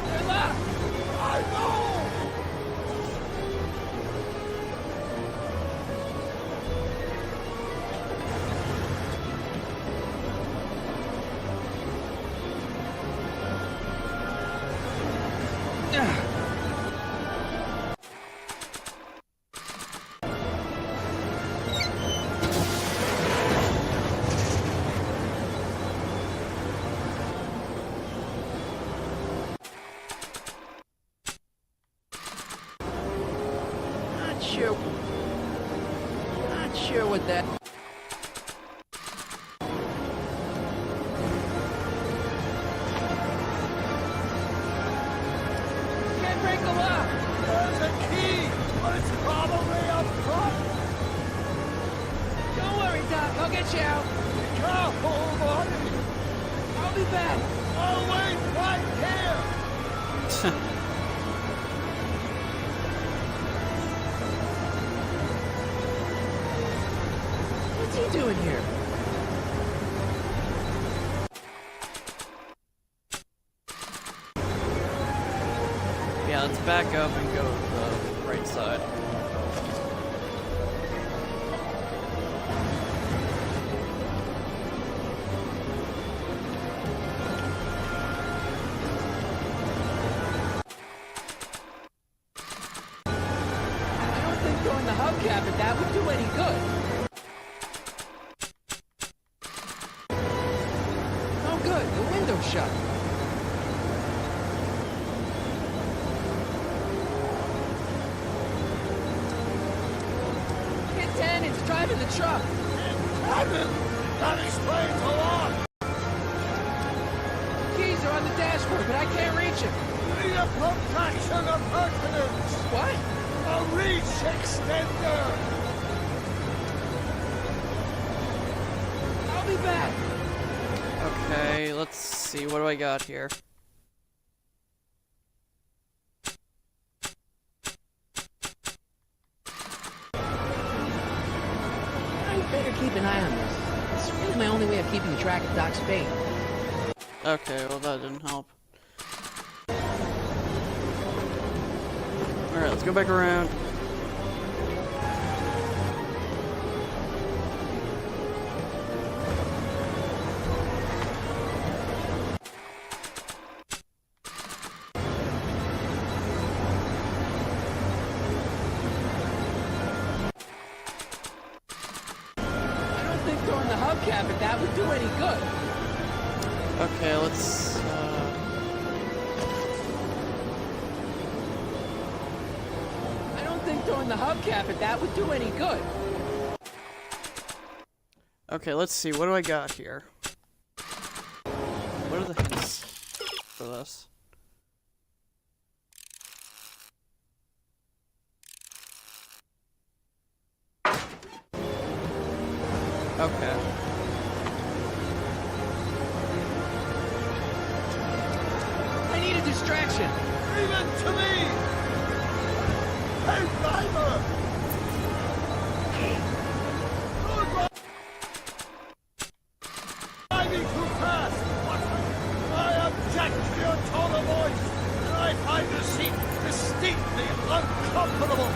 They're locked. I know! Not sure what that... Can't break the lock! There's a key, but it's probably up front. Don't worry, Doc. I'll get you out. Careful, buddy. I'll be back. I'll wait right here. What's he doing here? Yeah, let's back up and go to the right side. throwing the hubcap at that would do any good. Oh good, the window's shut. Hit 10, it's driving the truck. That explains a lot! Keys are on the dashboard, but I can't reach him. Need a protraction of pertinence! What? A reach extender! I'll be back. Okay, let's see. What do I got here? I better keep an eye on this. It's really my only way of keeping track of Doc's fate. Okay, well that didn't help. Alright, let's go back around. Throwing the hubcap at that would do any good. Okay, let's I don't think throwing the hubcap at that would do any good. okay, let's see. What do I got here? What are the hints for this? Okay. I need a distraction. Even to me! Hey, driver! You're driving too fast! I object to your tone of voice, and I find the seat distinctly uncomfortable.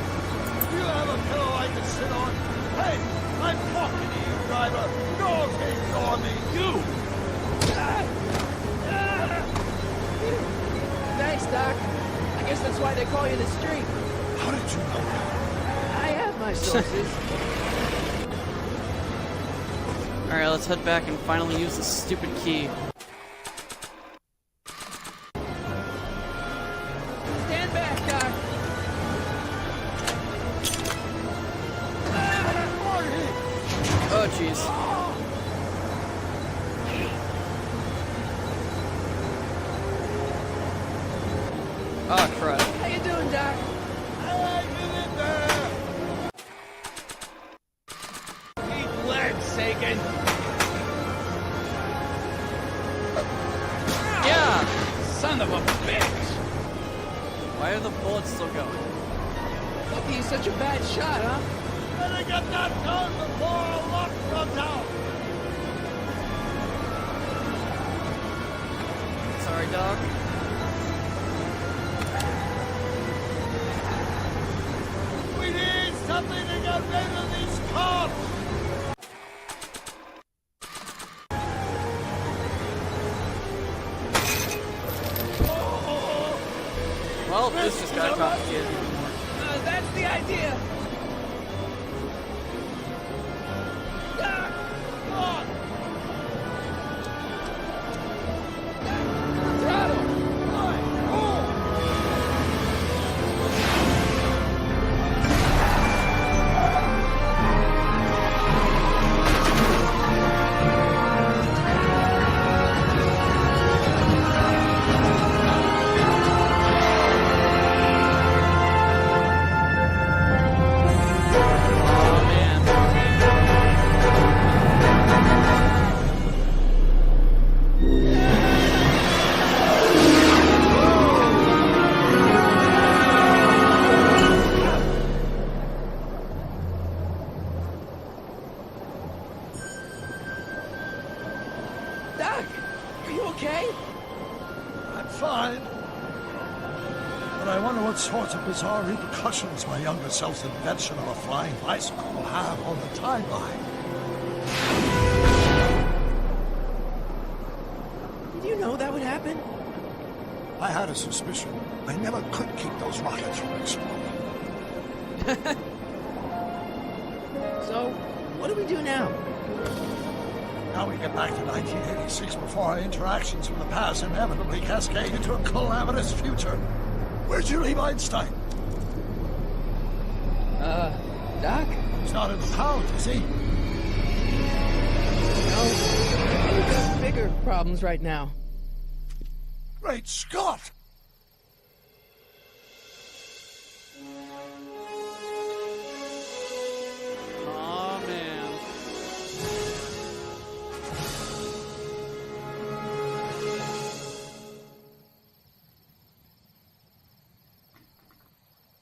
Do you have a pillow I can sit on? Hey, I'm talking to you, driver. Don't ignore me, you! Thanks, Doc. I guess that's why they call you the Street. How did you know that? I have my sources. Alright, let's head back and finally use this stupid key. Stand back, Doc. Oh, jeez. Oh, crap. How you doing, Doc? Eat lead, Jaken. Yeah! Son of a bitch! Why are the bullets still going? Lucky he's such a bad shot, huh? Better get that done before a lock comes out! Sorry, Doc. We need something to get rid of these cops! Well, this just got complicated even more. That's the idea. Doc, are you okay? I'm fine. But I wonder what sorts of bizarre repercussions my younger self's invention of a flying bicycle will have on the timeline. Did you know that would happen? I had a suspicion. I never could keep those rockets from exploding. So, what do we do now? Now we get back to 1986 before our interactions from the past inevitably cascade into a calamitous future. Where'd you leave Einstein? Doc? He's not in the pound, is he? No. We've got bigger problems right now. Great Scott! Aw, man.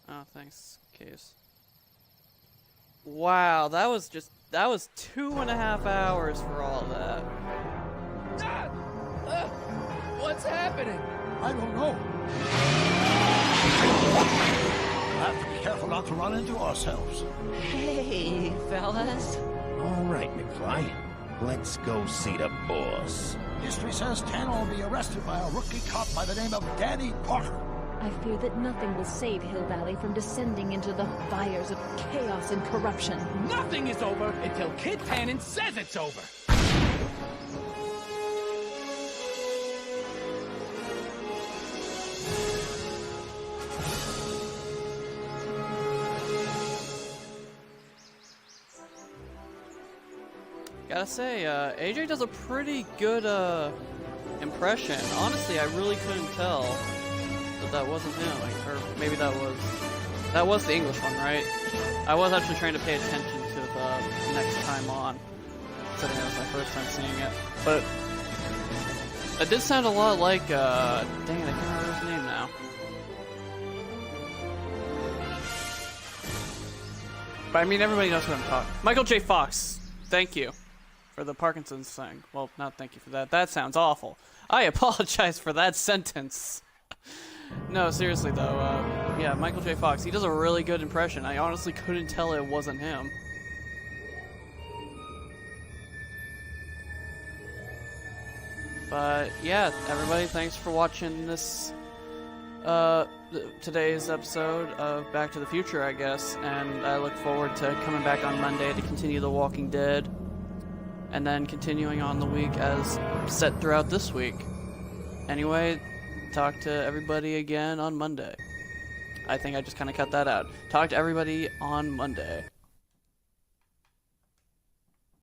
Oh, thanks, Case. Wow, that was 2.5 hours for all that. What's happening? I don't know. We'll have to be careful not to run into ourselves. Hey, fellas. All right, McFly. Let's go see the boss. History says Tanner will be arrested by a rookie cop by the name of Danny Parker. I fear that nothing will save Hill Valley from descending into the fires of chaos and corruption. Nothing is over until Kid Tannen says it's over. Gotta say, AJ does a pretty good impression. Honestly, I really couldn't tell that wasn't him, or maybe that was the English one, right? I was actually trying to pay attention to the next time on, considering that was my first time seeing it. But it did sound a lot like, dang it, I can't remember his name now. But I mean, everybody knows who I'm talking. Michael J. Fox. Thank you for the Parkinson's thing. Well, not thank you for that. That sounds awful. I apologize for that sentence. No, seriously though, yeah, Michael J. Fox, he does a really good impression. I honestly couldn't tell it wasn't him. But yeah, everybody, thanks for watching this, today's episode of Back to the Future, I guess. And I look forward to coming back on Monday to continue The Walking Dead. And then continuing on the week as set throughout this week. Anyway, talk to everybody again on Monday. I think I just kind of cut that out. Talk to everybody on Monday.